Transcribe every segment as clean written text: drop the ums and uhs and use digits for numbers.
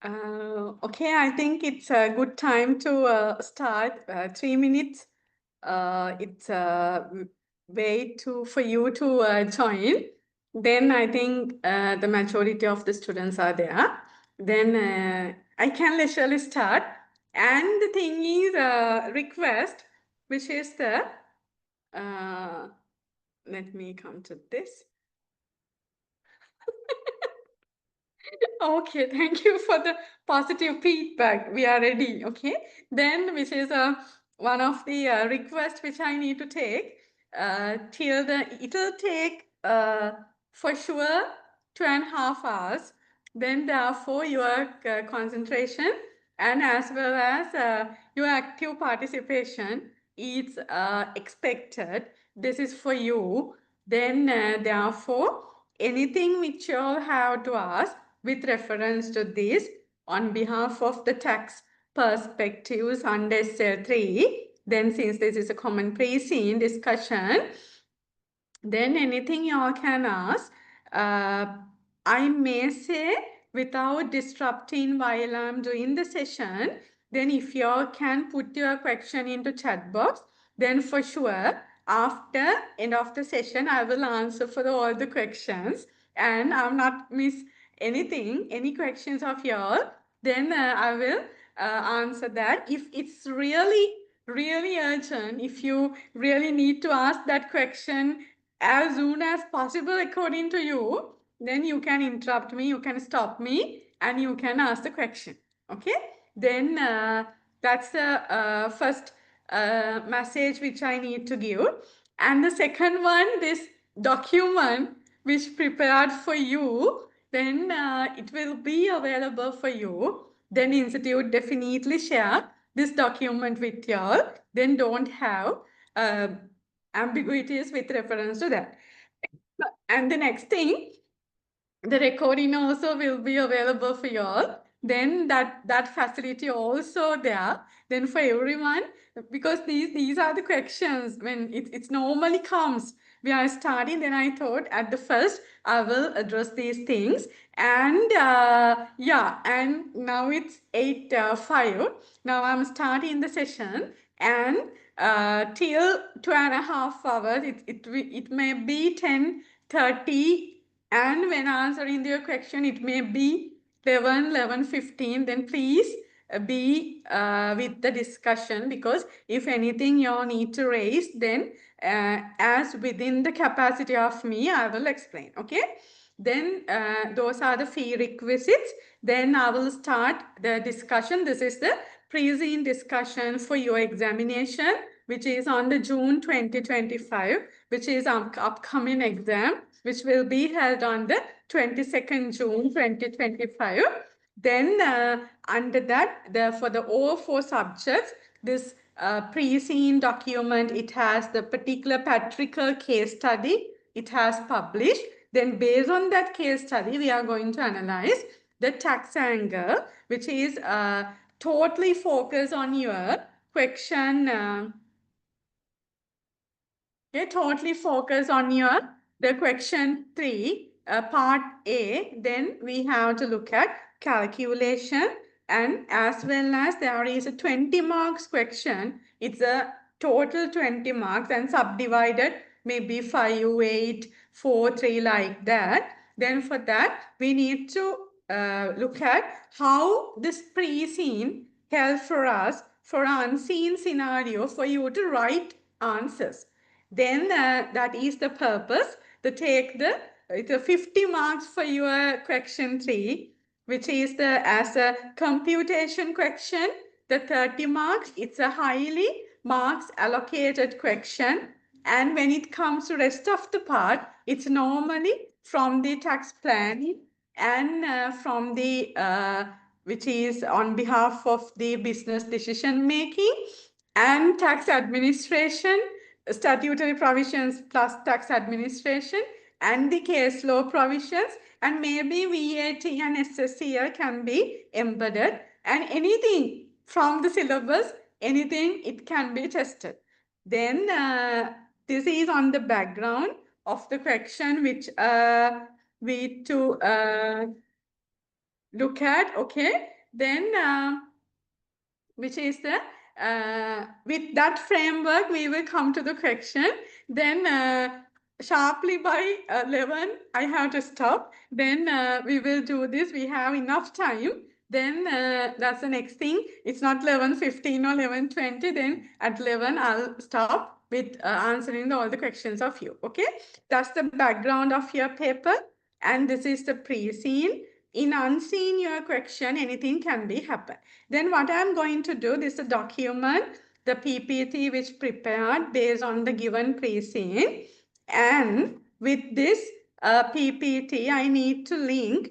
Okay, I think it's a good time to start. 3 minutes. It's way to for you to join. Then I think the majority of the students are there. Then I can leisurely start. And the thing is, request, which is the let me come to this. Okay, thank you for the positive feedback. We are ready. Okay, then which is one of the requests which I need to take till it'll take for sure 2.5 hours. Then therefore your concentration and as well as your active participation is expected. This is for you. Then therefore anything which you all have to ask with reference to this on behalf of the tax perspectives under cell 3, then since this is a common pre-scene discussion, then anything you all can ask. I may say without disrupting while I'm doing the session, then if you all can put your question into chat box, then for sure after end of the session, I will answer for all the questions and I'm not miss anything, any questions of y'all, then I will answer that. If it's really urgent, if you really need to ask that question as soon as possible according to you, then you can interrupt me, you can stop me, and you can ask the question. Okay? Then that's the first message which I need to give. And the second one, this document which prepared for you, then it will be available for you. Then institute definitely share this document with you all. Then don't have ambiguities with reference to that. And the next thing, the recording also will be available for you all. Then that facility also there. Then for everyone, because these are the questions when it's normally comes. We are starting. Then I thought at the first I will address these things. And yeah, and now it's 8:05. Now I'm starting the session and till 2.5 hours. It may be 10:30 and when answering your question, it may be 11:15. Then please be with the discussion because if anything you need to raise, then as within the capacity of me, I will explain. Okay. Then those are the fee requisites. Then I will start the discussion. This is the pre-scene discussion for your examination, which is on the June 2025, which is upcoming exam, which will be held on the 22nd June 2025. Then under that, for the all 4 subjects, this pre-scene document, it has the particular patriarchal case study it has published. Then based on that case study, we are going to analyze the tax angle, which is totally focused on your question. Totally focus on your the question 3, part A. Then we have to look at calculation and as well as there is a 20 marks question. It's a total 20 marks and subdivided maybe 5, 8, 4, 3 like that. Then for that we need to look at how this pre-scene helps for us for an unseen scenario for you to write answers. Then that is the purpose to take the 50 marks for your question 3, which is the as a computation question. The 30 marks, it's a highly marks allocated question. And when it comes to rest of the part, it's normally from the tax planning and from the which is on behalf of the business decision making and tax administration, statutory provisions plus tax administration and the case law provisions, and maybe VAT and SSCL can be embedded, and anything from the syllabus, anything it can be tested. Then this is on the background of the question which we to look at, okay? Then which is the with that framework we will come to the correction. Then sharply by 11 I have to stop. Then we will do this, we have enough time. Then that's the next thing. It's not 11:15 or 11:20. Then at 11 I'll stop with answering all the questions of you. Okay, that's the background of your paper, and this is the pre-scene. In unseen your question, anything can be happen. Then what I'm going to do, this is a document, the PPT which prepared based on the given pre-scene. And with this PPT, I need to link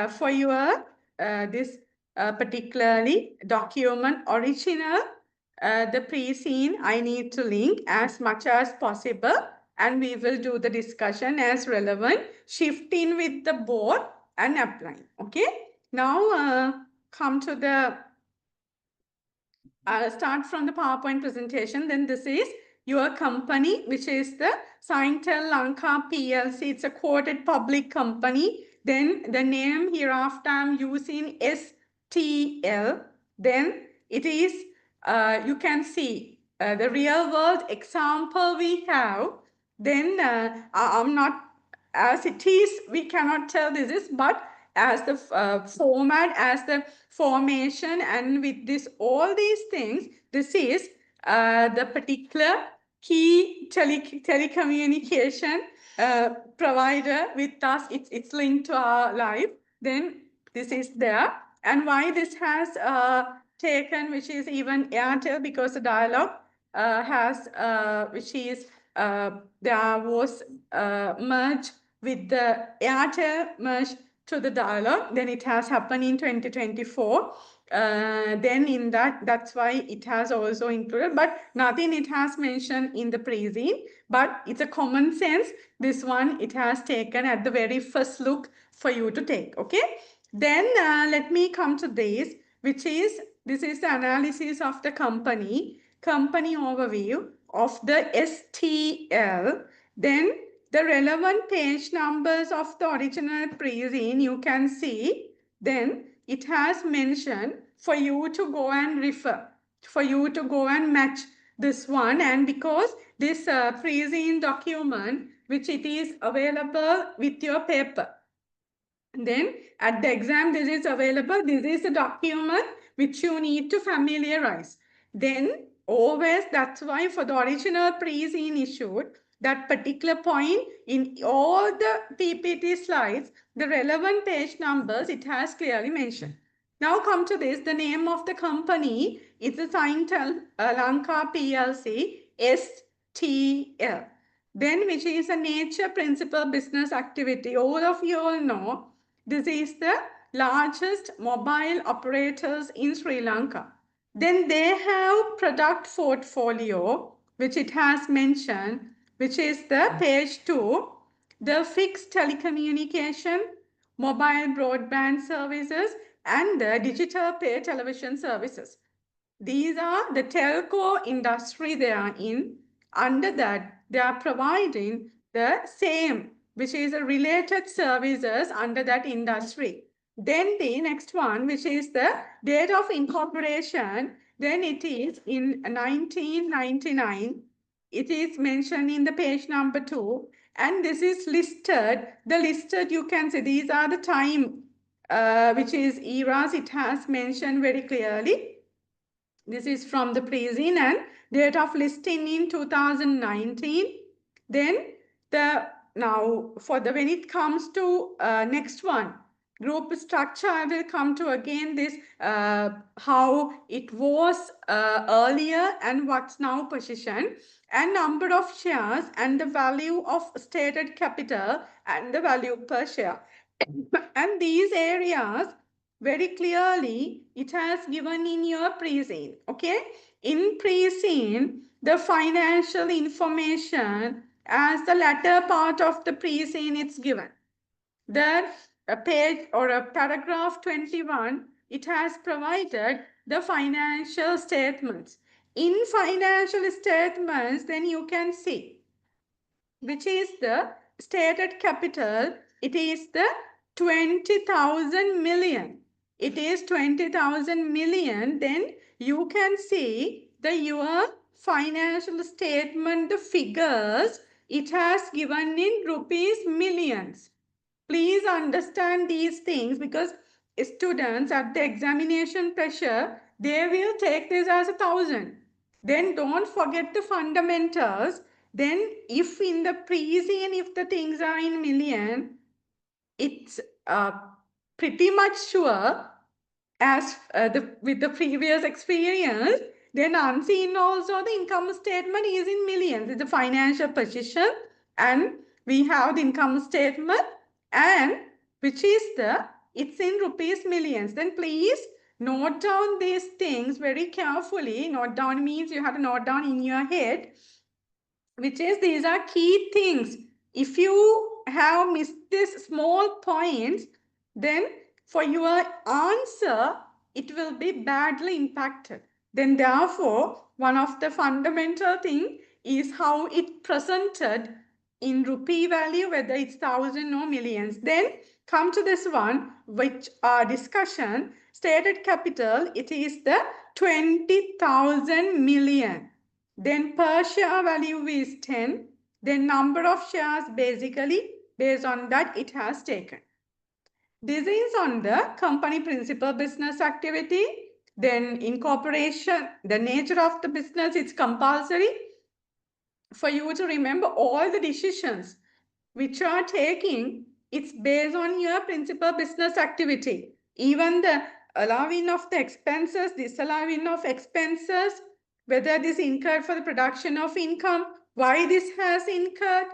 for your this particularly document original, the pre-scene, I need to link as much as possible, and we will do the discussion as relevant, shifting with the board and applying. Okay. Now come to the I'll start from the PowerPoint presentation. Then this is your company, which is the Scientel Lanka PLC. It's a quoted public company. Then the name hereafter I'm using STL. Then it is, you can see the real world example we have. Then I'm not, as it is, we cannot tell this is, but as the format, as the formation, and with this, all these things, this is the particular key telecommunication provider with us. It's linked to our life. Then this is there. And why this has taken, which is even Airtel, because the dialogue has, which is, there was merge with the Airtel merge to the dialogue. Then it has happened in 2024. Then in that's why it has also included, but nothing it has mentioned in the pre-scene, but it's a common sense. This one it has taken at the very first look for you to take. Okay. Then let me come to this, which is, this is the analysis of the company overview of the STL. Then the relevant page numbers of the original pre-scene you can see. Then it has mentioned for you to go and refer, for you to go and match this one. And because this pre-scene document, which it is available with your paper, then at the exam this is available. This is a document which you need to familiarize. Then always, that's why for the original pre-scene issued, that particular point in all the PPT slides, the relevant page numbers, it has clearly mentioned. Now come to this, the name of the company is the Scientel Lanka PLC, STL. Then which is a nature principal business activity. All of you all know this is the largest mobile operators in Sri Lanka. Then they have product portfolio, which it has mentioned, which is the page 2, the fixed telecommunication, mobile broadband services, and the digital pay television services. These are the telco industry they are in. Under that, they are providing the same, which is a related services under that industry. Then the next one, which is the date of incorporation, then it is in 1999. It is mentioned in the page number 2. And this is listed. The listed, you can see, these are the time, which is eras. It has mentioned very clearly. This is from the pre-scene, and date of listing in 2019. Then the, now for the, when it comes to next one, group structure, I will come to again this, how it was earlier and what's now position, and number of shares, and the value of stated capital, and the value per share. And these areas very clearly it has given in your pre-scene. Okay, in pre-scene the financial information as the latter part of the pre-scene it's given. That a page or a paragraph 21, it has provided the financial statements. In financial statements, then you can see which is the stated capital. It is the 20,000 million. It is 20,000 million. Then you can see your financial statement, the figures, it has given in rupees millions. Please understand these things, because students at the examination pressure, they will take this as 1,000. Then don't forget the fundamentals. Then if in the pre-scene, if the things are in million, it's pretty much sure, as with the previous experience, then unseen also the income statement is in millions. It's a financial position, and we have the income statement, and which is it's in rupees millions. Then please note down these things very carefully. Note down means you have to note down in your head, which is these are key things. If you have missed these small points, then for your answer, it will be badly impacted. Then therefore, one of the fundamental thing is how it presented in rupee value, whether it's 1,000 or millions. Then come to this one, which discussion, stated capital, it is the 20,000 million. Then per share value is 10. Then number of shares, basically based on that it has taken. This is on the company principal business activity. Then incorporation, the nature of the business, it's compulsory for you to remember all the decisions which you are taking. It's based on your principal business activity. Even the allowing of the expenses, disallowing of expenses, whether this incurred for the production of income, why this has incurred.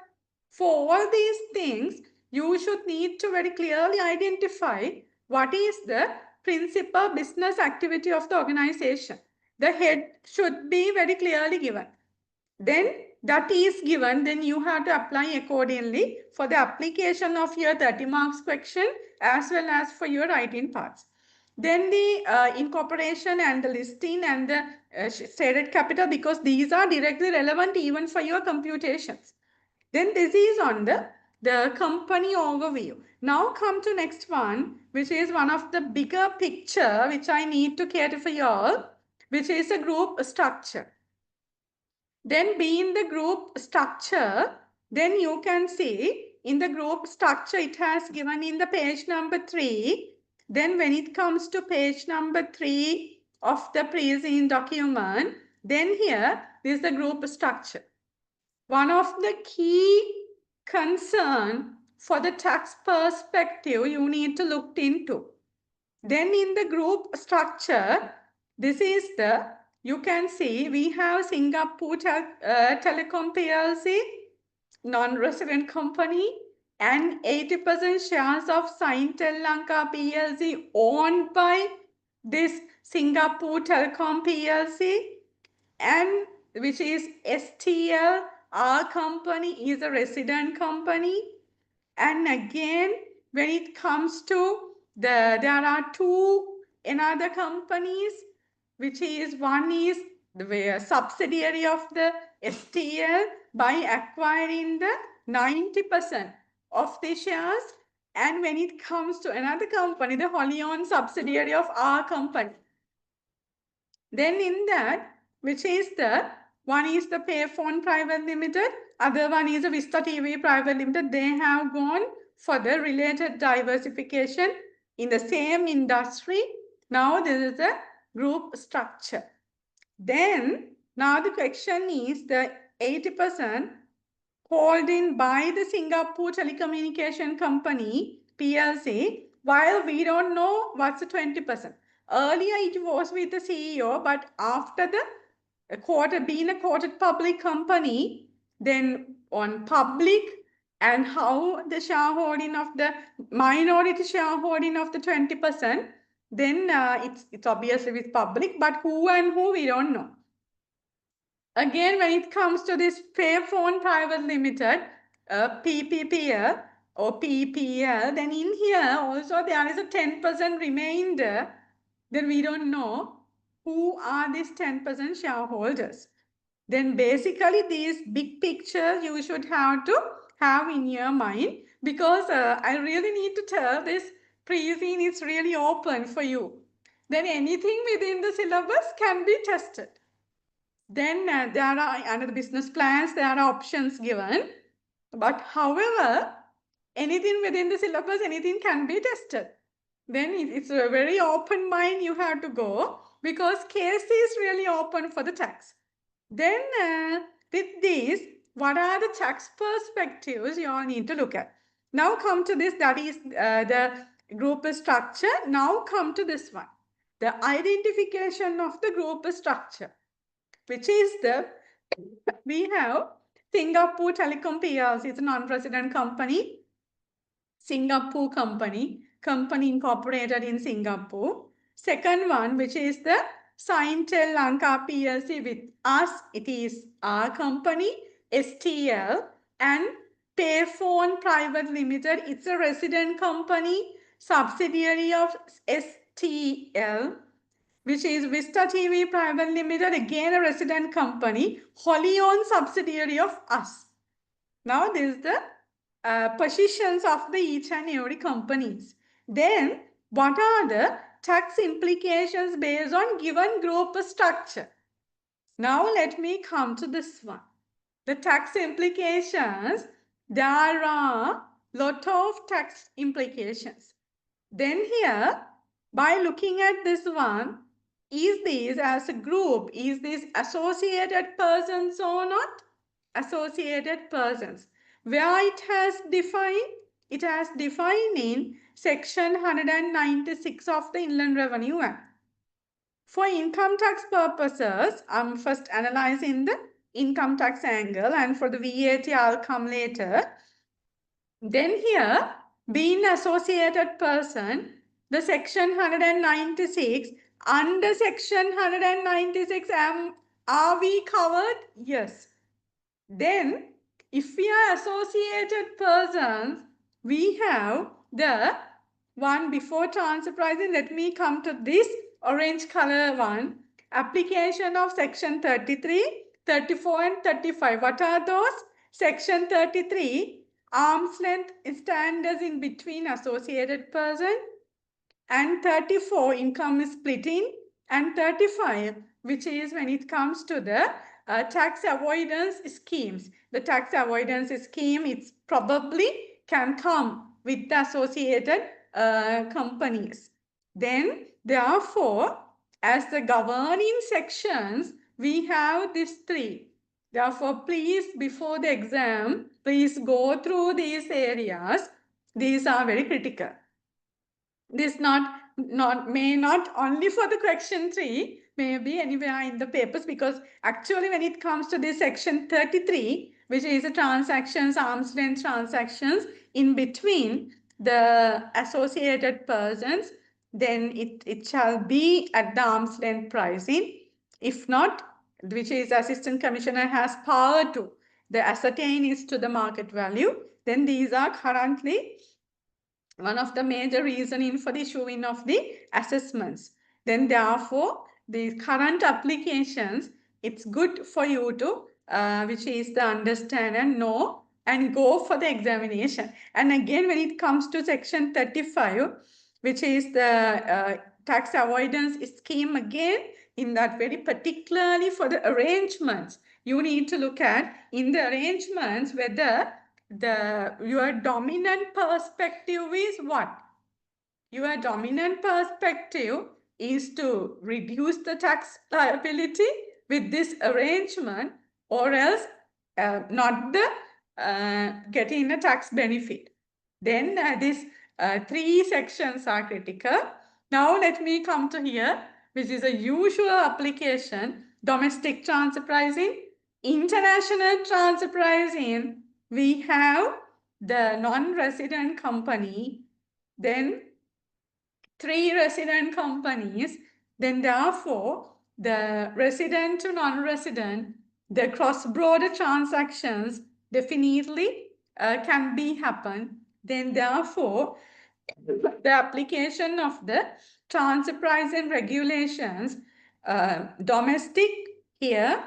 For all these things, you should need to very clearly identify what is the principal business activity of the organization. The head should be very clearly given. Then that is given, then you have to apply accordingly for the application of your 30 marks question as well as for your writing parts. Then the incorporation and the listing and the stated capital, because these are directly relevant even for your computations. Then this is on the company overview. Now come to next one, which is one of the bigger picture which I need to cater for you all, which is a group structure. Then be in the group structure, then you can see in the group structure it has given in the page number 3. Then when it comes to page number 3 of the pre-scene document, then here this is the group structure. One of the key concern for the tax perspective you need to look into. Then in the group structure, this is you can see we have Singapore Telecom PLC, non-resident company, and 80% shares of Scientel Lanka PLC owned by this Singapore Telecom PLC, and which is STL, our company is a resident company. And again, when it comes to there are two another companies, which is one is the subsidiary of the STL by acquiring the 90% of the shares. And when it comes to another company, the wholly owned subsidiary of our company. Then in that, which is the one is the Payphone Private Limited, other one is the Vista TV Private Limited. They have gone for the related diversification in the same industry. Now this is the group structure. Then now the question is the 80% holding by the Singapore Telecommunication Company PLC, while we don't know what's the 20%. Earlier it was with the CEO, but after the being a quoted public company, then on public, and how the shareholding of the minority shareholding of the 20%, then it's obviously with public, but who and who we don't know. Again, when it comes to this Payphone Private Limited, PPPL or PPL, then in here also there is a 10% remainder. Then we don't know who are these 10% shareholders. Then basically these big pictures you should have to have in your mind. because I really need to tell this pre-scene is really open for you. Then anything within the syllabus can be tested. Then there are under the business plans, there are options given. But however, anything within the syllabus, anything can be tested. Then it's a very open mind you have to go, because case is really open for the tax. Then with these, what are the tax perspectives you all need to look at? Now come to this, that is the group structure. Now come to this one, the identification of the group structure, which is we have Singapore Telecom PLC, it's a non-resident company, Singapore company incorporated in Singapore. Second one, which is the Scientel Lanka PLC with us, it is our company, STL, and Payphone Private Limited, it's a resident company, subsidiary of STL, which is Vista TV Private Limited, again a resident company, wholly owned subsidiary of us. Now this is the positions of the each and every companies. Then what are the tax implications based on given group structure? Now let me come to this one. The tax implications, there are lot of tax implications. Then here, by looking at this one, is this as a group, is this associated persons or not? Associated persons. Where it has defined in section 196 of the Inland Revenue Act. For income tax purposes, I'm first analyzing the income tax angle, and for the VAT I'll come later. Then here, being associated person, the section 196, under section 196, are we covered? Yes. Then, if we are associated persons, we have the one before transfer pricing. Let me come to this orange color one. Application of section 33, 34 and 35. What are those? Section 33, arm's length standards in between associated person, and 34, income is splitting, and 35, which is when it comes to the tax avoidance schemes. The tax avoidance scheme, it's probably can come with the associated companies. Then, therefore, as the governing sections, we have these three. Therefore, please, before the exam, please go through these areas. These are very critical. This may not only for the question 3, maybe anywhere in the papers, because actually when it comes to this section 33, which is the transactions, arm's length transactions in between the associated persons, then it shall be at the arm's length pricing. If not, which is assistant commissioner has power to the ascertain is to the market value, then these are currently one of the major reasoning for the issuing of the assessments. Then therefore, the current applications, it's good for you to, which is the understand and know and go for the examination. And again, when it comes to section 35, which is the tax avoidance scheme, again, in that very particularly for the arrangements, you need to look at in the arrangements whether your dominant perspective is what? Your dominant perspective is to reduce the tax liability with this arrangement, or else not the getting a tax benefit. Then these 3 sections are critical. Now let me come to here, which is a usual application: domestic transfer pricing, international transfer pricing. We have the non-resident company, then 3 resident companies, then therefore the resident to non-resident, the cross-border transactions definitely can be happen. Then therefore the application of the transfer pricing regulations, domestic here,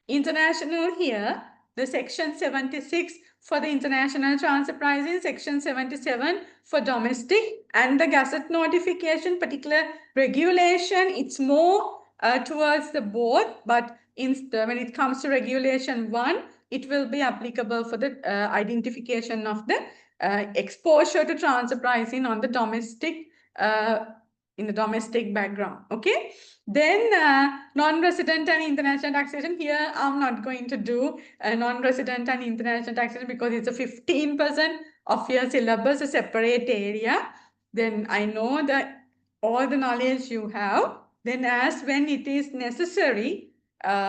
international here, the Section 76 for the international transfer pricing, Section 77 for domestic, and the Gazette notification particular regulation, it's more towards the board, but when it comes to Regulation 1, it will be applicable for the identification of the exposure to transfer pricing on the domestic in the domestic background. Okay, then non-resident and international taxation. Here I'm not going to do non-resident and international taxation because it's a 15% of your syllabus, a separate area. Then I know that all the knowledge you have. Then as when it is necessary,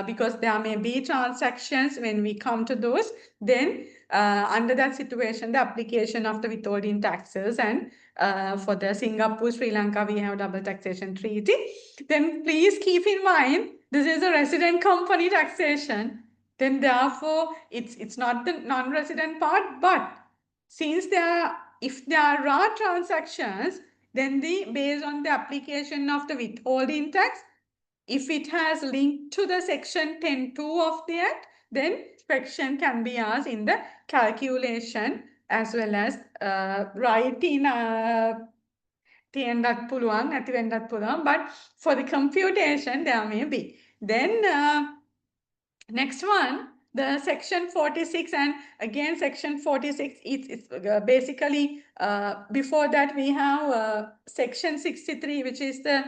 because there may be transactions when we come to those, then under that situation, the application of the withholding taxes, and for the Singapore, Sri Lanka, we have double taxation treaty. Then please keep in mind, this is a resident company taxation. Then therefore, it's not the non-resident part, but since if there are transactions, then based on the application of the withholding tax, if it has linked to the section 10.2 of the act, then question can be asked in the calculation as well as writing තියෙන්නත් පුළුවන් නැති වෙන්නත් පුළුවන්, but for the computation there may be. Then next one, the section 46, and again section 46, it's basically before that we have section 63, which is the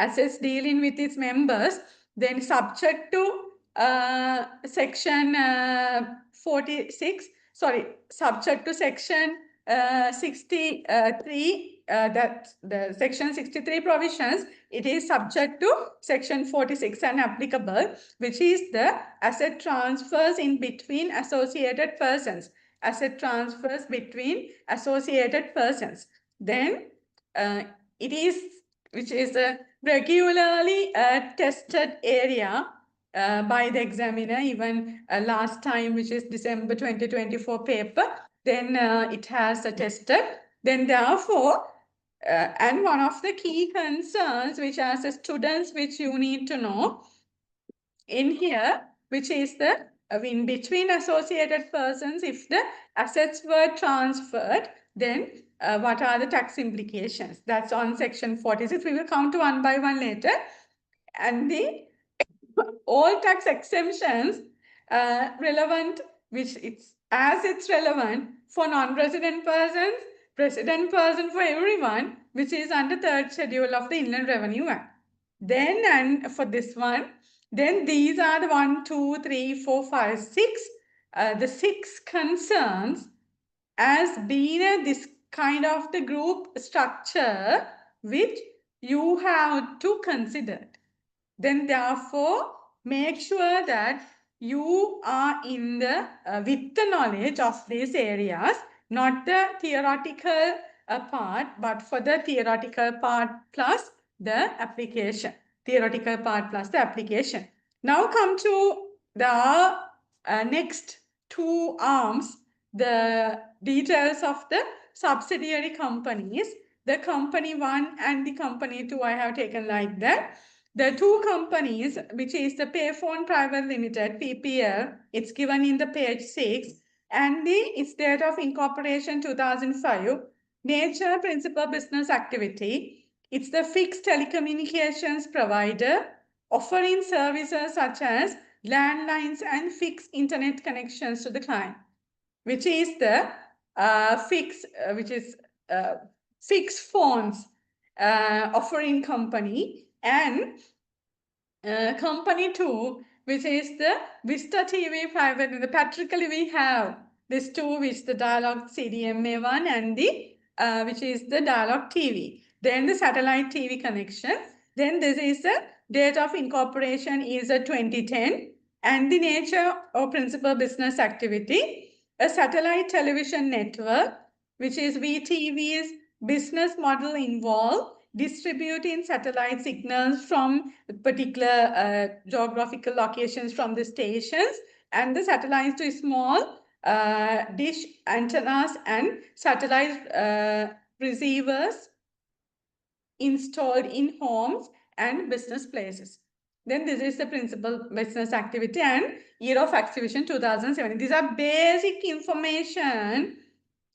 assets dealing with its members, then subject to section 46, sorry, subject to section 63, that the section 63 provisions, it is subject to section 46 and applicable, which is the asset transfers in between associated persons. Asset transfers between associated persons. Then it is, which is a regularly tested area by the examiner, even last time, which is December 2024 paper, then it has tested. Then therefore, and one of the key concerns which as a students which you need to know in here, which is the in between associated persons, if the assets were transferred, then what are the tax implications? That's on section 46. We will count one by one later. And the all tax exemptions relevant, which it's relevant for non-resident persons, resident person, for everyone, which is under third schedule of the Inland Revenue Act. Then, and for this one, then these are the 1, 2, 3, 4, 5, 6, the 6 concerns as being this kind of the group structure which you have to consider. Then therefore, make sure that you are in the with the knowledge of these areas, not the theoretical part, but for the theoretical part plus the application. Theoretical part plus the application. Now come to the next 2 arms, the details of the subsidiary companies. The company 1 and the company 2 I have taken like that. The 2 companies, which is the Payphone Private Limited, PPL, it's given in the page 6, and its date of incorporation 2005, nature, principal business activity, it's the fixed telecommunications provider offering services such as landlines and fixed internet connections to the client, which is the fixed phones offering company, and company 2, which is the Vista TV Private. The practically we have this 2, which the Dialog CDMA 1 and the which is the Dialog TV. Then the satellite TV connection. Then this is the date of incorporation is 2010, and the nature of principal business activity, a satellite television network, which is VTV's business model involved distributing satellite signals from particular geographical locations from the stations, and the satellites to small dish antennas and satellite receivers installed in homes and business places. Then this is the principal business activity and year of acquisition 2007. These are basic information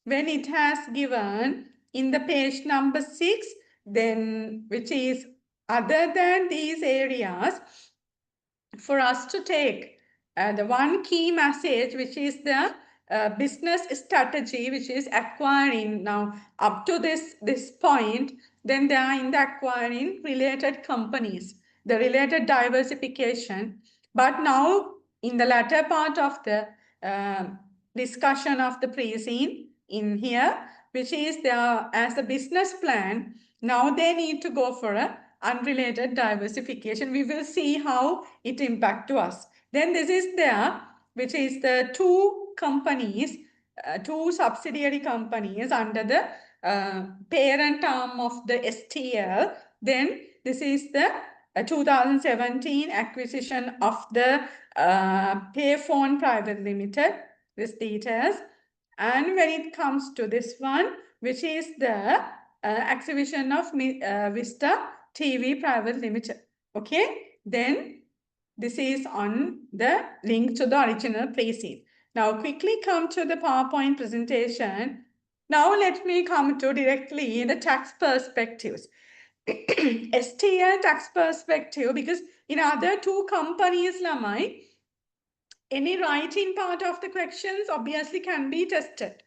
when it has given in the page number 6, then which is other than these areas, for us to take the one key message, which is the business strategy, which is acquiring. Now up to this point, then they are in the acquiring related companies, the related diversification. But now in the latter part of the discussion of the pre-scene in here, which is there as a business plan, now they need to go for a unrelated diversification. We will see how it impact to us. Then this is there, which is the two companies, two subsidiary companies under the parent arm of the STL. Then this is the 2017 acquisition of the Payphone Private Limited, this details. And when it comes to this one, which is the acquisition of Vista TV Private Limited. Okay, then this is on the link to the original pre-scene. Now quickly come to the PowerPoint presentation. Now let me come to directly the tax perspectives. STL tax perspective, because in other two companies, Lamai, any writing part of the questions obviously can be tested.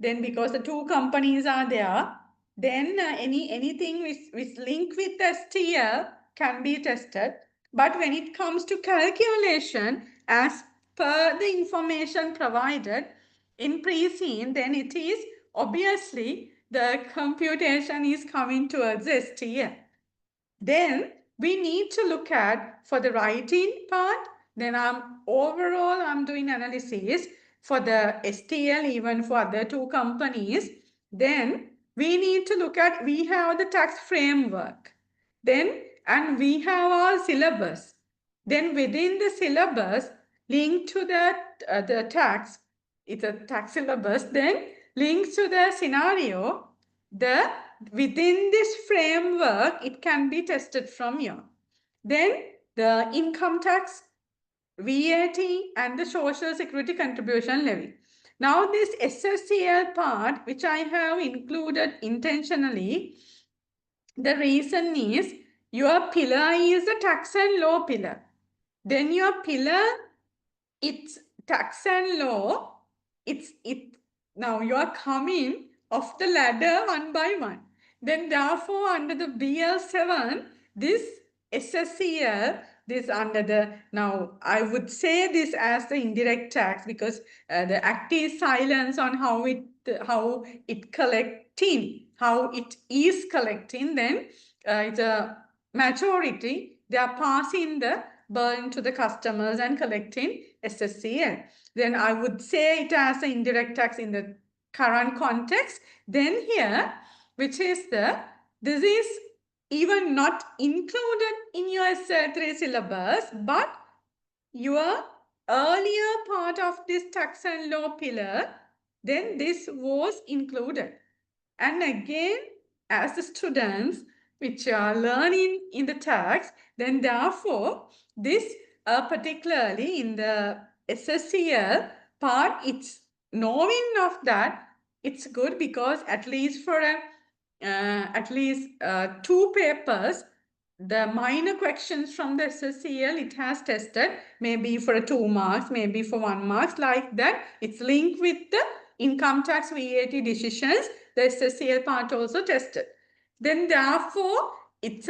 Then because the two companies are there, then anything which link with STL can be tested. But when it comes to calculation, as per the information provided in pre-scene, then it is obviously the computation is coming towards STL. Then we need to look at for the writing part, then I'm doing analysis for the STL, even for other two companies. Then we need to look at, we have the tax framework. Then, and we have our syllabus. Then within the syllabus, linked to that, the tax, it's a tax syllabus, then links to the scenario, the within this framework, it can be tested from here. Then the income tax, VAT and the social security contribution levy. Now this SSCL part, which I have included intentionally, the reason is your pillar is the tax and law pillar. Then your pillar, it's tax and law, now you are coming off the ladder one by one. Then therefore under the BL7, this SSCL, this under the, now I would say this as the indirect tax, because the act is silence on how it collecting, how it is collecting. Then it's a majority, they are passing the burden to the customers and collecting SSCL. Then I would say it as an indirect tax in the current context. Then here, which is this is even not included in your S3 syllabus, but your earlier part of this tax and law pillar, then this was included. And again, as the students which are learning in the tax, then therefore this particularly in the SSCL part, it's knowing of that, it's good, because at least for at least 2 papers, the minor questions from the SSCL, it has tested, maybe for 2 marks, maybe for 1 marks, like that. It's linked with the income tax VAT decisions, the SSCL part also tested. Then therefore, it's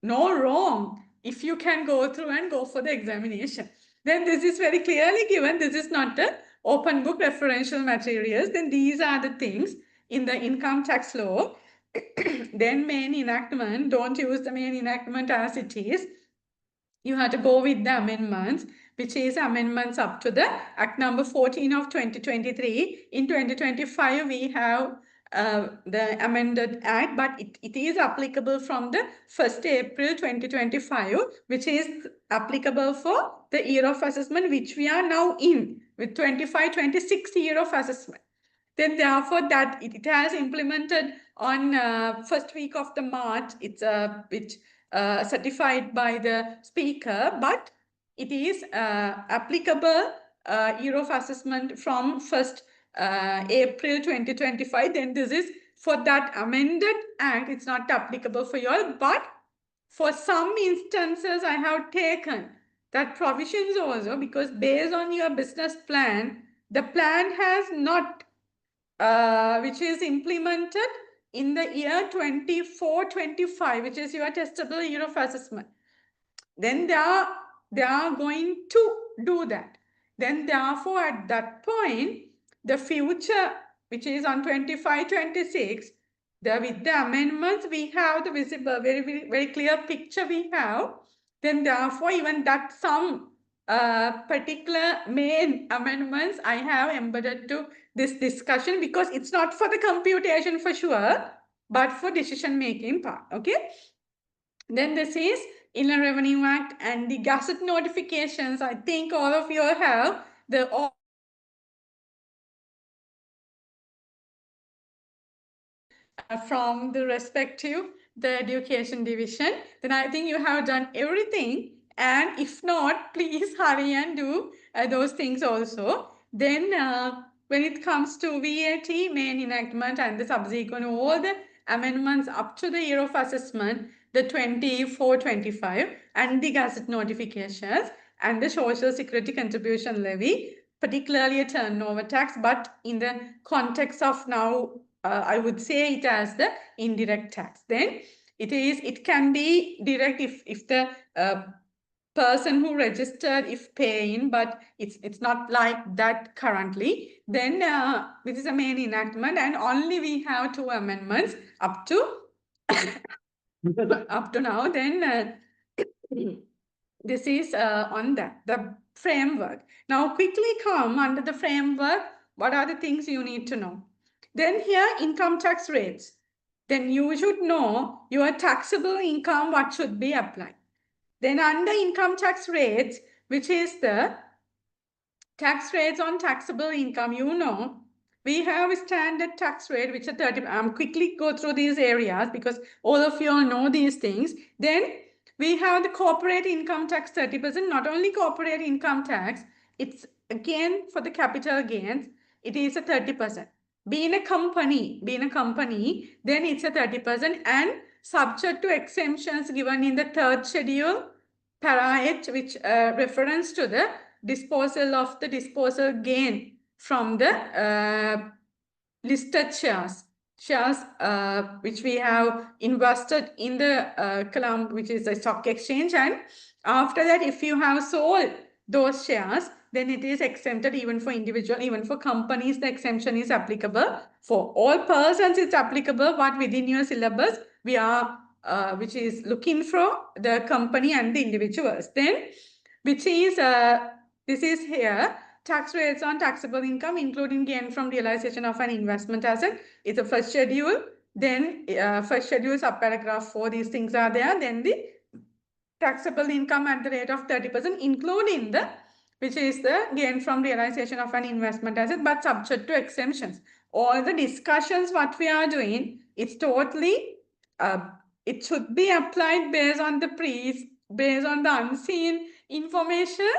no wrong if you can go through and go for the examination. Then this is very clearly given. This is not a open book referential materials. Then these are the things in the income tax law. Then main enactment, don't use the main enactment as it is. You have to go with the amendments, which is amendments up to the Act number 14 of 2023. In 2025, we have the amended act, but it is applicable from the 1st April 2025, which is applicable for the year of assessment, which we are now in, with 25-26 year of assessment. Then therefore that it has implemented on first week of the March, it's which certified by the speaker, but it is applicable year of assessment from 1st April 2025. Then this is for that amended act. It's not applicable for you all, but for some instances I have taken that provisions also, because based on your business plan, the plan has not which is implemented in the year 24-25, which is your testable year of assessment. Then they are going to do that. Then therefore at that point, the future, which is on 25-26, with the amendments, we have the visible, very clear picture we have. Then therefore, even that some particular main amendments I have embedded to this discussion, because it's not for the computation for sure, but for decision making part. Okay. Then this is Inland Revenue Act and the Gazette notifications. I think all of you have the from the respective the education division. Then I think you have done everything, and if not, please hurry and do those things also. Then when it comes to VAT main enactment and the subsequent all the amendments up to the year of assessment, the 24-25, and the gazette notifications and the social security contribution levy, particularly a turnover tax, but in the context of now, I would say it as the indirect tax. Then it can be direct if the person who registered if paying, but it's not like that currently. Then this is a main enactment, and only we have two amendments up to up to now. Then this is on that the framework. Now quickly come under the framework. What are the things you need to know? Then here income tax rates. Then you should know your taxable income, what should be applied. Then under income tax rates, which is the tax rates on taxable income, you know, we have a standard tax rate, which is 30. I'm quickly go through these areas because all of you all know these things. Then we have the corporate income tax 30%, not only corporate income tax, it's again for the capital gains, it is a 30%. Being a company, then it's a 30% and subject to exemptions given in the third schedule, para H, which reference to the disposal of the disposal gain from the listed shares which we have invested in the Colombo, which is a stock exchange, and after that if you have sold those shares, then it is exempted even for individual, even for companies the exemption is applicable. For all persons it's applicable, but within your syllabus we are which is looking for the company and the individuals. Then which is this is here tax rates on taxable income including gain from realization of an investment asset. It's a first schedule. Then first schedule subparagraph 4, these things are there. Then the taxable income at the rate of 30%, including the which is the gain from realization of an investment asset, but subject to exemptions. All the discussions what we are doing, it's totally it should be applied based on the based on the unseen information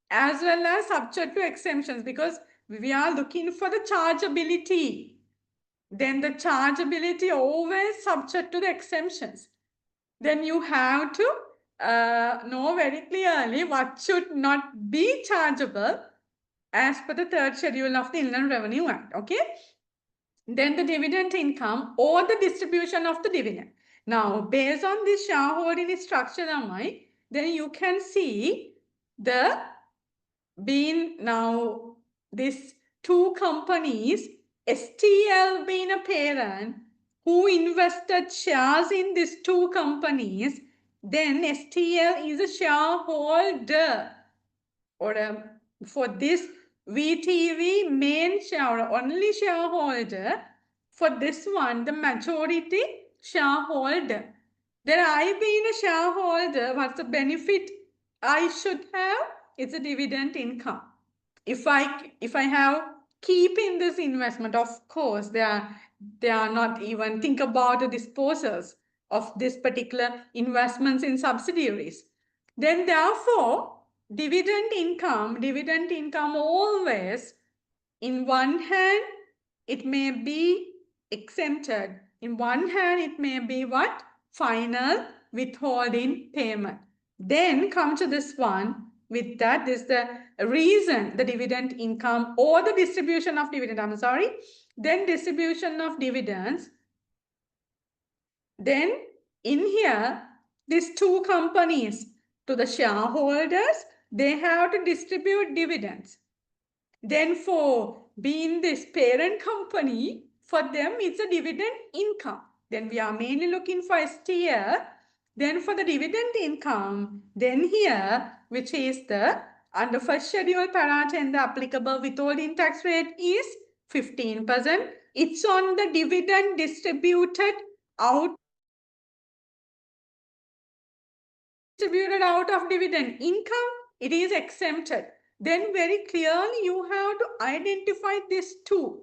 as well as subject to exemptions, because we are looking for the chargeability. Then the chargeability always subject to the exemptions. Then you have to know very clearly what should not be chargeable as per the third schedule of the Inland Revenue Act. Okay. Then the dividend income or the distribution of the dividend. Now, based on this shareholding structure, then you can see the being now these two companies, STL being a parent who invested shares in these two companies, then STL is a shareholder, or for this VTV main shareholder, only shareholder. For this one, the majority shareholder. Then I being a shareholder, what's the benefit I should have? It's a dividend income. If I have keeping this investment, of course, they are not even think about the disposals. of this particular investments in subsidiaries. Then therefore, dividend income always, in one hand, it may be exempted. In one hand, it may be what? Final withholding payment. Then come to this one. With that, this is the reason the dividend income or the distribution of dividend, I'm sorry. Then distribution of dividends. Then in here, these two companies, to the shareholders, they have to distribute dividends. Then for being this parent company, for them it's a dividend income. Then we are mainly looking for STR. Then for the dividend income, then here, which is the under first schedule para 10, the applicable withholding tax rate is 15%. It's on the dividend distributed out of dividend income, it is exempted. Then very clearly you have to identify these two.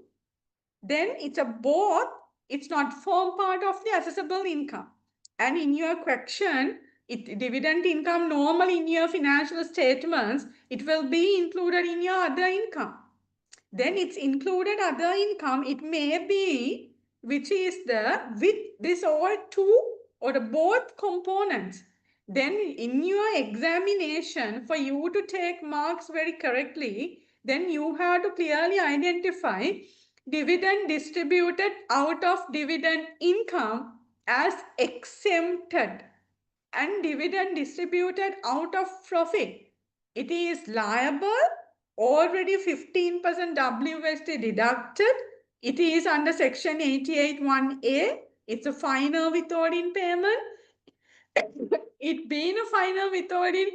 Then it's a both, it's not form part of the assessable income. And in your question, dividend income normally in your financial statements, it will be included in your other income. Then it's included other income, it may be, which is the with this all two or the both components. Then in your examination, for you to take marks very correctly, then you have to clearly identify dividend distributed out of dividend income as exempted and dividend distributed out of profit. It is liable, already 15% WST deducted. It is under section 88(1)(a). It's a final withholding payment. It being a final withholding,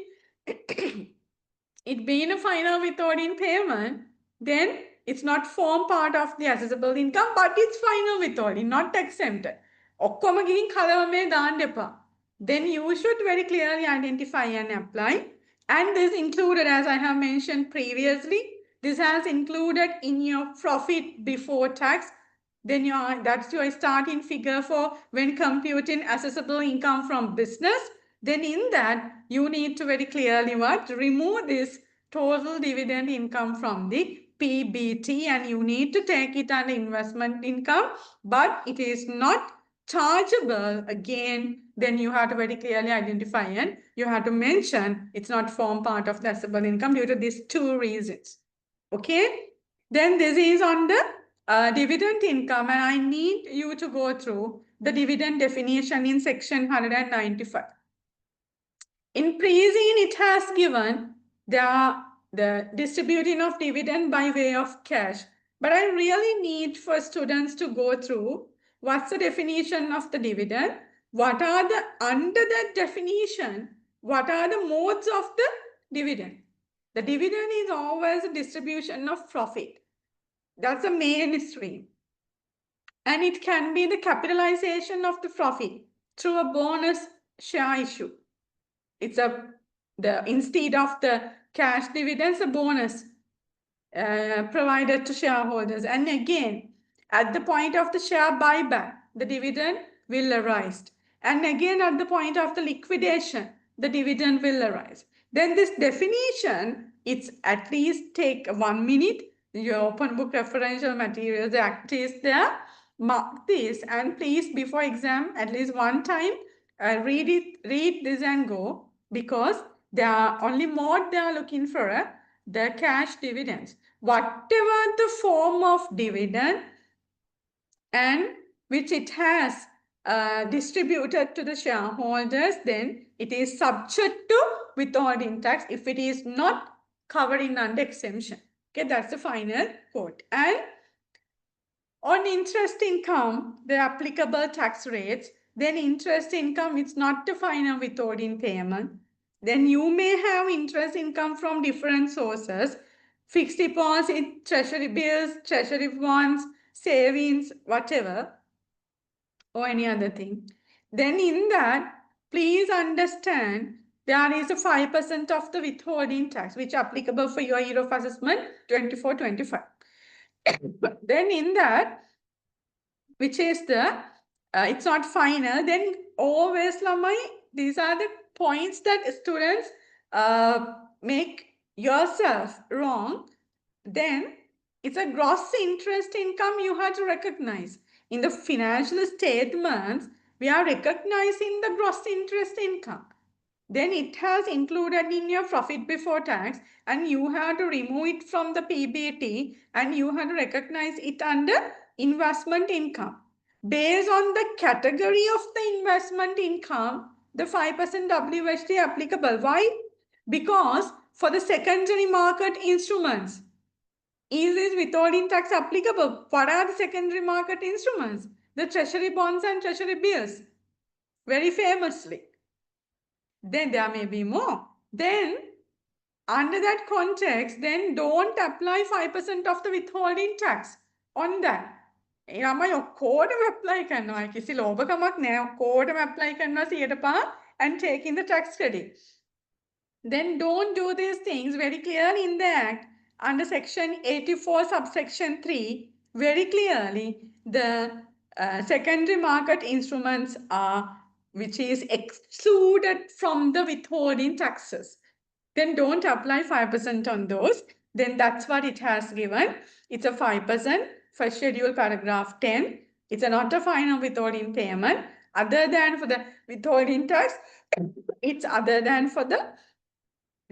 it being a final withholding payment, then it's not form part of the assessable income, but it's final withholding, not exempted. ඔක්කොම ගිහින් කලවමේ දාන්න එපා. Then you should very clearly identify and apply. And this included, as I have mentioned previously, this has included in your profit before tax. Then that's your starting figure for when computing assessable income from business. Then in that, you need to very clearly what? Remove this total dividend income from the PBT, and you need to take it under investment income, but it is not chargeable again. Then you have to very clearly identify and you have to mention it's not form part of the assessable income due to these two reasons. Okay, then this is on the dividend income, and I need you to go through the dividend definition in section 195. In pre-scene, it has given the distributing of dividend by way of cash. But I really need for students to go through what's the definition of the dividend, what are the, under that definition, what are the modes of the dividend. The dividend is always a distribution of profit. That's the main stream. And it can be the capitalization of the profit through a bonus share issue. It's instead of the cash dividends, a bonus provided to shareholders. And again, at the point of the share buyback, the dividend will arise. And again, at the point of the liquidation, the dividend will arise. Then this definition, it's at least take 1 minute. Your open book referential materials act is there. Mark this, and please before exam at least one time read this and go, because they are only mode they are looking for the cash dividends. Whatever the form of dividend and which it has distributed to the shareholders, then it is subject to withholding tax if it is not covering under exemption. Okay, that's the final quote. And on interest income, the applicable tax rates, then interest income, it's not the final withholding payment. Then you may have interest income from different sources, fixed deposit, treasury bills, treasury bonds, savings, whatever, or any other thing. Then in that, please understand there is a 5% of the withholding tax, which is applicable for your year of assessment 24-25. Then in that, which is the it's not final, then always lamai, these are the points that students make yourself wrong. Then it's a gross interest income you have to recognize. In the financial statements, we are recognizing the gross interest income. Then it has included in your profit before tax, and you have to remove it from the PBT, and you have to recognize it under investment income. Based on the category of the investment income, the 5% WHT applicable. Why? Because for the secondary market instruments, is this withholding tax applicable? What are the secondary market instruments? The treasury bonds and treasury bills, very famously. Then there may be more. Then under that context, then don't apply 5% of the withholding tax on that. ළමයි ඔක්කොටම apply කරනවා. කිසි ලෝභකමක් නෑ. ඔක්කොටම apply කරනවා 100% and taking the tax credit. Then don't do these things very clearly in the Act. Under section 84 subsection 3, very clearly the secondary market instruments are which is excluded from the withholding taxes. Then don't apply 5% on those. Then that's what it has given. It's a 5% for schedule paragraph 10. It's not a final withholding payment. Other than for the withholding tax, it's other than for the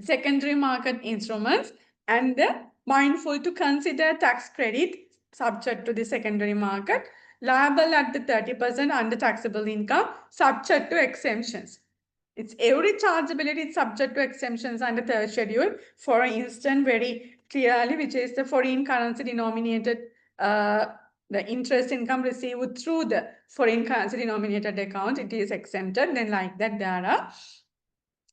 secondary market instruments, and mindful to consider tax credit subject to the secondary market, liable at the 30% under taxable income, subject to exemptions. It's every chargeability is subject to exemptions under third schedule. For instance, very clearly, which is the foreign currency denominated, the interest income received through the foreign currency denominated account, it is exempted. Then like that, there are.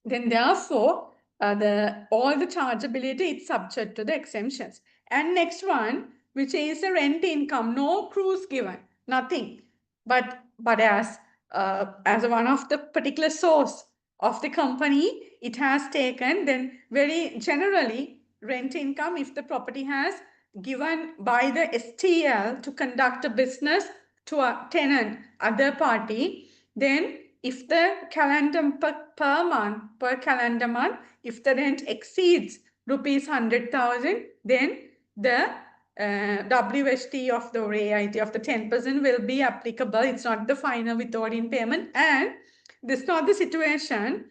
Then therefore, all the chargeability is subject to the exemptions. And next one, which is the rent income, no cruise given, nothing. But as one of the particular source of the company, it has taken, then very generally rent income if the property has given by the STL to conduct a business to a tenant, other party, then if the calendar per calendar month, if the rent exceeds rupees 100,000, then the WHT of the AIT of the 10% will be applicable. It's not the final withholding payment. And this is not the situation.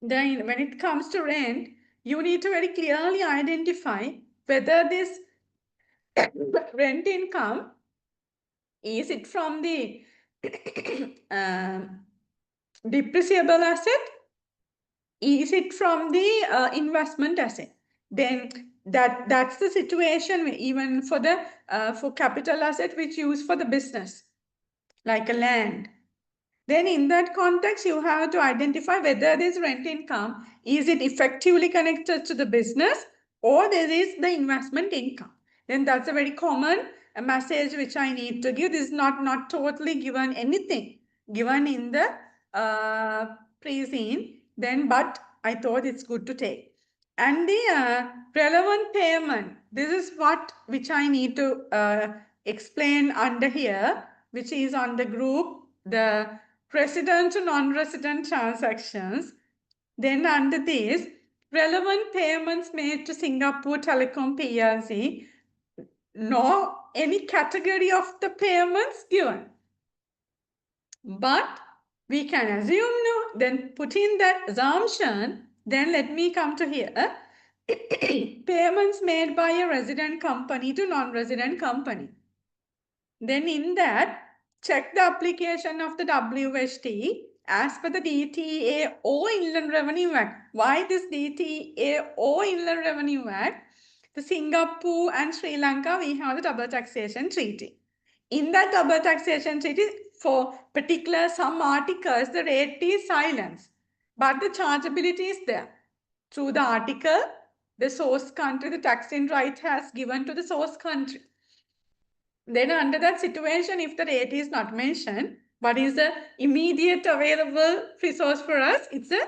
Then when it comes to rent, you need to very clearly identify whether this rent income, is it from the depreciable asset? Is it from the investment asset? Then that's the situation even for the for capital asset which used for the business, like a land. Then in that context, you have to identify whether this rent income, is it effectively connected to the business or there is the investment income. Then that's a very common message which I need to give. This is not totally given anything given in the pre-scene, then but I thought it's good to take. And the relevant payment, this is which I need to explain under here, which is on the group, the resident to non-resident transactions. Then under this, relevant payments made to Singapore Telecom PLC, no any category of the payments given. But we can assume no, then put in that assumption, then let me come to here. Payments made by a resident company to non-resident company. Then in that, check the application of the WHT as per the DTA or Inland Revenue Act. Why this DTA or Inland Revenue Act? The Singapore and Sri Lanka, we have the double taxation treaty. In that double taxation treaty, for particular some articles, the rate is silence, but the chargeability is there. Through the article, the source country, the taxing right has given to the source country. Then under that situation, if the rate is not mentioned, what is the immediate available resource for us? It's the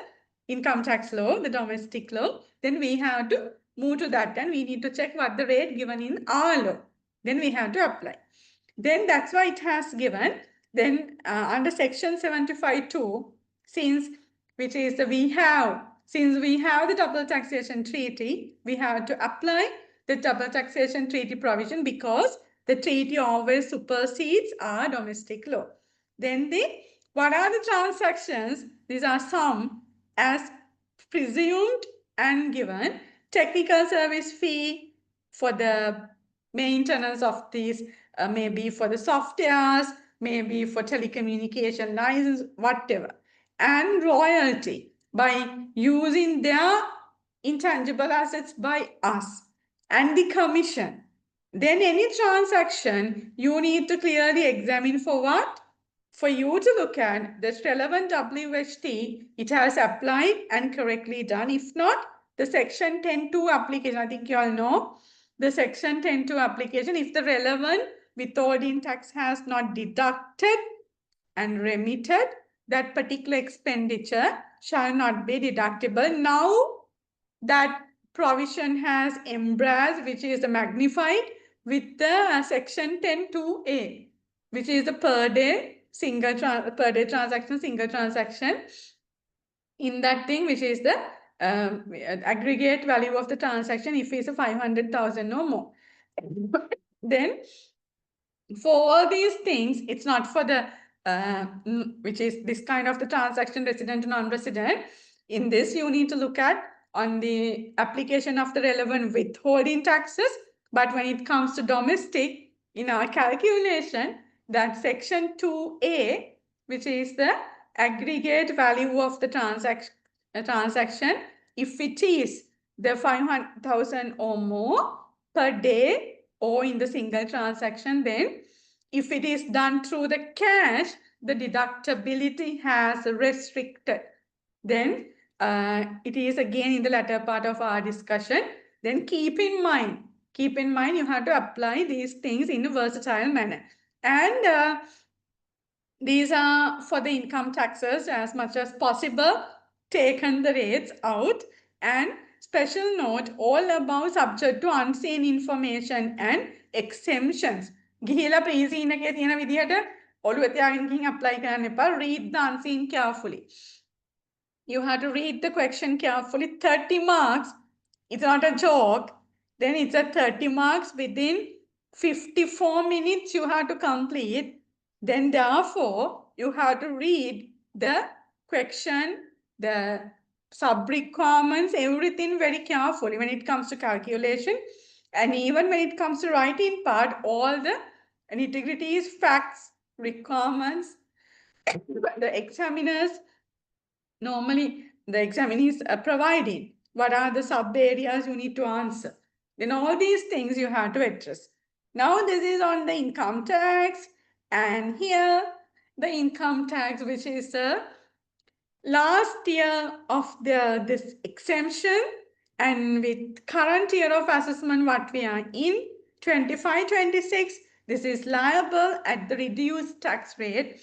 income tax law, the domestic law. Then we have to move to that and we need to check what the rate given in our law. Then we have to apply. Then that's why it has given Then under section 75(2), since we have the double taxation treaty, we have to apply the double taxation treaty provision because the treaty always supersedes our domestic law. Then what are the transactions? These are some as presumed and given. Technical service fee for the maintenance of these, maybe for the softwares, maybe for telecommunication license, whatever. And royalty by using their intangible assets by us. And the commission. Then any transaction you need to clearly examine for what? For you to look at this relevant WHT, it has applied and correctly done. If not, the section 10.2 application, I think you all know, the section 10.2 application, if the relevant withholding tax has not deducted and remitted, that particular expenditure shall not be deductible. Now that provision has embraced, which is magnified with the section 10.2a, which is the per day transaction, single transaction. In that thing, which is the aggregate value of the transaction, if it's a 500,000 or more. Then for all these things, it's not for the which is this kind of the transaction, resident and non-resident. In this, you need to look at on the application of the relevant withholding taxes. But when it comes to domestic, in our calculation, that section 2A, which is the aggregate value of the transaction, if it is the 500,000 or more per day or in the single transaction, then if it is done through the cash, the deductibility has restricted. Then it is again in the latter part of our discussion. Then keep in mind you have to apply these things in a versatile manner. And these are for the income taxes as much as possible, taken the rates out. And special note, all above subject to unseen information and exemptions. ගිහිලා pre-seen එකේ තියෙන විදිහට ඔළුව තියාගෙන ගිහින් apply කරන්න එපා. Read the unseen carefully. You have to read the question carefully. 30 marks. It's not a joke. Then it's a 30 marks within 54 minutes you have to complete. Then therefore, you have to read the question, the sub-requirements, everything very carefully when it comes to calculation. And even when it comes to writing part, all the nitty-gritties, facts, requirements, the examiners, normally the examinees are providing. What are the sub-areas you need to answer? Then all these things you have to address. Now this is on the income tax. And here the income tax, which is the last year of this exemption, and with current year of assessment what we are in, 25-26, this is liable at the reduced tax rate.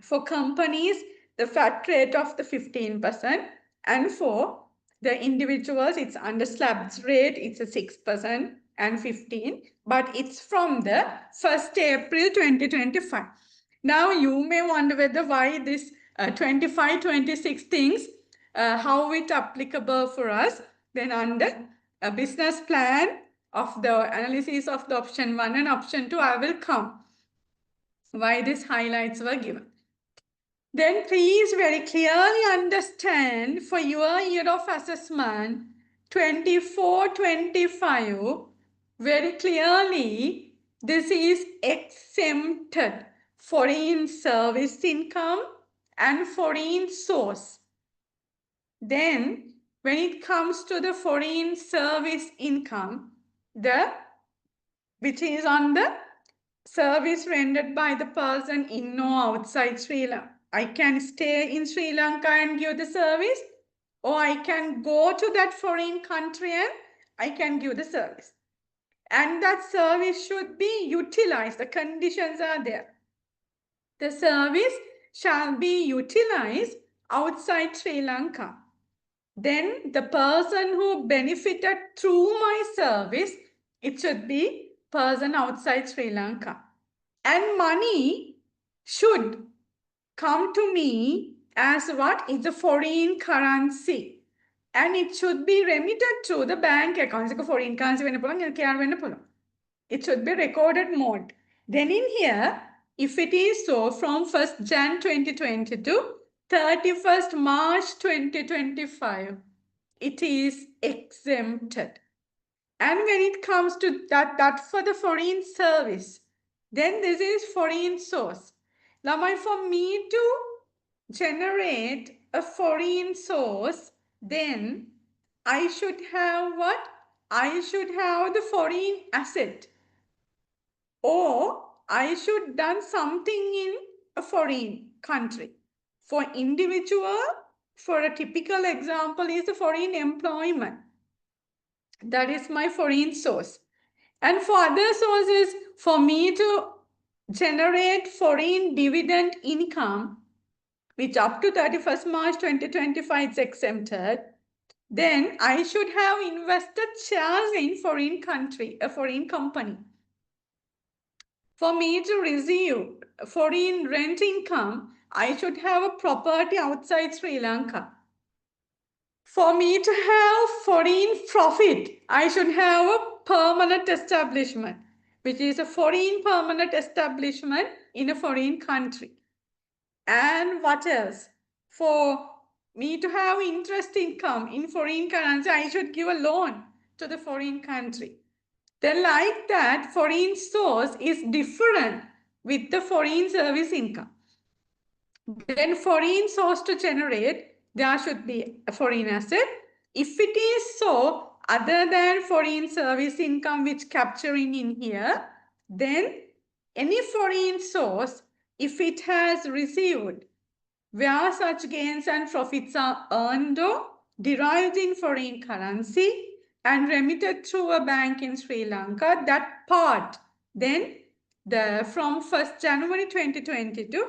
For companies, the fat rate of the 15%, and for the individuals, it's under slabs rate, it's a 6% and 15%, but it's from the 1st April 2025. Now you may wonder whether why this 25-26 things, how it applicable for us. Then under a business plan of the analysis of the option 1 and option 2, I will come why these highlights were given. Then please very clearly understand for your year of assessment 24-25, very clearly this is exempted foreign service income and foreign source. Then when it comes to the foreign service income, which is on the service rendered by the person in or outside Sri Lanka. I can stay in Sri Lanka and give the service, or I can go to that foreign country and I can give the service. And that service should be utilized. The conditions are there. The service shall be utilized outside Sri Lanka. Then the person who benefited through my service, it should be person outside Sri Lanka. And money should come to me as what is the foreign currency, and it should be remitted to the bank account. Foreign currency it should be recorded mode. Then in here, if it is so from 1st Jan 2020 to 31st March 2025, it is exempted. And when it comes to that for the foreign service, then this is foreign source. Now, for me to generate a foreign source, then I should have what? I should have the foreign asset, or I should done something in a foreign country. For individual, for a typical example is the foreign employment. That is my foreign source. And for other sources, for me to generate foreign dividend income, which up to 31st March 2025 is exempted, then I should have invested shares in foreign country, a foreign company. For me to receive foreign rent income, I should have a property outside Sri Lanka. For me to have foreign profit, I should have a permanent establishment, which is a foreign permanent establishment in a foreign country. And what else? For me to have interest income in foreign currency, I should give a loan to the foreign country. Then like that, foreign source is different with the foreign service income. Then foreign source to generate, there should be a foreign asset. If it is so, other than foreign service income which capturing in here, then any foreign source, if it has received where such gains and profits are earned or derived in foreign currency and remitted through a bank in Sri Lanka, that part, then from 1st January 2022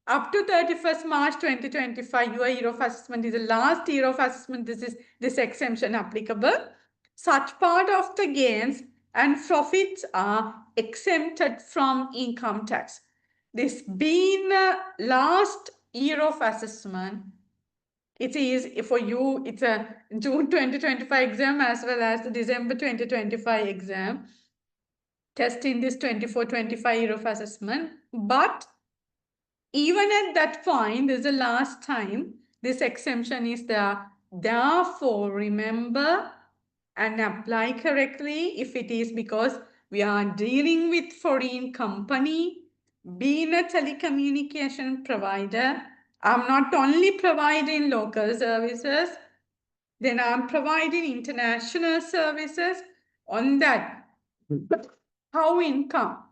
up to 31st March 2025, your year of assessment is the last year of assessment. This exemption applicable. Such part of the gains and profits are exempted from income tax. This being last year of assessment, it is for you, it's a June 2025 exam as well as the December 2025 exam. Testing this 24-25 year of assessment. But even at that point, this is the last time this exemption is there. Therefore, remember and apply correctly if it is because we are dealing with foreign company, being a telecommunication provider. I'm not only providing local services, then I'm providing international services. On that, how income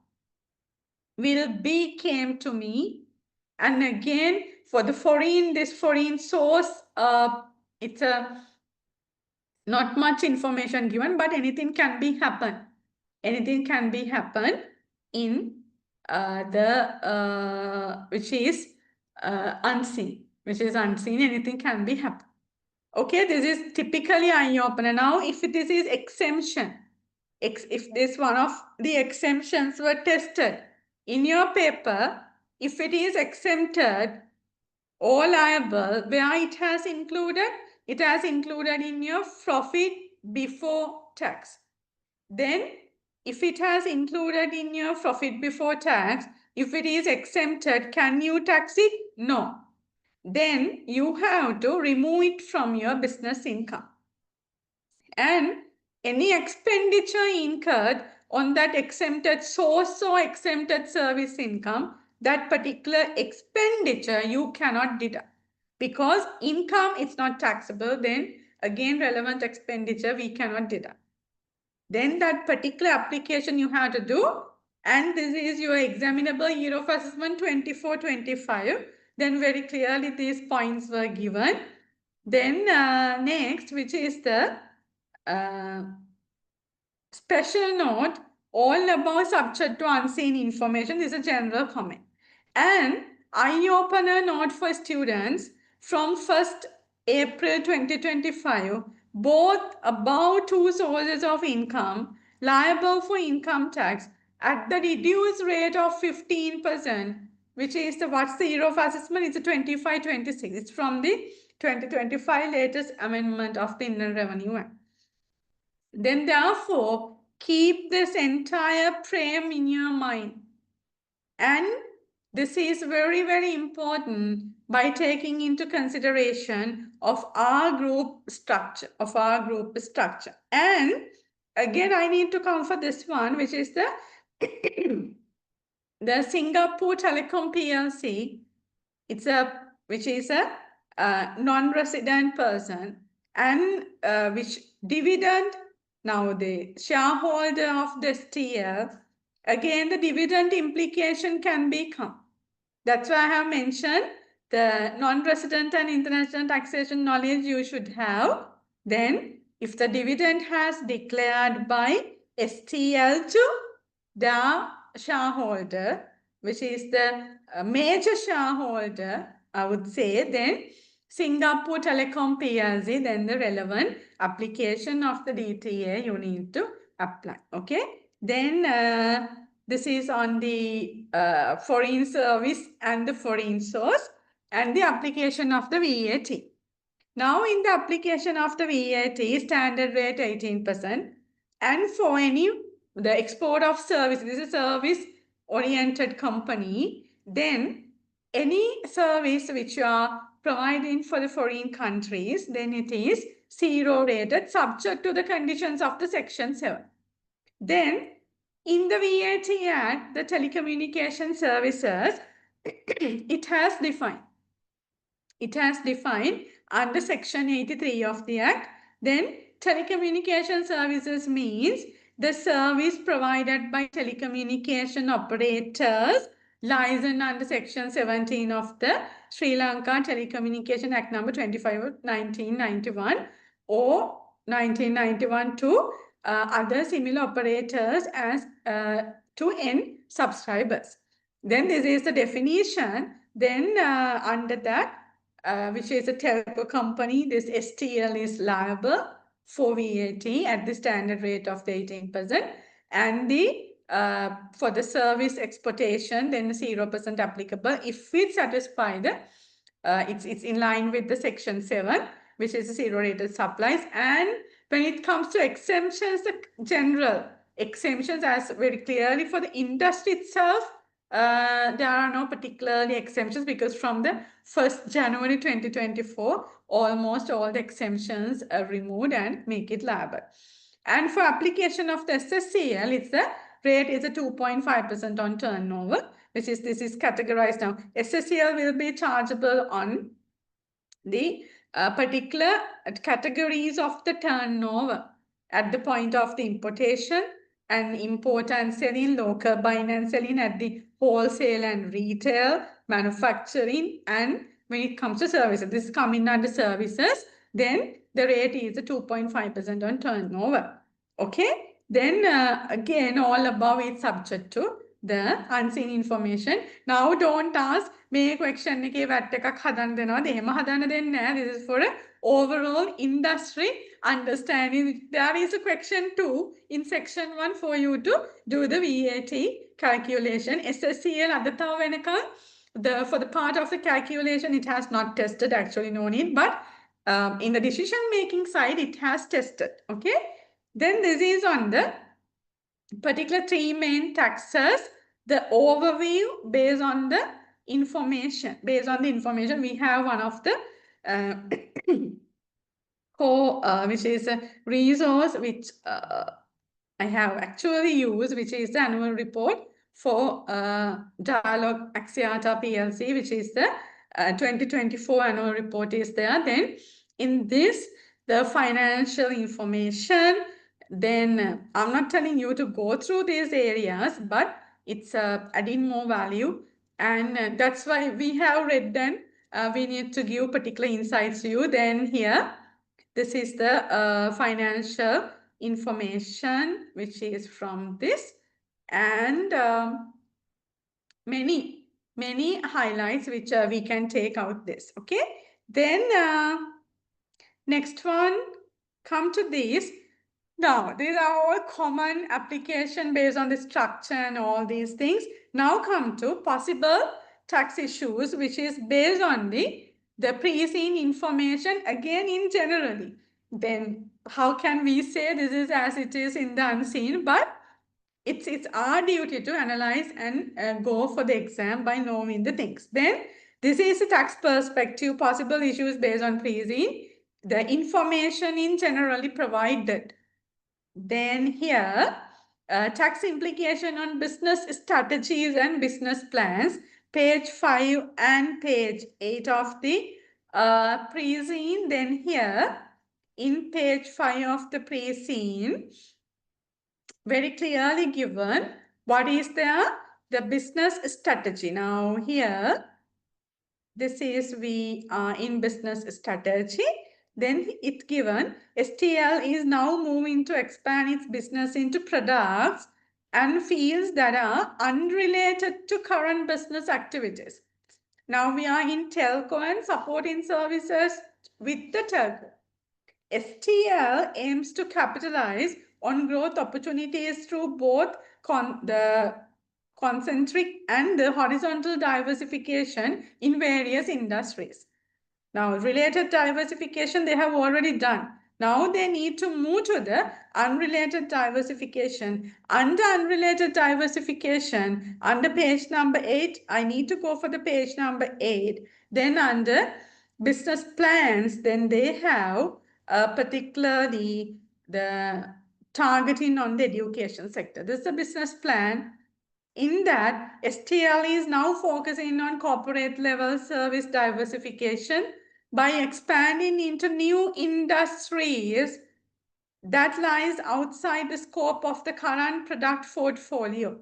will be came to me. And again, for the foreign, this foreign source, it's a not much information given, but anything can be happen. Anything can be happen in which is unseen. Which is unseen, anything can be happen. Okay, this is typically eye-opener. Now, if this is exemption, if this one of the exemptions were tested in your paper, if it is exempted or liable, where it has included in your profit before tax. Then if it has included in your profit before tax, if it is exempted, can you tax it? No. Then you have to remove it from your business income. And any expenditure incurred on that exempted source or exempted service income, that particular expenditure you cannot deduct. Because income is not taxable, then again relevant expenditure we cannot deduct. Then that particular application you have to do, and this is your examinable year of assessment 24-25. Then very clearly these points were given. Then next, which is the special note, all about subject to unseen information. This is a general comment. And eye-opener note for students from 1st April 2025, both above two sources of income liable for income tax at the reduced rate of 15% which is the what's the year of assessment? It's a 25-26. It's from the 2025 latest amendment of the Inland Revenue Act. Then therefore, keep this entire frame in your mind. And this is very, very important by taking into consideration of our group structure, And again, I need to come for this one, which is the the Singapore Telecom PLC. Which is a non-resident person, and which dividend, now the shareholder of the STL, again the dividend implication can become. That's why I have mentioned the non-resident and international taxation knowledge you should have. Then if the dividend has declared by STL to the shareholder, which is the major shareholder, I would say, then Singapore Telecom PLC, then the relevant application of the DTA you need to apply. Okay. Then this is on the foreign service and the foreign source and the application of the VAT. Now in the application of the VAT, standard rate 18%, and for the export of service, this is a service oriented company, then any service which you are providing for the foreign countries, then it is zero rated subject to the conditions of the section 7. Then in the VAT Act, the telecommunication services, it has defined under section 83 of the Act. Then telecommunication services means the service provided by telecommunication operators licensed under section 17 of the Sri Lanka Telecommunication Act number 25 of 1991 or 1991 to other similar operators as to end subscribers. Then this is the definition. Then under that, which is a telco company, this STL is liable for VAT at the standard rate of the 18%, and the for the service exportation, then 0% applicable if it satisfies the it's in line with the section 7, which is the zero rated supplies. And when it comes to exemptions, the general exemptions, as very clearly for the industry itself, there are no particularly exemptions, because from the 1st January 2024, almost all the exemptions are removed and make it liable. And for application of the SSCL, it's the rate is a 2.5% on turnover, which is, this is categorized now. SSCL will be chargeable on the particular categories of the turnover at the point of the importation, and import and selling, local buying and selling at the wholesale and retail, manufacturing, and when it comes to services, this is coming under services, then the rate is a 2.5% on turnover. Okay. Then again, all above is subject to the unseen information. Now don't ask මේ question එකේ VAT එකක් හදන්න දෙනවද? එහෙම හදන්න දෙන්නේ නැහැ. This is for overall industry understanding. There is a question 2 in section 1 for you to do the VAT calculation. SSCL අදතාව වෙනකන් for the part of the calculation, it has not tested, actually no need, but in the decision making side, it has tested. Okay. Then this is on the particular 3 main taxes, the overview based on the information. Based on the information, we have one of the which is a resource which I have actually used, which is the annual report for Dialogue Axiata PLC, which is the 2024 annual report is there. Then in this, the financial information, then I'm not telling you to go through these areas, but it's adding more value. And that's why we have read them. We need to give particular insights to you. Then here, this is the financial information, which is from this. And many highlights which we can take out this. Okay. Then next one, come to these. Now, these are all common application based on the structure and all these things. Now come to possible tax issues which is based on the pre-seen information again in generally. Then how can we say this is as it is in the unseen? But it's our duty to analyze and go for the exam by knowing the things. Then this is a tax perspective, possible issues based on pre-seen. The information in generally provided. Then here, tax implication on business strategies and business plans, page 5 and page 8 of the pre-seen. Then here, in page 5 of the pre-seen, very clearly given what is the business strategy. Now here, this is we are in business strategy. Then it's given STL is now moving to expand its business into products and fields that are unrelated to current business activities. Now we are in telco and supporting services with the telco. STL aims to capitalize on growth opportunities through both the concentric and the horizontal diversification in various industries. Now, related diversification they have already done. Now they need to move to the unrelated diversification. Under unrelated diversification, under page number 8, I need to go for the page number 8. Then under business plans, then they have particularly the targeting on the education sector. This is a business plan. In that, STL is now focusing on corporate level service diversification by expanding into new industries that lies outside the scope of the current product portfolio.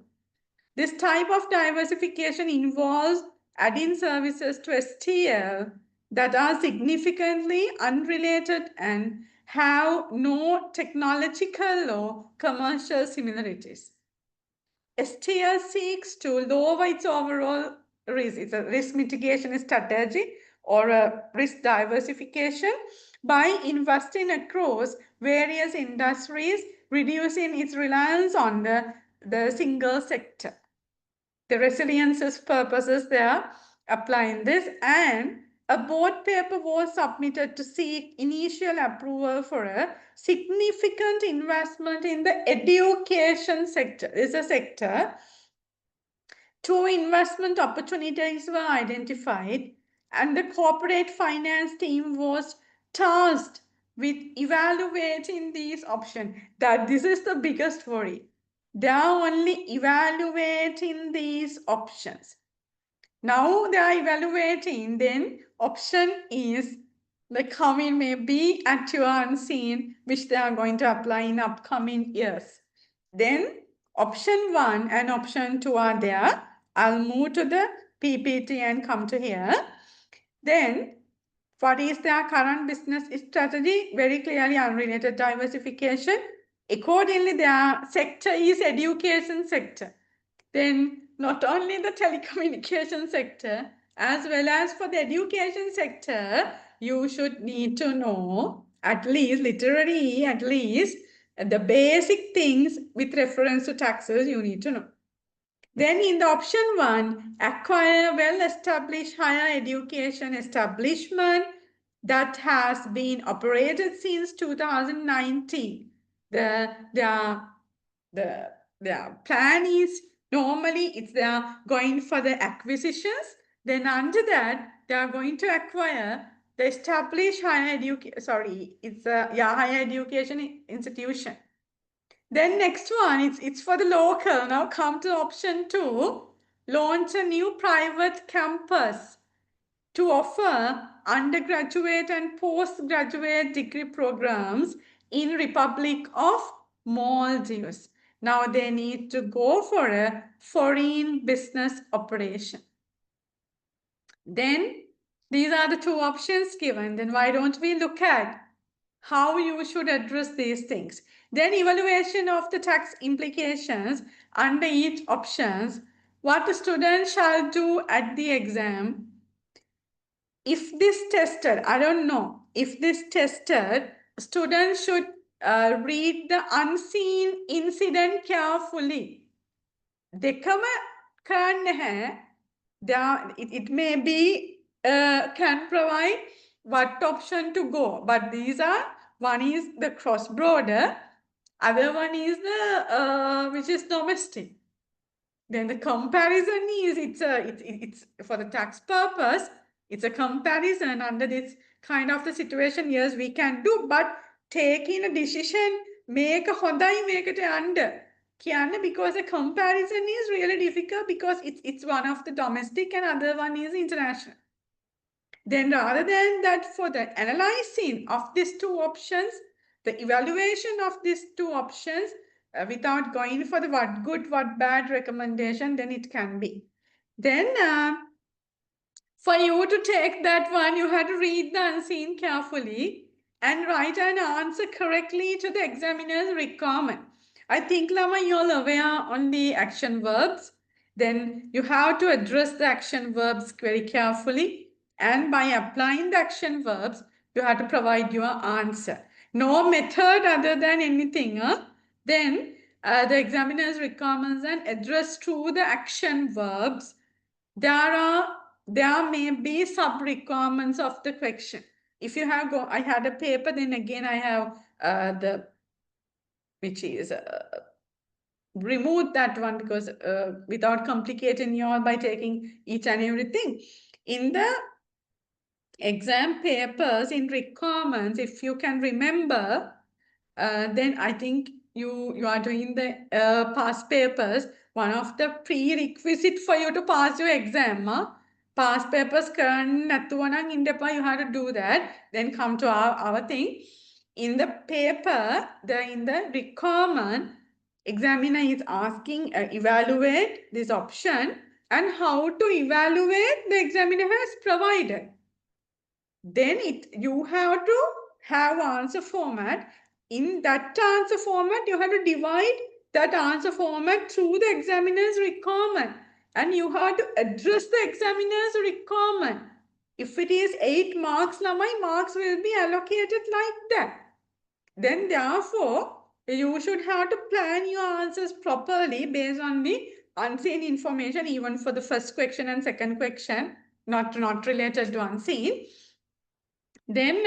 This type of diversification involves adding services to STL that are significantly unrelated and have no technological or commercial similarities. STL seeks to lower its overall risk. It's a risk mitigation strategy or a risk diversification by investing across various industries, reducing its reliance on the single sector. The resilience purposes they are applying this, and a board paper was submitted to seek initial approval for a significant investment in the education sector. This is a sector. 2 investment opportunities were identified, and the corporate finance team was tasked with evaluating these options. That this is the biggest worry. They are only evaluating these options. Now they are evaluating, then option is the coming may be active or unseen, which they are going to apply in upcoming years. Then option 1 and option 2 are there. I'll move to the PPT and come to here. Then what is their current business strategy? Very clearly unrelated diversification. Accordingly, their sector is education sector. Then not only the telecommunication sector, as well as for the education sector, you should need to know at least literally at least the basic things with reference to taxes you need to know. Then in the option 1, acquire well-established higher education establishment that has been operated since 2019. The plan is normally they are going for the acquisitions. Then under that, they are going to acquire the established higher education institution. Then next one, it's for the local. Now come to option 2, launch a new private campus to offer undergraduate and postgraduate degree programs in Republic of Maldives. Now they need to go for a foreign business operation. Then these are the 2 options given. Then why don't we look at how you should address these things? Then evaluation of the tax implications under each options. What the student shall do at the exam. If this tested, I don't know, if this tested, students should read the unseen incident carefully. දෙකම කරන්න හැ it may be can provide what option to go, but these are, one is the cross border, other one is the which is domestic. Then the comparison is, it's for the tax purpose, it's a comparison under this kind of the situation. Yes, we can do, but taking a decision, make a හොඳයි මේකට යන්න කියන්න, because a comparison is really difficult, because it's one of the domestic and other one is international. Then rather than that, for the analyzing of these two options, the evaluation of these two options, without going for the what good, what bad recommendation, then it can be. Then for you to take that one, you had to read the unseen carefully and write an answer correctly to the examiner's requirement. I think, Lama, you're aware on the action verbs. Then you have to address the action verbs very carefully. And by applying the action verbs, you have to provide your answer. No method other than anything. Then the examiner's requirements and address through the action verbs. There may be sub requirements of the question. If you have I had a paper, then again I have which is remove that one, because without complicating you all by taking each and everything. In the exam papers, in requirements, if you can remember, then I think you are doing the past papers. One of the prerequisite for you to pass your exam, past papers කරන්න නැතුව නම් ඉන්න එපා, you have to do that. Then come to our thing. In the paper, in the requirement, examiner is asking evaluate this option, and how to evaluate the examiner has provided. Then you have to have answer format. In that answer format, you have to divide that answer format through the examiner's requirement. And you have to address the examiner's requirement. If it is 8 marks, my marks will be allocated like that. Then therefore, you should have to plan your answers properly based on the unseen information, even for the first question and second question, not related to unseen. Then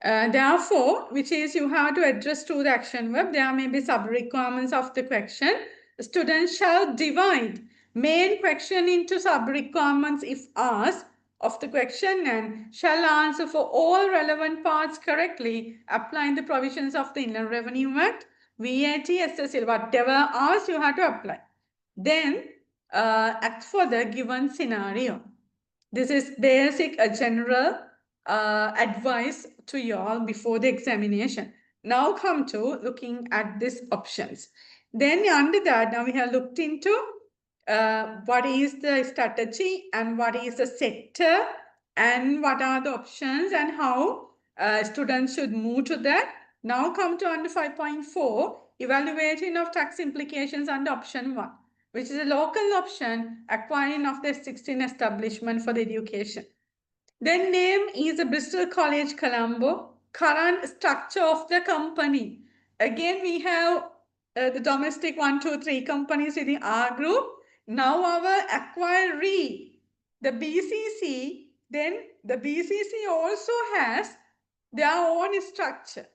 therefore, which is you have to address to the action verb, there may be sub-requirements of the question. Students shall divide main question into sub-requirements if asked of the question, and shall answer for all relevant parts correctly, applying the provisions of the Inland Revenue Act, VAT, SSL, whatever asked you have to apply. Then act for the given scenario. This is basic, general advice to you all before the examination. Now come to looking at these options. Then under that, now we have looked into what is the strategy and what is the sector and what are the options and how students should move to that. Now come to under 5.4, evaluating of tax implications under option 1, which is a local option, acquiring of the 16 establishment for the education. Then name is a Bristol College Colombo. Current structure of the company. Again, we have the domestic 1, 2, 3 companies within our group. Now our acquiree, the BCC, then the BCC also has their own structure,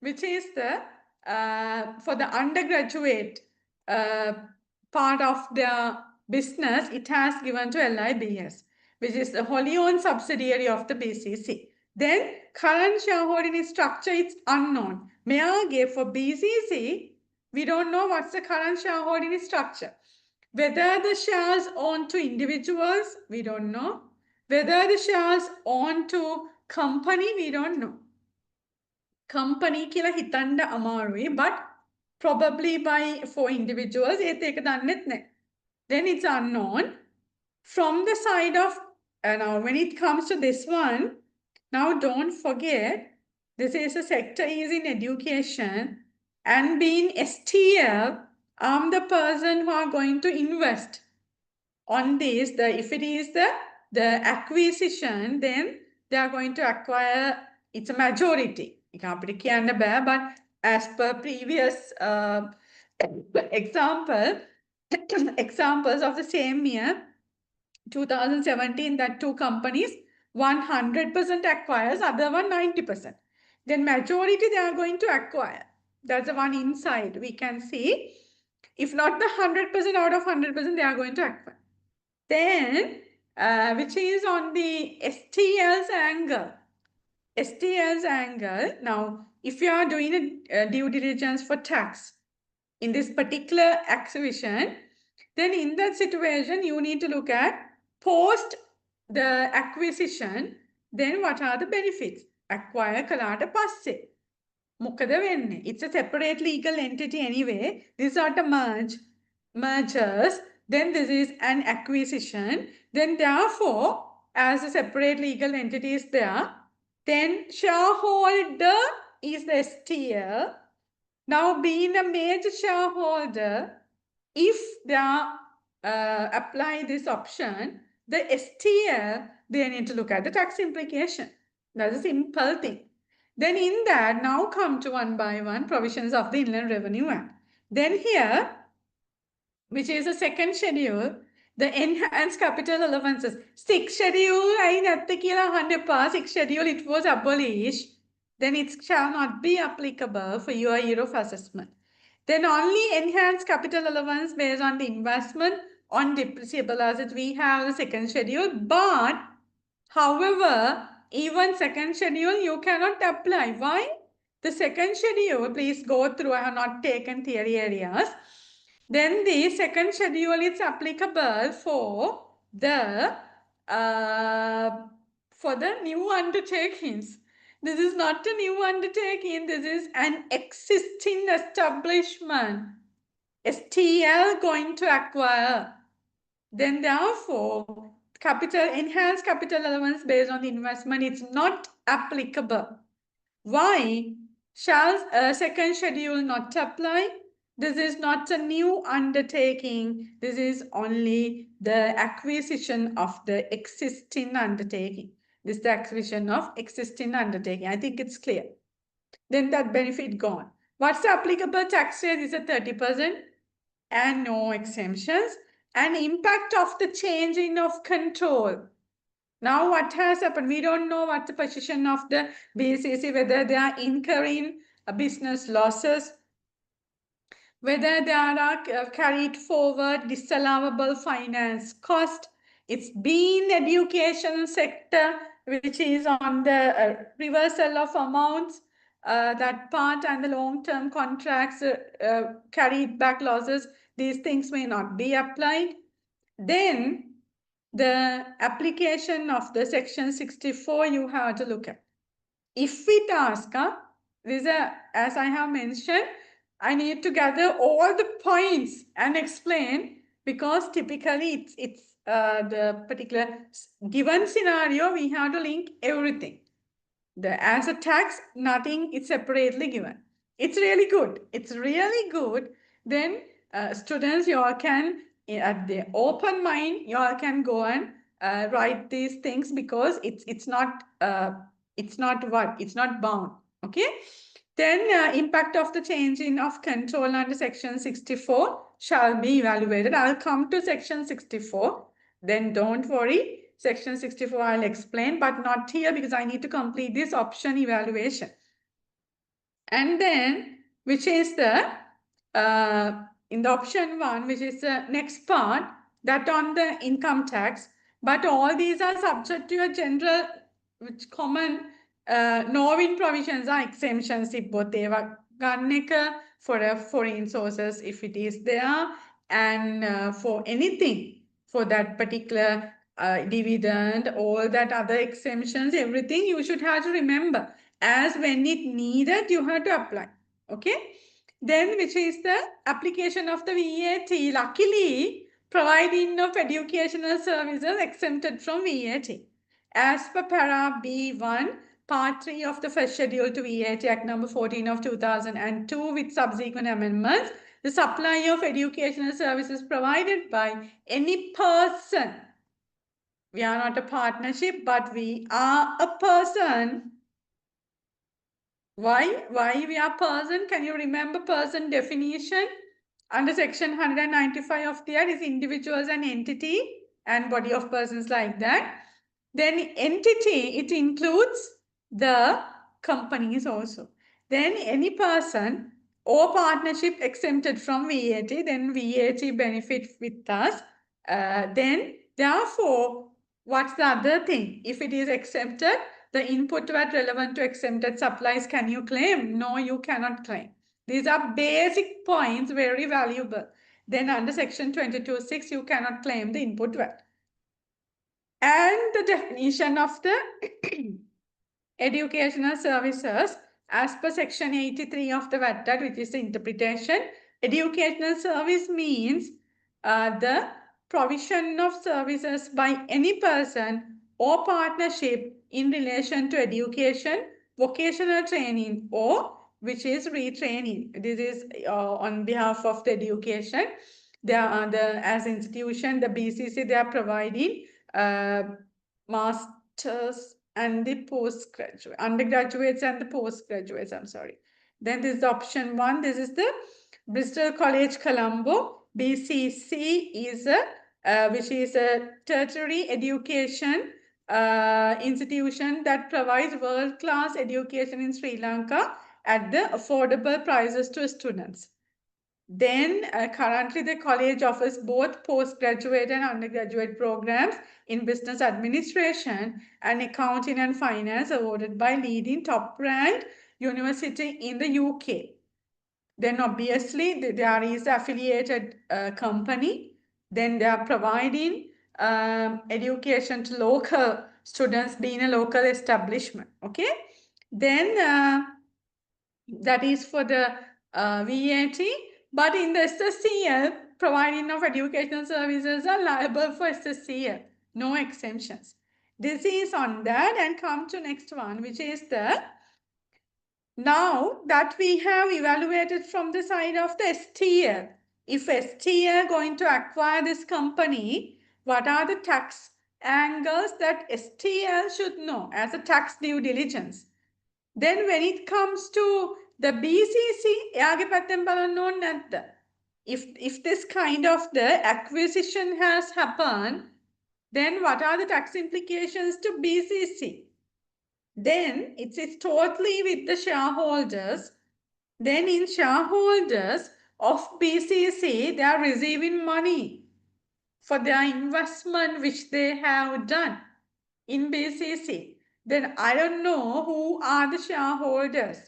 which is the for the undergraduate part of their business, it has given to LIBS, which is the wholly owned subsidiary of the BCC. Then current shareholding structure is unknown. Mayage for BCC, we don't know what's the current shareholding structure. Whether the shares owned to individuals, we don't know. Whether the shares owned to company, we don't know. Company කියලා හිතන්න අමාරුයි, but probably for individuals ඒත් ඒක දන්නෙත් නැහැ. Then it's unknown. From the side of now when it comes to this one, now don't forget this is a sector is in education, and being STL, I'm the person who are going to invest on this. If it is the acquisition, then they are going to acquire, it's a majority. But as per previous examples of the same year, 2017, that two companies, 100% acquires, other one 90%. Then majority they are going to acquire. That's the one inside. We can see, if not the 100% out of 100%, they are going to acquire. Then, which is on the STL's angle. STL's angle. Now, if you are doing a due diligence for tax in this particular acquisition, then in that situation, you need to look at post the acquisition, then what are the benefits? Acquire කළාට පස්සේ. මොකද වෙන්නේ? It's a separate legal entity anyway. These are the mergers. Then this is an acquisition. Then therefore, as a separate legal entity is there, then shareholder is the STL. Now, being a major shareholder, if they apply this option, the STL, they need to look at the tax implication. That's a simple thing. Then in that, now come to one by one provisions of the Inland Revenue Act. Then here, which is the second schedule, the enhanced capital allowances. Sixth schedule, sixth schedule, it was abolished. Then it shall not be applicable for your year of assessment. Then only enhanced capital allowance based on the investment on depreciable assets. We have the second schedule, but however, even second schedule you cannot apply. Why? The second schedule, please go through. I have not taken theory areas. Then the second schedule is applicable for the new undertakings. This is not a new undertaking. This is an existing establishment. STL going to acquire. Then therefore, enhanced capital allowance based on the investment is not applicable. Why? Shall second schedule not apply? This is not a new undertaking. This is only the acquisition of the existing undertaking. This is the acquisition of existing undertaking. I think it's clear. Then that benefit gone. What's the applicable tax rate? Is it 30% and no exemptions. And impact of the changing of control. Now what has happened? We don't know what the position of the BCC, whether they are incurring business losses, whether there are carried forward disallowable finance cost. It's been education sector, which is on the reversal of amounts, that part, and the long-term contracts, carried back losses. These things may not be applied. Then the application of the section 64 you have to look at. If it asks, as I have mentioned, I need to gather all the points and explain, because typically it's the particular given scenario, we have to link everything. As a tax, nothing is separately given. It's really good. It's really good. Then students, you all can, at the open mind, you all can go and write these things, because it's not bound. Okay. Then impact of the changing of control under section 64 shall be evaluated. I'll come to section 64. Then don't worry. Section 64 I'll explain, but not here, because I need to complete this option evaluation. And then, which is the, in the option 1, which is the next part, that on the income tax. But all these are subject to a general, which common no-win provisions are exemptions if both they were for foreign sources if it is there, and for anything for that particular dividend, all that other exemptions, everything you should have to remember. As when it needed, you have to apply. Okay. Then which is the application of the VAT. Luckily, providing of educational services exempted from VAT. As per para B1, part 3 of the first schedule to VAT Act number 14 of 2002 with subsequent amendments, the supply of educational services provided by any person. We are not a partnership, but we are a person. Why we are person? Can you remember person definition? Under section 195 of the Act is individuals and entity, and body of persons like that. Then entity, it includes the companies also. Then any person or partnership exempted from VAT, then VAT benefit with us. Then therefore, what's the other thing? If it is exempted, the input VAT relevant to exempted supplies, can you claim? No, you cannot claim. These are basic points, very valuable. Then under section 22.6, you cannot claim the input VAT. And the definition of the educational services as per section 83 of the VAT Act, which is the interpretation. Educational service means the provision of services by any person or partnership in relation to education, vocational training, or which is retraining. This is on behalf of the education. As institution, the BCC, they are providing masters and the postgraduate, undergraduates and the postgraduates, I'm sorry. Then this is the option 1. This is the Bristol College Colombo. BCC is which is a tertiary education institution that provides world-class education in Sri Lanka at the affordable prices to students. Then currently the college offers both postgraduate and undergraduate programs in business administration and accounting and finance awarded by leading top-ranked university in the UK. Then obviously there is affiliated company. Then they are providing education to local students being a local establishment. Okay. Then that is for the VAT. But in the SSCL, providing of educational services are liable for SSCL. No exemptions. This is on that, and come to next one, which is the, now that we have evaluated from the side of the STL. If STL going to acquire this company, what are the tax angles that STL should know as a tax due diligence? Then when it comes to the BCC, if this kind of the acquisition has happened, then what are the tax implications to BCC? Then it's totally with the shareholders. Then in shareholders of BCC, they are receiving money for their investment which they have done in BCC. Then I don't know who are the shareholders.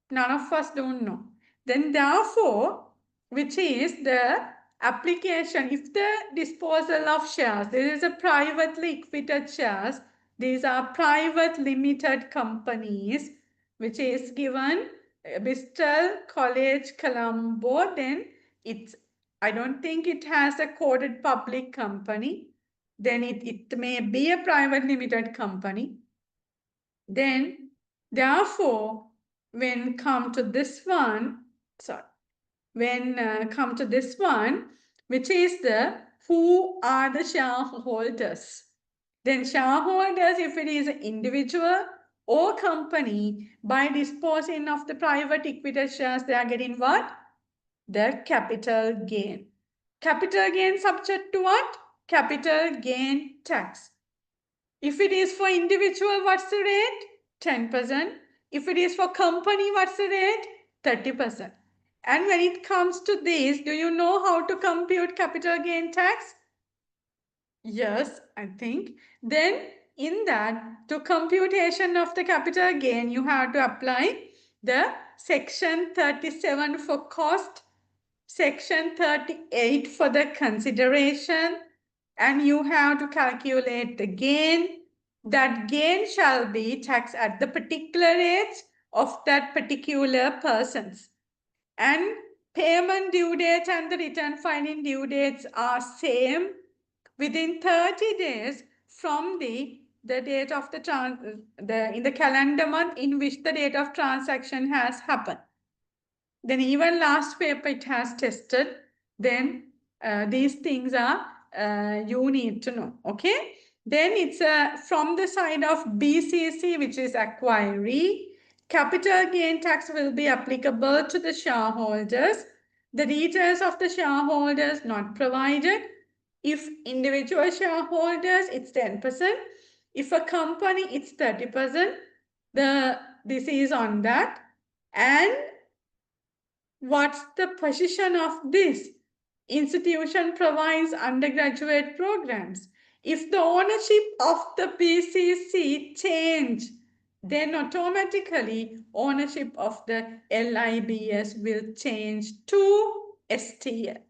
None of us don't know. Then therefore, which is the application, if the disposal of shares, there is a privately equated shares, these are private limited companies, which is given Bristol College Colombo, then it's, I don't think it has a coded public company. Then it may be a private limited company. Then therefore, when come to this one, come to this one, which is the, who are the shareholders? Then shareholders, if it is an individual or company, by disposing of the private equity shares, they are getting what? The capital gain. Capital gain subject to what? Capital gain tax. If it is for individual, what's the rate? 10%. If it is for company, what's the rate? 30%. And when it comes to this, do you know how to compute capital gain tax? Yes, I think. Then in that, to computation of the capital gain, you have to apply the section 37 for cost, section 38 for the consideration, and you have to calculate the gain. That gain shall be taxed at the particular rates of that particular persons. And payment due date and the return filing due dates are same within 30 days from the date of in the calendar month in which the date of transaction has happened. Then even last paper it has tested. Then these things are you need to know. Okay. Then it's from the side of BCC, which is acquiree. Capital gain tax will be applicable to the shareholders. The details of the shareholders not provided. If individual shareholders, it's 10%. If a company, it's 30%. This is on that. And what's the position of this? Institution provides undergraduate programs. If the ownership of the PCC change, then automatically ownership of the LIBS will change to STL.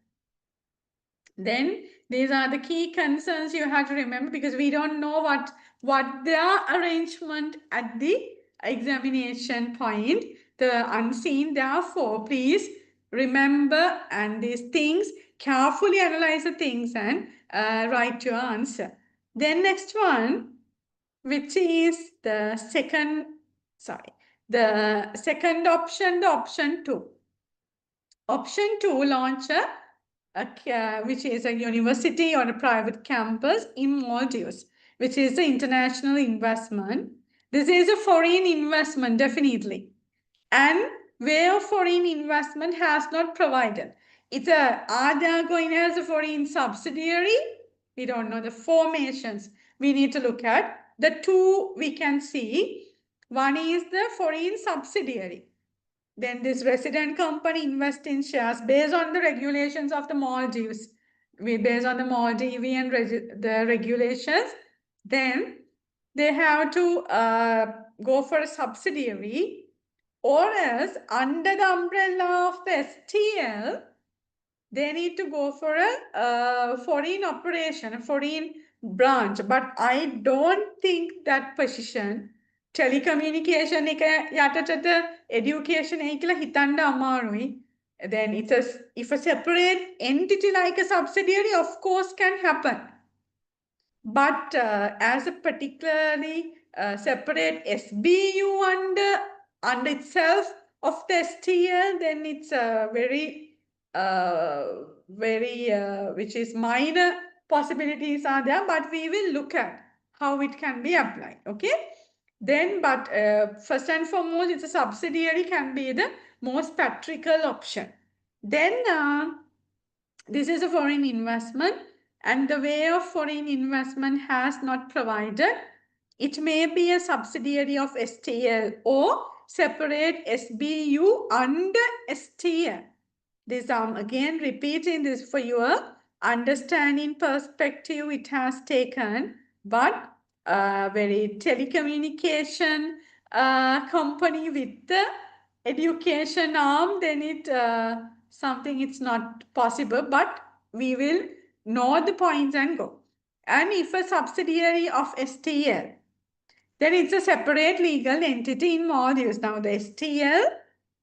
Then these are the key concerns you have to remember, because we don't know what their arrangement at the examination point, the unseen. Therefore, please remember and these things, carefully analyze the things and write your answer. Then next one, which is the second option, the option 2. Option 2, launch which is a university or a private campus in Maldives, which is an international investment. This is a foreign investment, definitely. And where foreign investment has not provided. Are they going as a foreign subsidiary? We don't know the formations. We need to look at the two we can see. One is the foreign subsidiary. Then this resident company invests in shares based on the regulations of the Maldives. Based on the Maldivian the regulations, then they have to go for a subsidiary, or else under the umbrella of the STL, they need to go for a foreign operation, a foreign branch. But I don't think that position telecommunication එක යටටට education එක කියලා හිතන්න අමාරුයි. Then if a separate entity like a subsidiary, of course, can happen. But as a particularly separate SBU under itself of the STL, then it's a very which is minor possibilities are there, but we will look at how it can be applied. Okay. Then, but first and foremost, it's a subsidiary can be the most practical option. Then this is a foreign investment, and the way of foreign investment has not provided. It may be a subsidiary of STL or separate SBU under STL. This again repeating this for your understanding perspective it has taken, but very telecommunication company with the education arm, then it something it's not possible, but we will know the points and go. And if a subsidiary of STL, then it's a separate legal entity in Maldives. Now the STL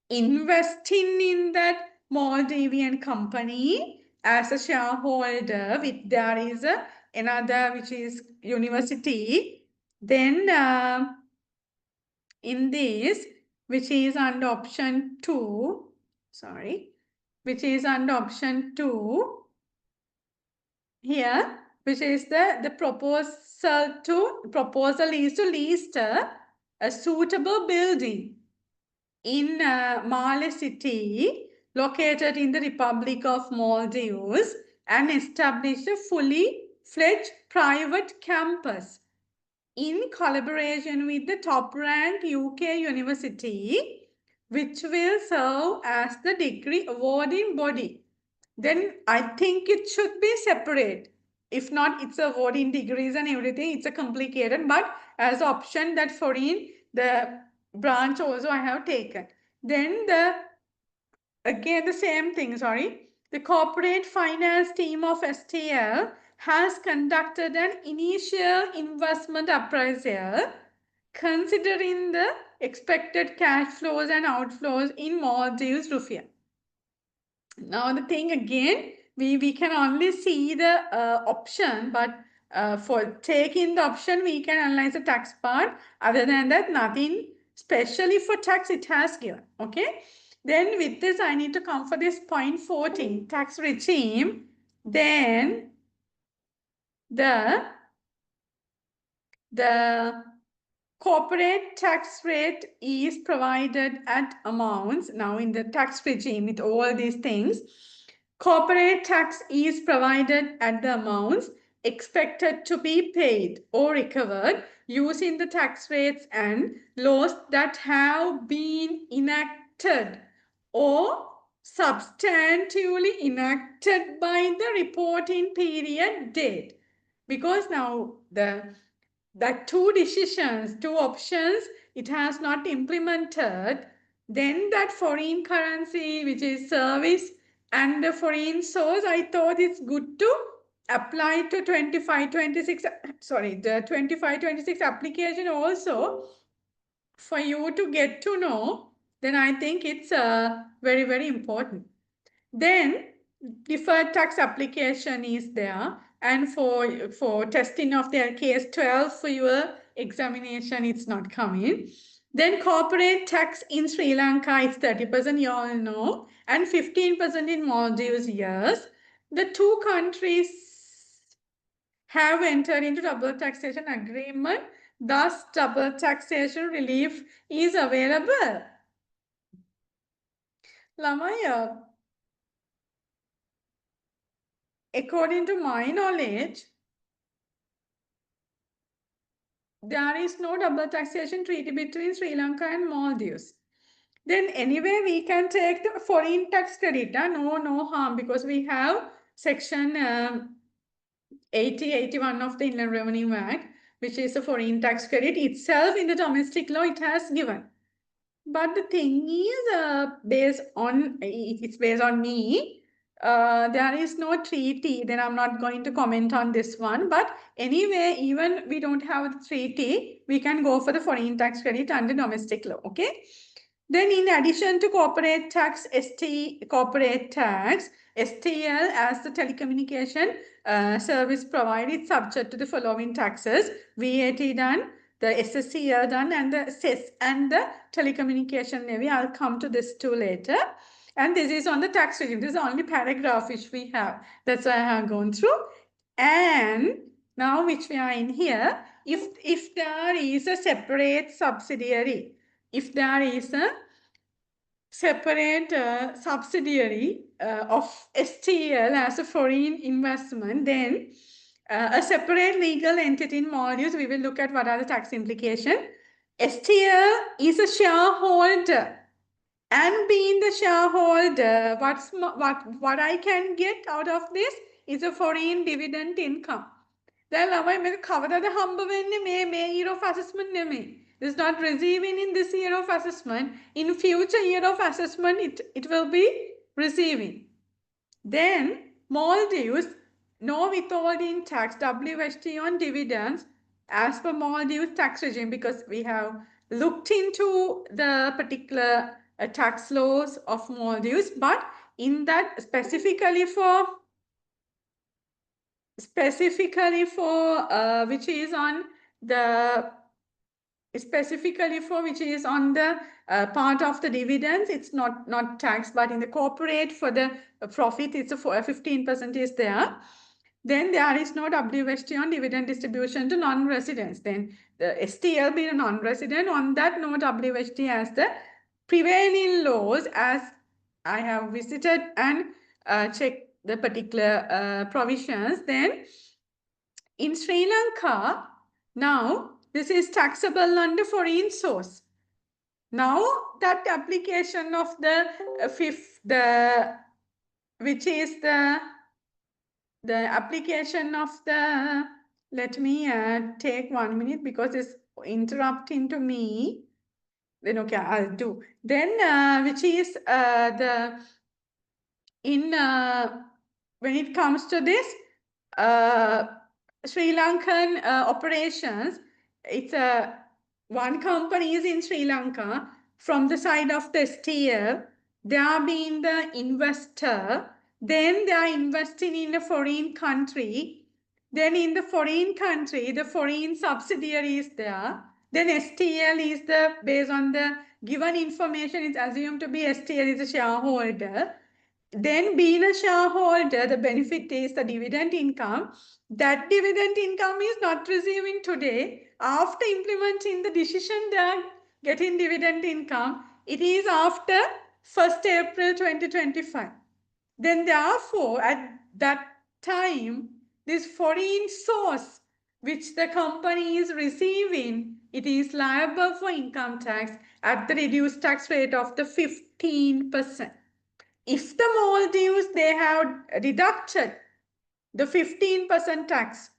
investing in that Maldivian company as a shareholder, with there is another which is university. Then in this, which is under option 2, which is under option 2 here, which is the proposal is to lease a suitable building in Male City, located in the Republic of Maldives, and establish a fully fledged private campus in collaboration with the top-ranked UK university, which will serve as the degree awarding body. Then I think it should be separate. If not, it's awarding degrees and everything. It's a complicated, but as option that foreign, the branch also I have taken. Then again the same thing, the corporate finance team of STL has conducted an initial investment appraisal considering the expected cash flows and outflows in Maldives rupiah. Now the thing again, we can only see the option, but for taking the option, we can analyze the tax part. Other than that, nothing specially for tax it has given. Okay. Then with this, I need to come for this point 14, tax regime. Then the corporate tax rate is provided at amounts. Now in the tax regime with all these things, Corporate tax is provided at the amounts expected to be paid or recovered using the tax rates and laws that have been enacted or substantively enacted by the reporting period date. Because now that two decisions, two options, it has not implemented, then that foreign currency, which is service and the foreign source, I thought it's good to apply to 25-26, sorry, the 25-26 application also for you to get to know, then I think it's very, very important. Then deferred tax application is there, and for testing of their case 12 for your examination, it's not coming. Then corporate tax in Sri Lanka is 30%, you all know, and 15% in Maldives, yes. The two countries have entered into double taxation agreement, thus double taxation relief is available. Lamaya, according to my knowledge, there is no double taxation treaty between Sri Lanka and Maldives. Then anyway, we can take the foreign tax credit. No harm, because we have section 81 of the Inland Revenue Act, which is a foreign tax credit itself. In the domestic law, it has given. But the thing is, it's based on me. There is no treaty, then I'm not going to comment on this one. But anyway, even we don't have the treaty, we can go for the foreign tax credit under domestic law, okay? Then in addition to corporate tax, corporate tax, STL as the telecommunication service provided subject to the following taxes: VAT done, the SSCL done, and the cess and the telecommunication levy. I'll come to this too later. And this is on the tax regime. This is the only paragraph which we have. That's why I have gone through. And now which we are in here, if there is a separate subsidiary, if there is a separate subsidiary of STL as a foreign investment, then a separate legal entity in Maldives, we will look at what are the tax implications. STL is a shareholder, and being the shareholder, what I can get out of this is a foreign dividend income. දැන් ළමයි මේක කවදාද හම්බ වෙන්නේ මේ year of assessment නෙමෙයි. This is not receiving in this year of assessment. In future year of assessment, it will be receiving. Then Maldives, no withholding tax, WHT on dividends as per Maldives tax regime, because we have looked into the particular tax laws of Maldives, but in that specifically for which is on the part of the dividends, it's not taxed, but in the corporate for the profit, it's a 15% is there. Then there is no WST on dividend distribution to non-residents. Then the STL being a non-resident, on that no WST as the prevailing laws, as I have visited and checked the particular provisions. Then in Sri Lanka, now this is taxable under foreign source. Now that application of the which is the application of the, let me take 1 minute because it's interrupting to me. Then okay, I'll do. Then which is the in when it comes to this Sri Lankan operations, it's one company is in Sri Lanka. From the side of the STL, they are being the investor. Then they are investing in a foreign country. Then in the foreign country, the foreign subsidiary is there. Then STL is the, based on the given information, it's assumed to be STL is a shareholder. Then being a shareholder, the benefit is the dividend income. That dividend income is not receiving today. After implementing the decision, they are getting dividend income. It is after 1st April 2025. Then therefore, at that time, this foreign source which the company is receiving, it is liable for income tax at the reduced tax rate of the 15%. If the Maldives, they have deducted the 15% tax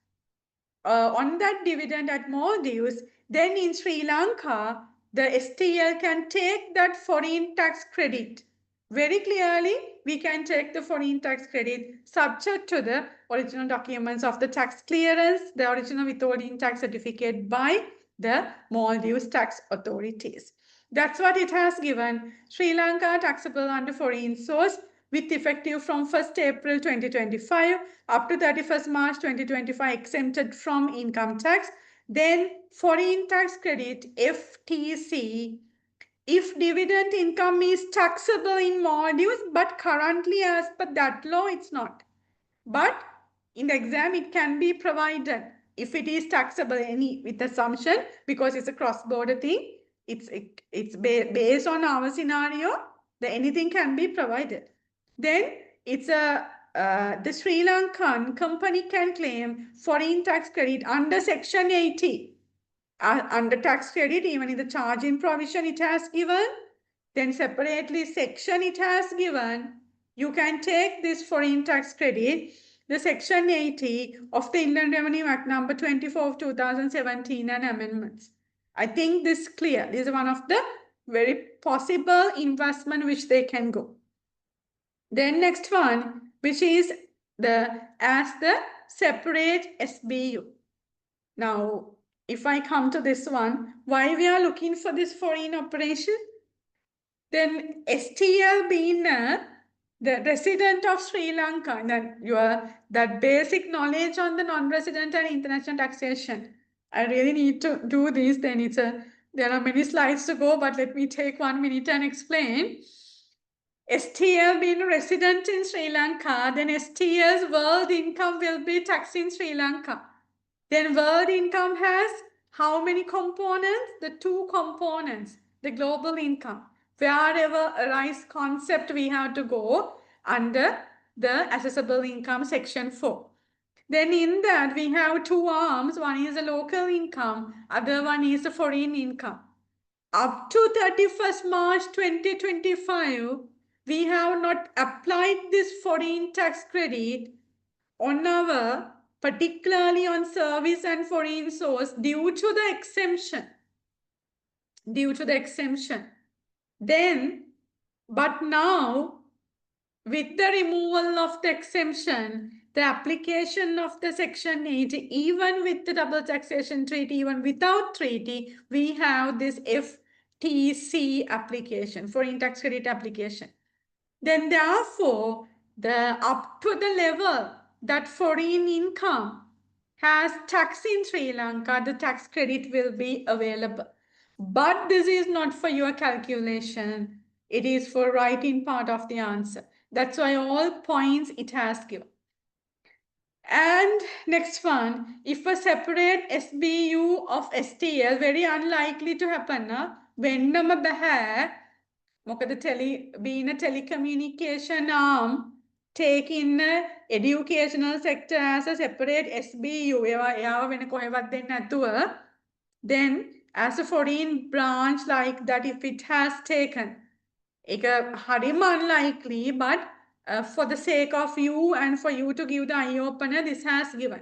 on that dividend at Maldives, then in Sri Lanka, the STL can take that foreign tax credit. Very clearly, we can take the foreign tax credit subject to the original documents of the tax clearance, the original withholding tax certificate by the Maldives tax authorities. That's what it has given. Sri Lanka taxable under foreign source with effective from 1st April 2025 up to 31st March 2025 exempted from income tax. Then foreign tax credit FTC if dividend income is taxable in Maldives, but currently as per that law it's not. But in the exam it can be provided if it is taxable any with assumption because it's a cross-border thing. It's based on our scenario. The anything can be provided. Then it's a the Sri Lankan company can claim foreign tax credit under Section 80. Under tax credit, even in the charging provision it has given. Then separately section it has given. You can take this foreign tax credit, the Section 80 of the Inland Revenue Act number 24 of 2017 and amendments. I think this clear. This is one of the very possible investment which they can go. Then next one, which is as the separate SBU. Now, if I come to this one, why we are looking for this foreign operation? Then STL being the resident of Sri Lanka, then that basic knowledge on the non-resident and international taxation. I really need to do this. Then there are many slides to go, but let me take 1 minute and explain. STL being a resident in Sri Lanka, then STL's world income will be taxed in Sri Lanka. Then world income has how many components? The 2 components, the global income. Wherever arise concept, we have to go under the assessable income section 4. Then in that we have 2 arms. One is the local income, other one is the foreign income. Up to 31st March 2025, we have not applied this foreign tax credit on our, particularly on service and foreign source due to the exemption. Then, but now, with the removal of the exemption, the application of the Section 80, even with the double taxation treaty, even without treaty, we have this FTC application, foreign tax credit application. Then therefore, up to the level that foreign income has tax in Sri Lanka, the tax credit will be available. But this is not for your calculation. It is for writing part of the answer. That's why all points it has given. And next one, if a separate SBU of STL, very unlikely to happen. Vennama baha, මොකද being a telecommunication arm, taking educational sector as a separate SBU, then as a foreign branch like that, if it has taken, harim unlikely, but for the sake of you and for you to give the eye opener, this has given.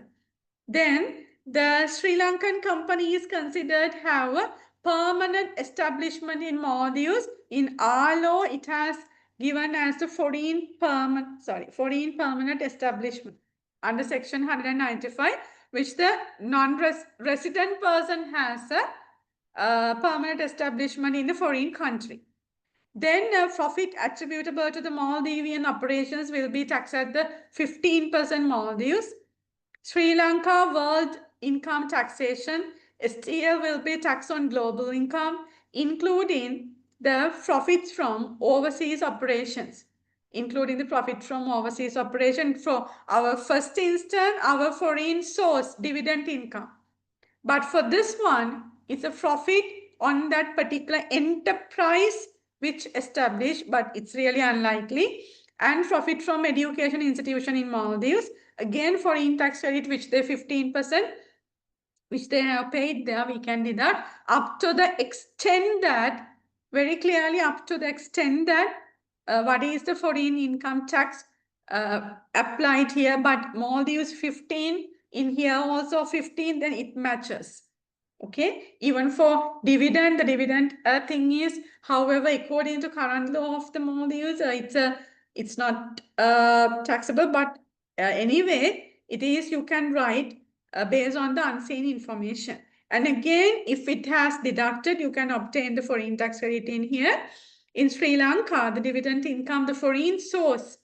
Then the Sri Lankan company is considered have a permanent establishment in Maldives. In our law, it has given as a foreign permanent establishment under Section 195, which the non-resident person has a permanent establishment in the foreign country. Then profit attributable to the Maldivian operations will be taxed at the 15% Maldives. Sri Lanka world income taxation, STL will be taxed on global income, including the profits from overseas operations. For our first instance, our foreign source, dividend income. But for this one, it's a profit on that particular enterprise which established, but it's really unlikely. and profit from education institution in Maldives. Again, foreign tax credit, which they 15%, which they have paid there, we can deduct up to the extent that, very clearly up to the extent that what is the foreign income tax applied here, but Maldives 15, in here also 15, then it matches. Okay, even for dividend, the dividend thing is, however, according to current law of the Maldives, it's not taxable, but anyway, it is, you can write based on the unseen information. And again, if it has deducted, you can obtain the foreign tax credit in here. In Sri Lanka, the dividend income, the foreign source,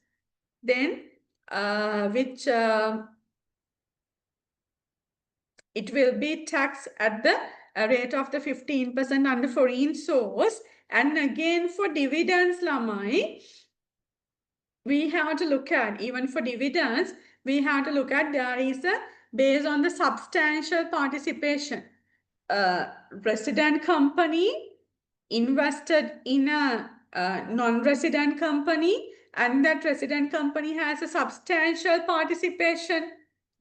then which it will be taxed at the rate of the 15% under foreign source. And again, for dividends, Lamai, we have to look at, even for dividends, we have to look at, there is a, based on the substantial participation. Resident company invested in a non-resident company, and that resident company has a substantial participation,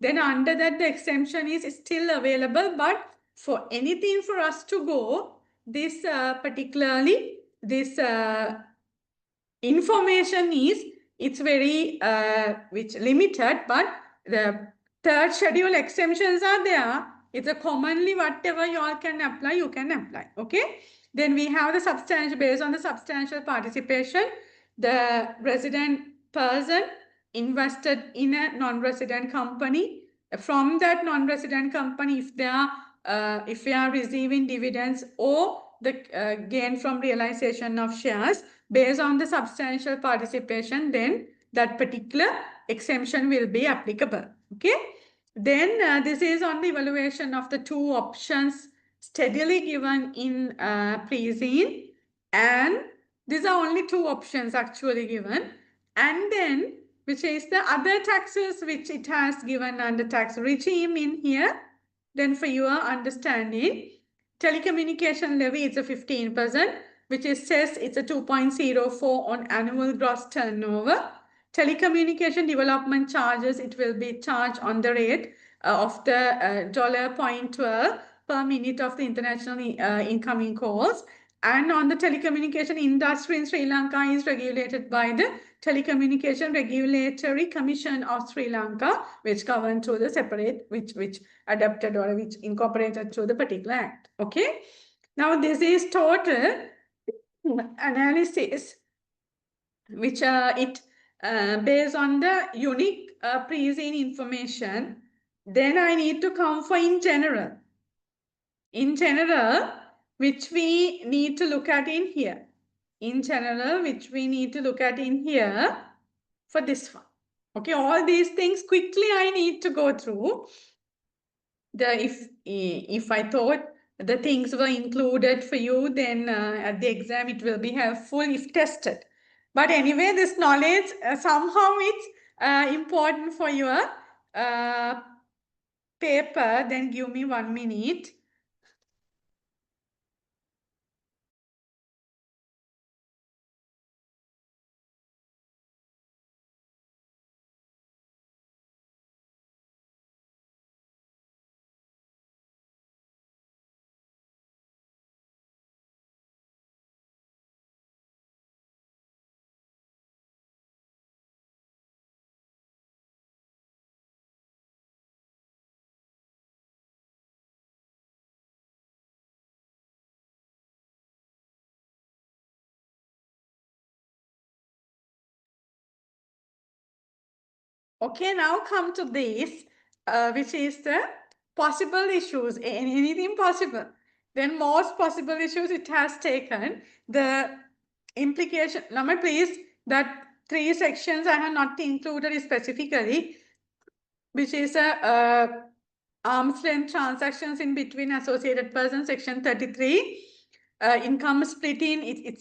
then under that the exemption is still available. But for anything for us to go, this particularly this information is, it's very which limited, but the third schedule exemptions are there. It's a commonly whatever you all can apply, you can apply. Okay. Then we have the substantial, based on the substantial participation, the resident person invested in a non-resident company. From that non-resident company, if they are receiving dividends or the gain from realization of shares based on the substantial participation, then that particular exemption will be applicable. Okay. Then this is on the evaluation of the two options steadily given in pre-scene, and these are only two options actually given. And then which is the other taxes which it has given under tax regime in here. Then for your understanding, telecommunication levy is a 15%, which is says it's a 2.04 on annual gross turnover. Telecommunication development charges, it will be charged on the rate of the $0.12 per minute of the international incoming calls. And on the telecommunication industry in Sri Lanka is regulated by the Telecommunication Regulatory Commission of Sri Lanka, which governed through the separate, which adapted or which incorporated through the particular act. Okay. Now this is total analysis, which it based on the unique pre-scene information. Then I need to come for in general. In general, which we need to look at in here. In general, which we need to look at in here for this one. Okay, all these things quickly I need to go through. If I thought the things were included for you, then at the exam it will be helpful if tested. But anyway, this knowledge somehow it's important for your paper. Then give me 1 minute. Okay, now come to this, which is the possible issues, anything possible. Then most possible issues it has taken. The implication, number please, that 3 sections I have not included specifically, which is a arm's length transactions in between associated persons, section 33. Income splitting,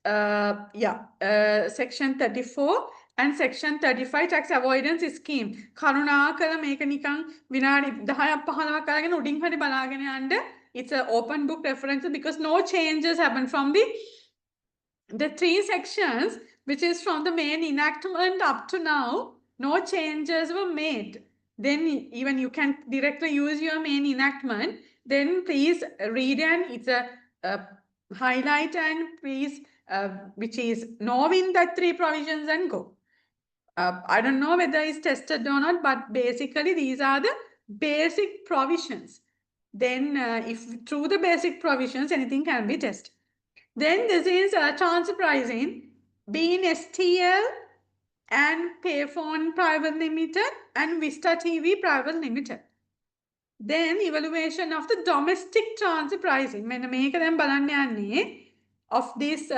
section 34. And section 35 tax avoidance scheme. කරුණාකර මේක නිකන් විනාඩි 10ක් 15ක් අරගෙන උඩින් හරි බලාගෙන යන්න. It's an open book reference because no changes happen from the 3 sections. which is from the main enactment up to now, no changes were made. Then even you can directly use your main enactment. Then please read and it's a highlight and please, which is knowing that three provisions and go. I don't know whether it's tested or not, but basically these are the basic provisions. Then if through the basic provisions, anything can be tested. Then this is transfer pricing, being STL and Payphone Private Limited and Vista TV Private Limited. Then evaluation of the domestic transfer pricing. මෙන්න මේක දැන් බලන්න යන්නේ of this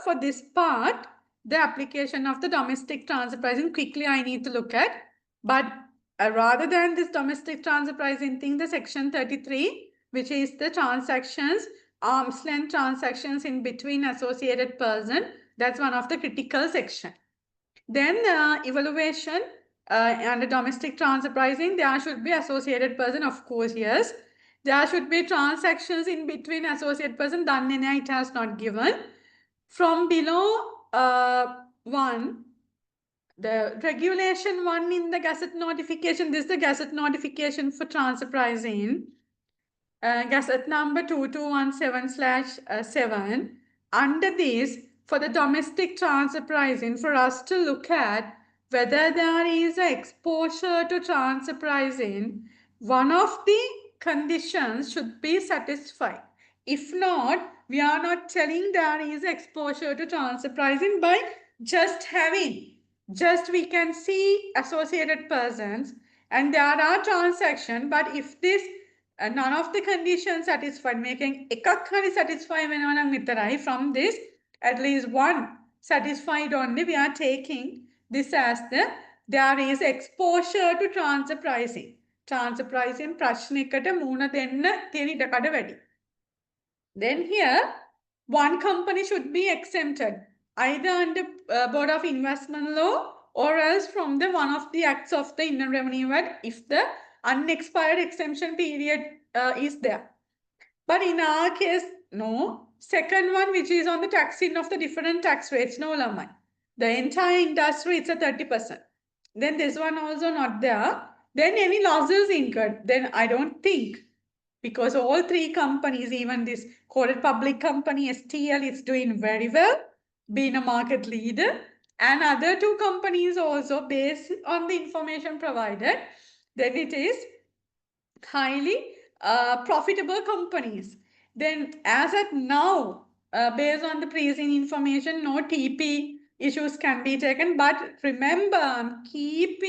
for this part, the application of the domestic transfer pricing quickly I need to look at. But rather than this domestic transfer pricing thing, the section 33, which is the transactions, arm's length transactions in between associated person, that's one of the critical section. Then evaluation under domestic transfer pricing, there should be associated person, of course, yes. There should be transactions in between associate person. Dannena, it has not given. From below 1, the regulation 1 in the Gazette notification, this is the Gazette notification for transfer pricing. Gazette number 2217/7. Under this, for the domestic transfer pricing, for us to look at whether there is an exposure to transfer pricing, one of the conditions should be satisfied. If not, we are not telling there is exposure to transfer pricing by just having. Just we can see associated persons and there are transactions, but if this none of the conditions satisfied, making එකක් හරි satisfy වෙනවා නම් විතරයි, from this at least one satisfied only, we are taking this as there is exposure to transfer pricing. Transfer pricing ප්‍රශ්නයකට මුහුණ දෙන්න තියෙන ඉඩකඩ වැඩි. Then here, one company should be exempted, either under Board of Investment Law or else from the one of the acts of the Inland Revenue Act if the unexpired exemption period is there. But in our case, no. Second one, which is on the taxing of the different tax rates, no lamai. The entire industry, it's a 30%. Then this one also not there. Then any losses incurred, then I don't think, because all three companies, even this quoted public company STL is doing very well, being a market leader, and other two companies also based on the information provided, then it is highly profitable companies. Then as at now, based on the pricing information, no TP issues can be taken. But remember, I'm keep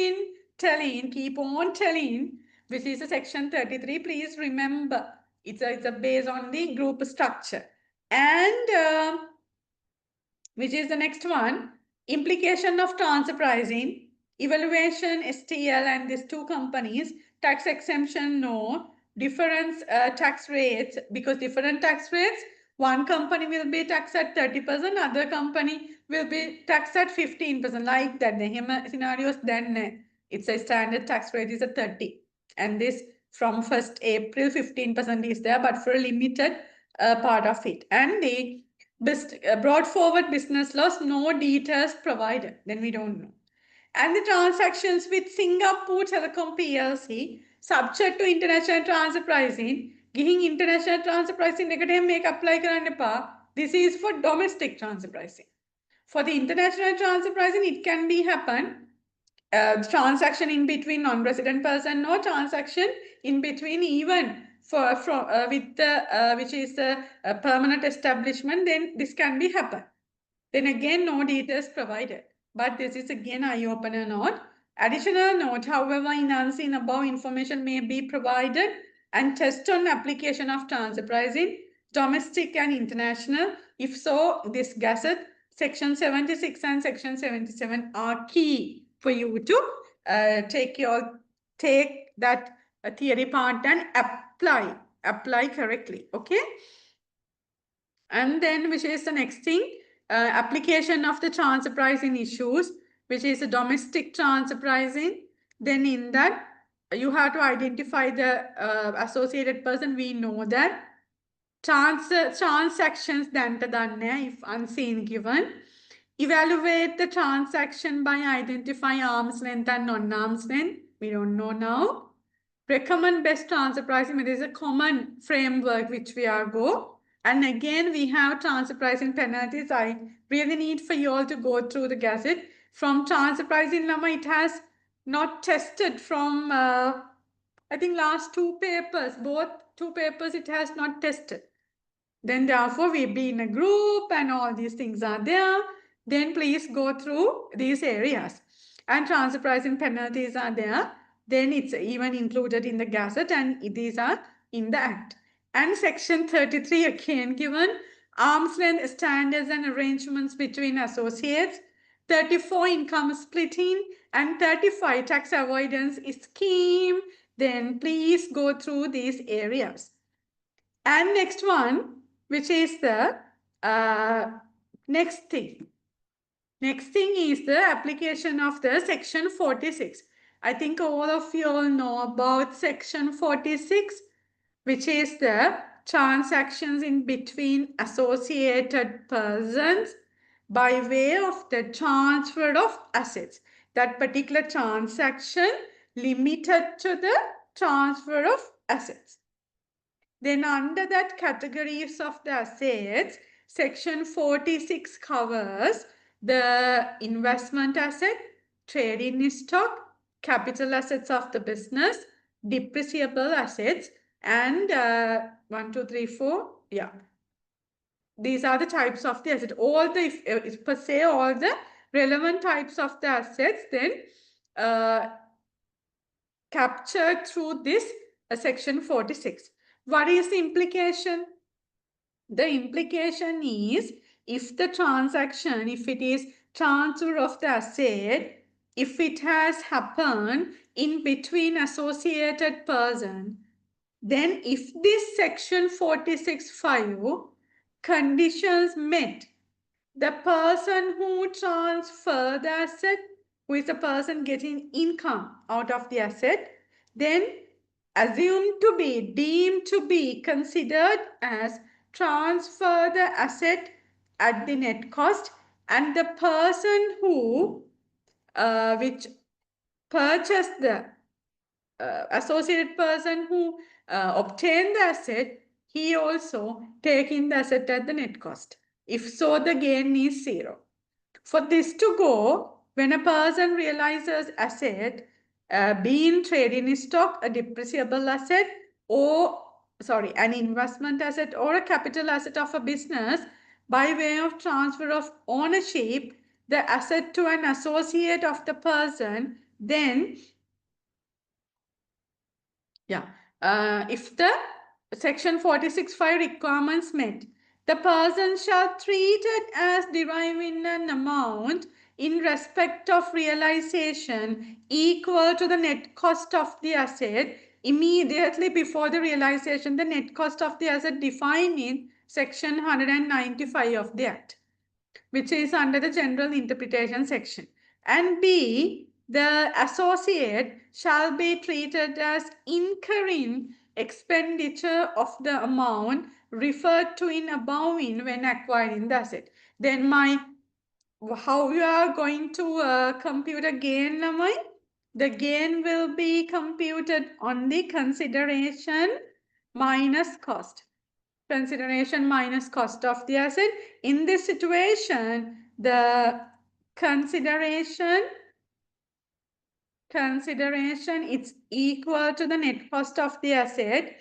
on telling, which is a section 33. Please remember, it's a based on the group structure. And which is the next one, implication of transfer pricing, evaluation STL and these two companies, tax exemption no, difference tax rates, because different tax rates, one company will be taxed at 30%, other company will be taxed at 15%, like that. The scenarios, then it's a standard tax rate is a 30, and this from 1st April 15% is there, but for a limited part of it. And the brought forward business loss, no details provided, then we don't know. And the transactions with Singapore Telecom PLC subject to international transfer pricing, giving international transfer pricing negative make apply කරන්න එපා. This is for domestic transfer pricing. For the international transfer pricing, it can be happen transaction in between non-resident person, no transaction in between even with the which is the permanent establishment, then this can be happen. Then again, no details provided. But this is again eye-opener note. Additional note, however, in unseen above information may be provided and test on application of transfer pricing, domestic and international. If so, this Gazette, section 76 and section 77 are key for you to take that theory part and apply correctly. Okay. And then which is the next thing, application of the transfer pricing issues, which is a domestic transfer pricing. Then in that you have to identify the associated person. We know that transactions if unseen given. Evaluate the transaction by identifying arm's length and non-arm's length. We don't know now. Recommend best transfer pricing. It is a common framework which we are go. And again, we have transfer pricing penalties. I really need for you all to go through the gazette. From transfer pricing number, it has not tested from, I think, last two papers. Both two papers it has not tested. Then therefore we be in a group and all these things are there. Then please go through these areas. And transfer pricing penalties are there. Then it's even included in the gazette and these are in the act. And section 33 again given arm's length standards and arrangements between associates. 34 income splitting and 35 tax avoidance scheme. Then please go through these areas. And next one, which is the next thing. Next thing is the application of the section 46. I think all of you all know about section 46, which is the transactions in between associated persons by way of the transfer of assets. That particular transaction limited to the transfer of assets. Then under that categories of the assets, section 46 covers the investment asset, trading stock, capital assets of the business, depreciable assets, and 1, 2, 3, 4, yeah. These are the types of the asset. All the, if per se, all the relevant types of the assets, then captured through this section 46. What is the implication? The implication is if the transaction, if it is transfer of the asset, if it has happened in between associated person, then if this section 46(5) conditions met, the person who transfer the asset, who is the person getting income out of the asset, then assumed to be, deemed to be considered as transfer the asset at the net cost, and the person who which purchased the associated person who obtained the asset, he also taking the asset at the net cost. If so, the gain is 0. For this to go, when a person realizes asset, being trading stock, a depreciable asset, or an investment asset or a capital asset of a business, by way of transfer of ownership, the asset to an associate of the person, then if the section 46(5) requirements met, the person shall treat it as deriving an amount in respect of realization equal to the net cost of the asset immediately before the realization, the net cost of the asset defined in section 195 of the Act, which is under the general interpretation section. And B, the associate shall be treated as incurring expenditure of the amount referred to in above in when acquiring the asset. Then how you are going to compute a gain, Lamai? The gain will be computed on the consideration minus cost. Consideration minus cost of the asset. In this situation, the consideration it's equal to the net cost of the asset.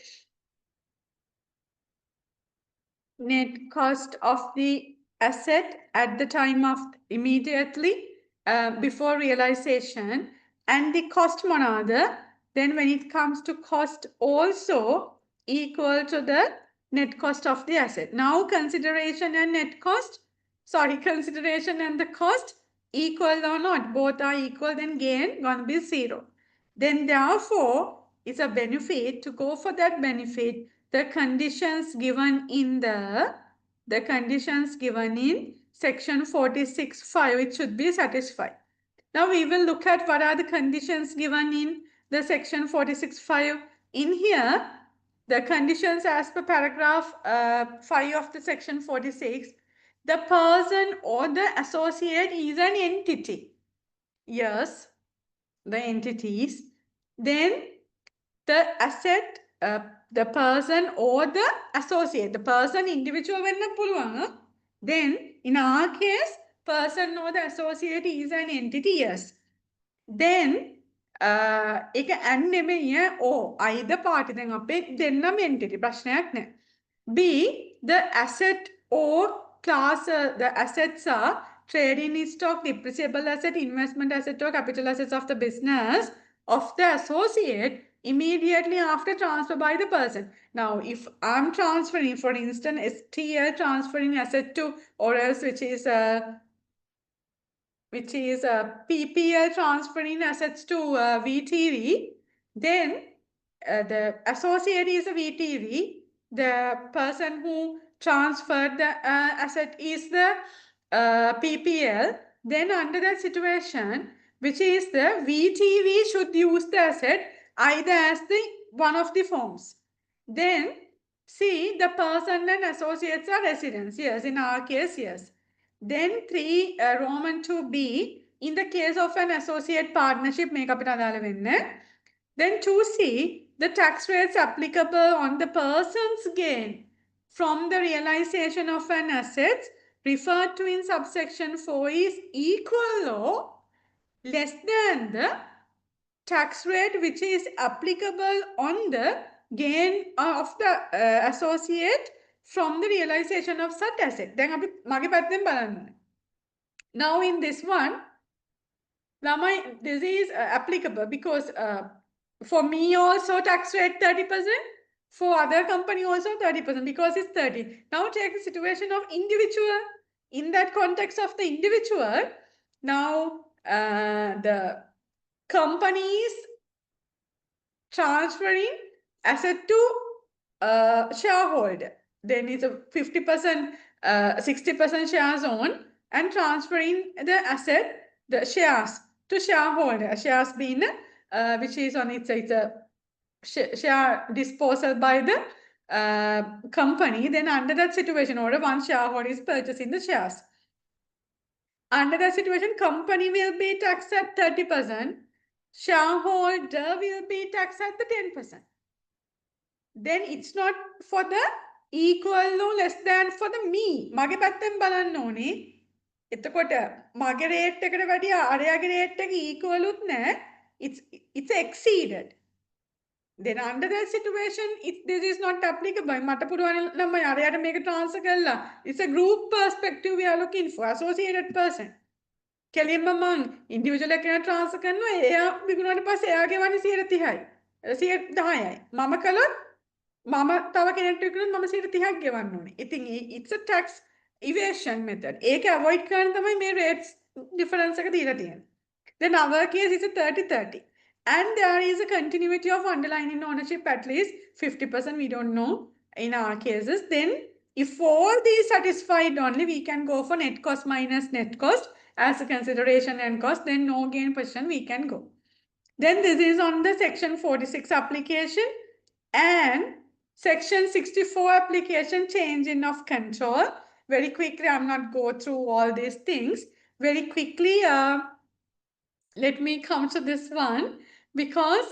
Net cost of the asset at the time of immediately before realization, and the cost monada, then when it comes to cost, also equal to the net cost of the asset. Now consideration and net cost, consideration and the cost equal or not, both are equal, then gain going to be 0. Then therefore it's a benefit to go for that benefit. The conditions given in section 46(5), it should be satisfied. Now we will look at what are the conditions given in the section 46(5). In here, the conditions as per paragraph 5 of the section 46, the person or the associate is an entity. Yes, the entities. Then the asset, the person or the associate. The person individual වෙන්න පුළුවන්. Then in our case, person or the associate is an entity. Yes. Then ඒක and නෙමෙයි or either party. දැන් අපේ දෙන්නම entity ප්‍රශ්නයක් නැහැ. B, the asset or class, the assets are trading stock, depreciable asset, investment asset or capital assets of the business of the associate immediately after transfer by the person. Now, if I'm transferring, for instance, STL transferring asset to, or else which is PPL transferring assets to VTV, then the associate is a VTV. The person who transferred the asset is the PPL. Then under that situation, which is the VTV should use the asset either as the one of the forms. Then see, the person and associates are residents. Yes, in our case, yes. Then 3 Roman 2b, in the case of an associate partnership, make up then 2c, the tax rates applicable on the person's gain from the realization of an asset referred to in subsection 4 is equal or less than the tax rate which is applicable on the gain of the associate from the realization of such asset. Then අපි මගේ පැත්තෙන් බලන්න ඕනේ. Now in this one, this is applicable because for me also tax rate 30%, for other company also 30% because it's 30. Now take the situation of individual. In that context of the individual, now the companies transferring asset to shareholder. Then it's a 50%, 60% shares on and transferring the asset, the shares to shareholder. Shares being which is on it's a share disposal by the company. Then under that situation, order one shareholder is purchasing the shares. Under that situation, company will be taxed at 30%. Shareholder will be taxed at the 10%. Then it's not for the equal or less than for the me. මගේ පැත්තෙන් බලන්න ඕනේ. එතකොට මගේ rate එකට වැඩිය අරයාගේ rate එක equal උත් නැහැ. It's exceeded. Then under that situation, this is not applicable. මට පුළුවන් නම් අරයාට මේක transfer කළා. It's a group perspective we are looking for. Associated person. කෙලින්ම මං ඉන්ඩිවිජුවල් එකකට ට්‍රාන්ස්ෆර් කරනවා එයා විකුණුවාට පස්සේ එයාගේ වනේ 130යි 110යි මම කළොත් මම තව කෙනෙක්ට විකුණුවොත් මම 130ක් ගෙවන්න ඕනේ. ඉතින් it's a tax evasion method. ඒක avoid කරන්න තමයි මේ rates difference එක දීලා තියෙන්නේ. Then our case is a 30-30. And there is a continuity of underlying ownership at least 50%, we don't know in our cases. Then if all these satisfied only, we can go for net cost minus net cost as a consideration and cost, then no gain position we can go. Then this is on the section 46 application and section 64 application changing of control. Very quickly, I'm not go through all these things. Very quickly, let me come to this one because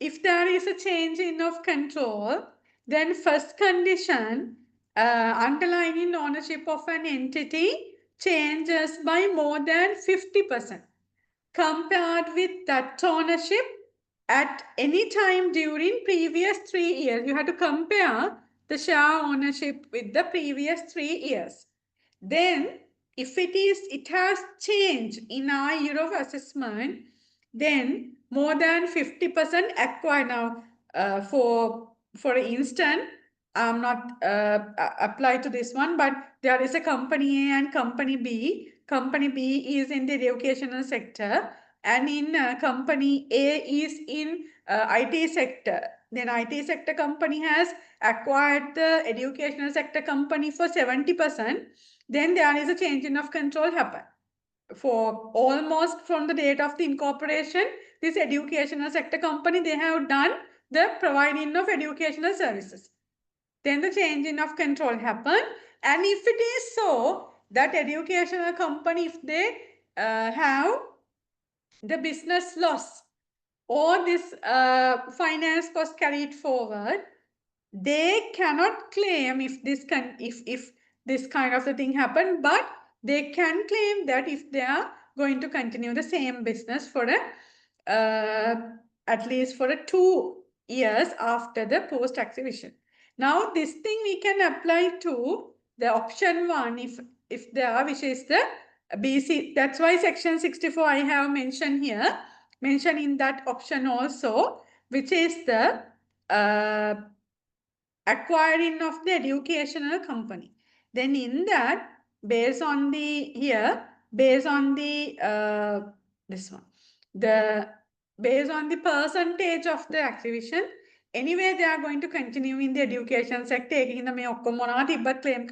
if there is a change in of control, then first condition, underlying ownership of an entity changes by more than 50% compared with that ownership at any time during previous 3 years. You have to compare the share ownership with the previous 3 years. Then if it has changed in our year of assessment, then more than 50% acquire. Now for instance, I'm not apply to this one, but there is a company A and company B. Company B is in the educational sector and in company A is in IT sector. Then IT sector company has acquired the educational sector company for 70%. Then there is a change in of control happen. For almost from the date of the incorporation, this educational sector company, they have done the providing of educational services. Then the changing of control happen, and if it is so that educational company, if they have the business loss or this finance cost carried forward, they cannot claim if this kind of a thing happen, but they can claim that if they are going to continue the same business for at least for 2 years after the post acquisition. Now this thing we can apply to the option 1 if there are, which is the BC. That's why section 64 I have mentioned here, mentioned in that option also, which is the acquiring of the educational company. Then in that, based on the this one, based on the percentage of the acquisition, anyway they are going to continue in the education sector. Taking the may but claim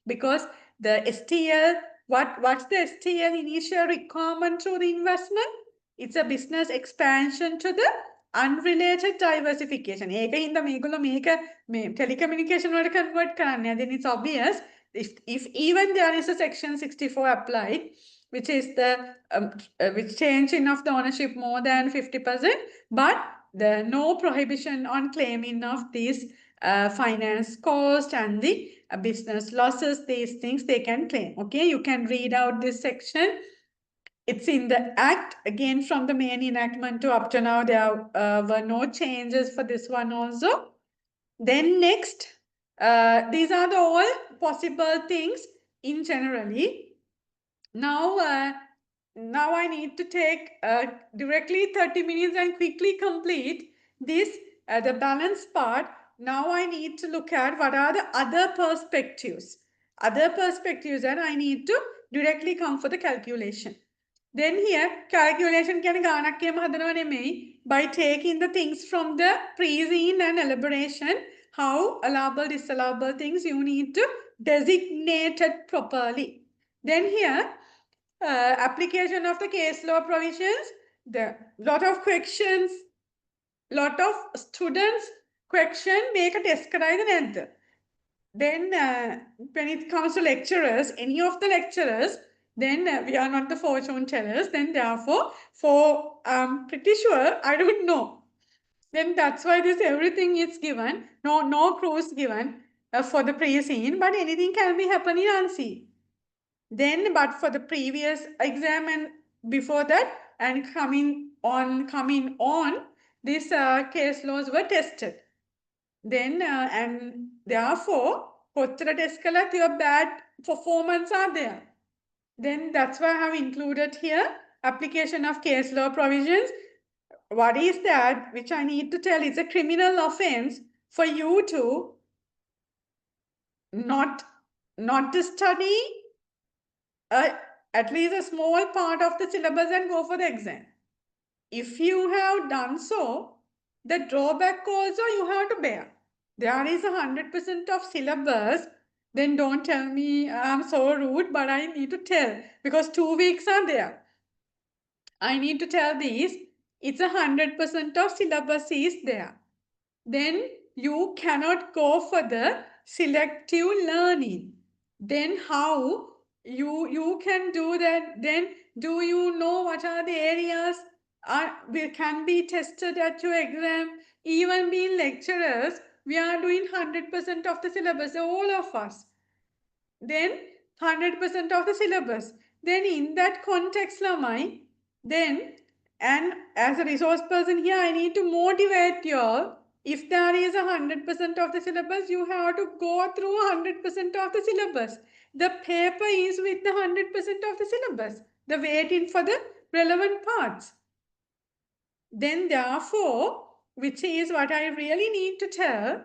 because the STL, what's the STL initial requirement through the investment? It's a business expansion to the unrelated diversification. ඒකින්ද මේගොල්ලෝ මේක මේ telecommunication වලට convert කරන්නේ. Then it's obvious if even there is a section 64 applied, which is the which changing of the ownership more than 50%, but the no prohibition on claiming of these finance cost and the business losses, these things they can claim. Okay, you can read out this section. It's in the act. Again, from the main enactment to up to now, there were no changes for this one also. Then next, these are the all possible things in generally. Now I need to take directly 30 minutes and quickly complete this, the balance part. Now I need to look at what are the other perspectives. Other perspectives, and I need to directly come for the calculation. Then here, calculation can by taking the things from the pre-scene and elaboration, how allowable, disallowable things you need to designate it properly. Then here, application of the case law provisions, the lot of questions, lot of students question make a test karayda. Then when it comes to lecturers, any of the lecturers, then we are not the fortune tellers. Then therefore, for pretty sure, I don't know. Then that's why this everything is given. No clues given for the pre-scene, but anything can be happening unseen. Then, but for the previous exam and before that, and coming on, these case laws were tested. Then and therefore, test your bad performance are there. Then that's why I have included here application of case law provisions. What is that? Which I need to tell, it's a criminal offense for you to not to study at least a small part of the syllabus and go for the exam. If you have done so, the drawback also you have to bear. There is 100% of syllabus, then don't tell me I'm so rude, but I need to tell because 2 weeks are there. I need to tell these, it's 100% of syllabus is there. Then you cannot go for the selective learning. Then how you can do that? Then do you know what are the areas can be tested at your exam? Even being lecturers, we are doing 100% of the syllabus, all of us. Then 100% of the syllabus. Then in that context, Lamai, then, and as a resource person here, I need to motivate you all. If there is 100% of the syllabus, you have to go through 100% of the syllabus. The paper is with the 100% of the syllabus. The waiting for the relevant parts. Then therefore, which is what I really need to tell,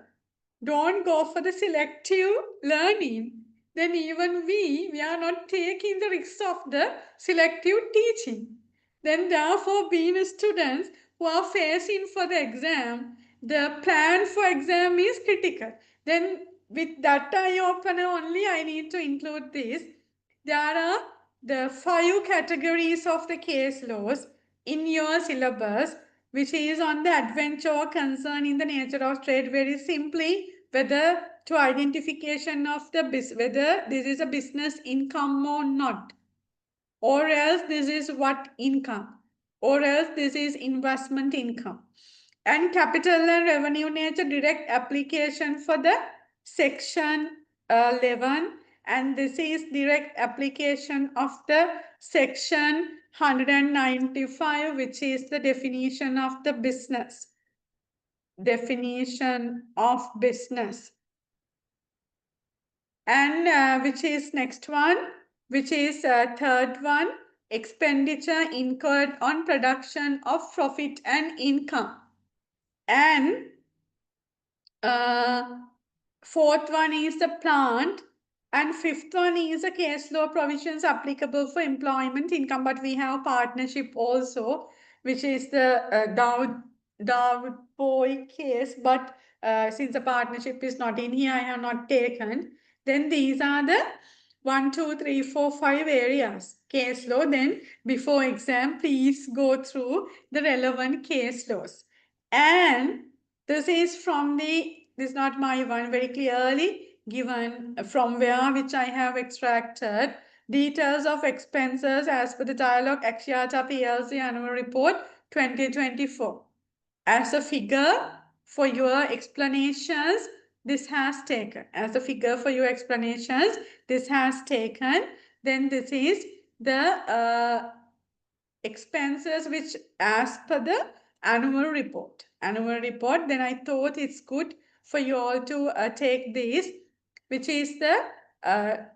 don't go for the selective learning. Then even we are not taking the risks of the selective teaching. Then therefore, being students who are facing for the exam, the plan for exam is critical. Then with that eye opener only, I need to include this. There are the 5 categories of the case laws in your syllabus. which is on the adventure or concern in the nature of trade. Very simply, whether to identification of the whether this is a business income or not, or else this is what income, or else this is investment income. And capital and revenue nature direct application for the section 11, and this is direct application of the section 195, which is the definition of the business. Definition of business. And which is next one, which is third one, expenditure incurred on production of profit and income. And fourth one is the plant, and fifth one is the case law provisions applicable for employment income. But we have partnership also, which is the Dowd Boy case. But since the partnership is not in here, I have not taken. Then these are the 1, 2, 3, 4, 5 areas. Case law. Then before exam, please go through the relevant case laws. And this is from the, this is not my one, very clearly given from where, which I have extracted details of expenses as per the Dialogue Axiata PLC Annual Report 2024. As a figure for your explanations, this has taken. As a figure for your explanations, this has taken. Then this is the expenses which as per the annual report. Then I thought it's good for you all to take this, which is the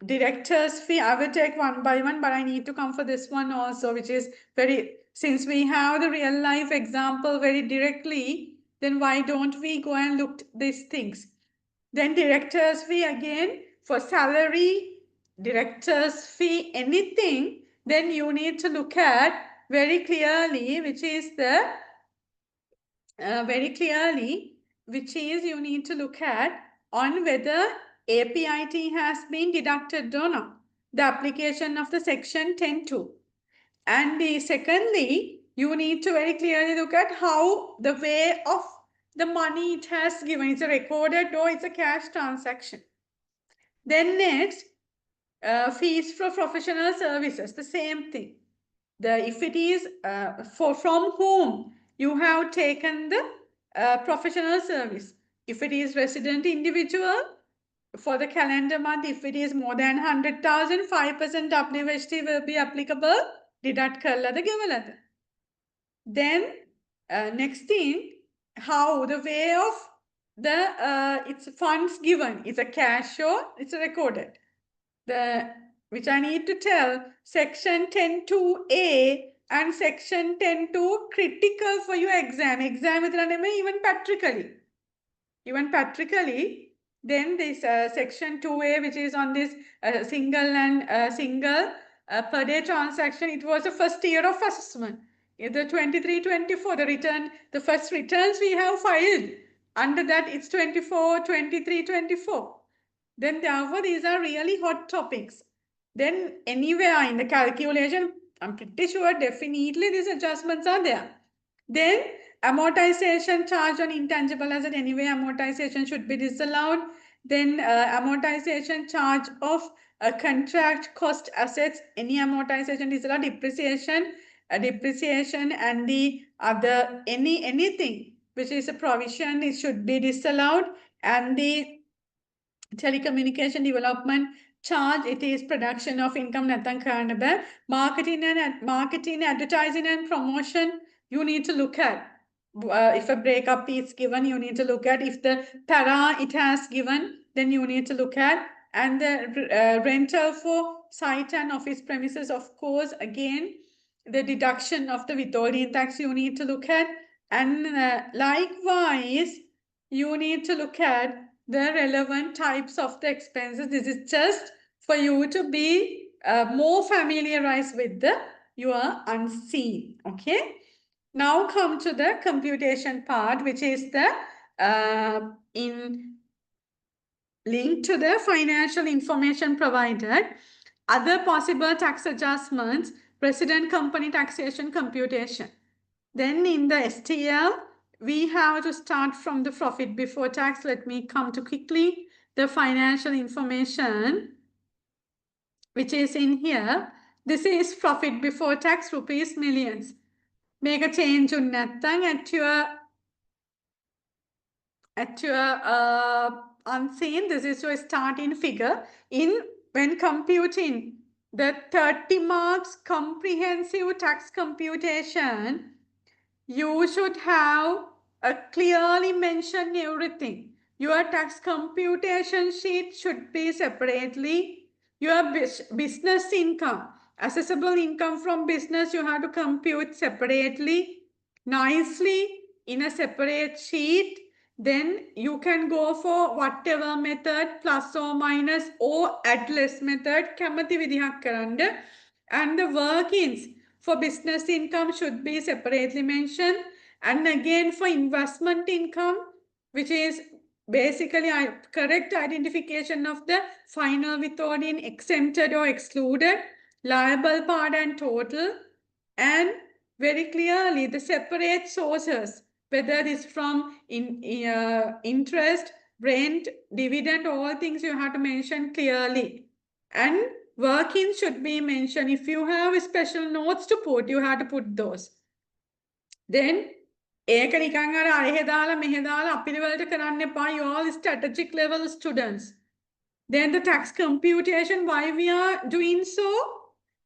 director's fee. I will take one by one, but I need to come for this one also, which is very, since we have the real life example very directly, then why don't we go and look these things? Then director's fee again, for salary, director's fee, anything, then you need to look at very clearly, which is the which is you need to look at on whether APIT has been deducted or not. The application of the section 10.2. And secondly, you need to very clearly look at how the way of the money it has given. It's a recorded or it's a cash transaction. Then next, fees for professional services, the same thing. If it is from whom you have taken the professional service. If it is resident individual, for the calendar month, if it is more than 100,000, 5% WHT will be applicable. Deduct karlada gewalada. Then next thing, how the way of the its funds given, is a cash or it's recorded. Which I need to tell, section 10.2a and section 10.2 critical for your exam. Exam even patrically. Then this section 2a, which is on this single per day transaction, it was the first year of assessment. The 23-24, the first returns we have filed. Under that, it's 24, 23, 24. Then therefore, these are really hot topics. Then anywhere in the calculation, I'm pretty sure definitely these adjustments are there. Then amortization charge on intangible asset, anyway amortization should be disallowed. Then amortization charge of contract cost assets, any amortization disallowed. Depreciation and the other anything which is a provision, it should be disallowed. And the telecommunication development charge, it is production of income marketing, advertising and promotion, you need to look at. If a breakup is given, you need to look at. If the para it has given, then you need to look at. And the rental for site and office premises, of course, again, the deduction of the withholding tax you need to look at. And likewise, you need to look at the relevant types of the expenses. This is just for you to be more familiarized with your unseen. Okay. Now come to the computation part, which is the in link to the financial information provided. Other possible tax adjustments, resident company taxation computation. Then in the STL, we have to start from the profit before tax. Let me come to quickly the financial information which is in here. This is profit before tax rupees millions. Make a change on nothing at your unseen. This is your starting figure. In when computing the 30 marks comprehensive tax computation, you should have clearly mention everything. Your tax computation sheet should be separately. Your business income, assessable income from business, you have to compute separately, nicely in a separate sheet. Then you can go for whatever method, plus or minus or add less method, කැමති විදිහක් කරන්න. And the workings for business income should be separately mentioned. And again for investment income, which is basically a correct identification of the final withholding exempted or excluded, liable part and total, and very clearly the separate sources, whether it is from interest, rent, dividend, all things you have to mention clearly. And workings should be mentioned. If you have special notes to put, you have to put those. Then ඒක නිකන් අර අරහෙ දාලා මෙහෙ දාලා අපිරිවලට කරන්න එපා. You all strategic level students. Then the tax computation, why we are doing so?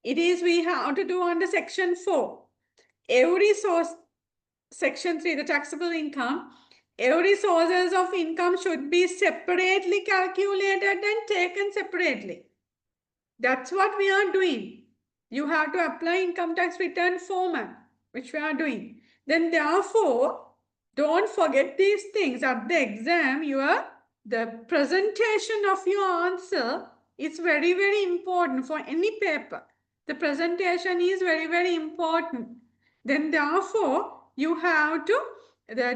It is we have to do under section 4. Every source, section 3, the taxable income, every sources of income should be separately calculated and taken separately. That's what we are doing. You have to apply income tax return format, which we are doing. Then therefore, don't forget these things. At the exam, the presentation of your answer is very, very important for any paper. The presentation is very, very important. Then therefore, you have to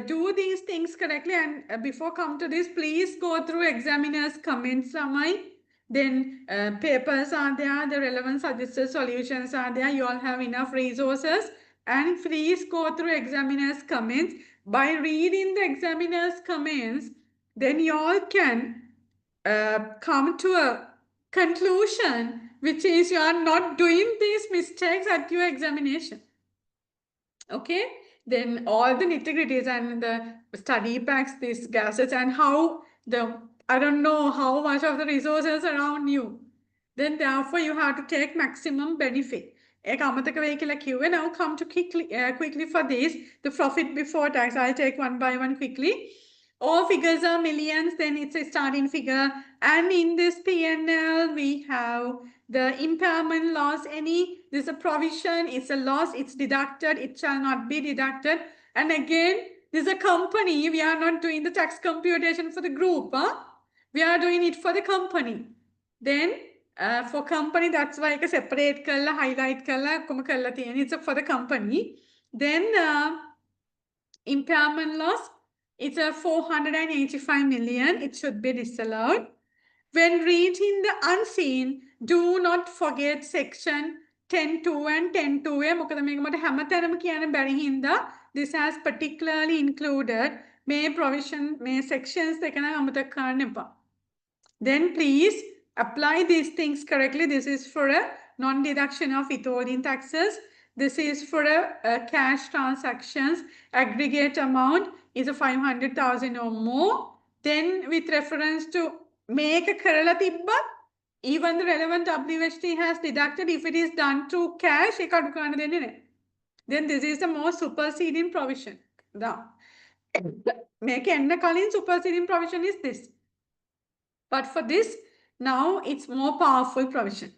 do these things correctly. And before come to this, please go through examiner's comments. Then papers are there, the relevant suggested solutions are there. You all have enough resources. And please go through examiner's comments. By reading the examiner's comments, then you all can come to a conclusion, which is you are not doing these mistakes at your examination. Okay, then all the nitty-gritties and the study packs, these gases, and how I don't know how much of the resources around you. Then therefore you have to take maximum benefit. Now come to quickly for this, the profit before tax. I'll take one by one quickly. All figures are millions, then it's a starting figure. And in this P&L, we have the impairment loss. This is a provision, it's a loss, it's deducted, it shall not be deducted. And again, this is a company, we are not doing the tax computation for the group. We are doing it for the company. Then for company, that's why I separate kalla, highlight kalla, it's for the company. Then impairment loss, it's a 485 million. It should be disallowed. When reading the unseen, do not forget section 10.2 and 10.2. මොකද මේක මට හැමතැනම කියන්න බැරි හින්දා this has particularly included මේ provision මේ sections දෙක නම් අමතක කරන්න එපා. Then please apply these things correctly. This is for a non-deduction of withholding taxes. This is for a cash transactions. Aggregate amount is a 500,000 or more. Then with reference to make a කරලා තිබ්බත් even the relevant WHT has deducted if it is done through cash. Then this is the most superseding provision. Now, make එන්න කලින් superseding provision is this. But for this, now it's more powerful provision.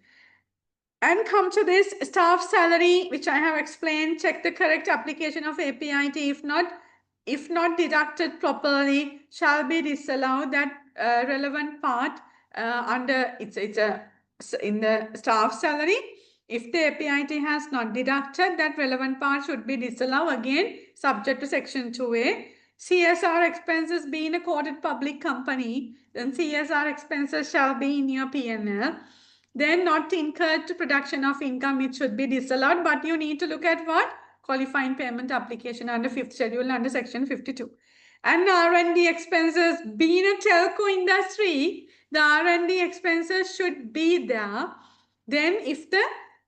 And come to this staff salary, which I have explained. Check the correct application of APIT. If not deducted properly, shall be disallowed. That relevant part under in the staff salary. If the APIT has not deducted, that relevant part should be disallowed, again subject to section 2A. CSR expenses being a quoted public company, then CSR expenses shall be in your P&L. Then not incurred to production of income, it should be disallowed, but you need to look at what? qualifying payment application under 5th schedule under section 52. And R&D expenses, being a telco industry, the R&D expenses should be there. Then if the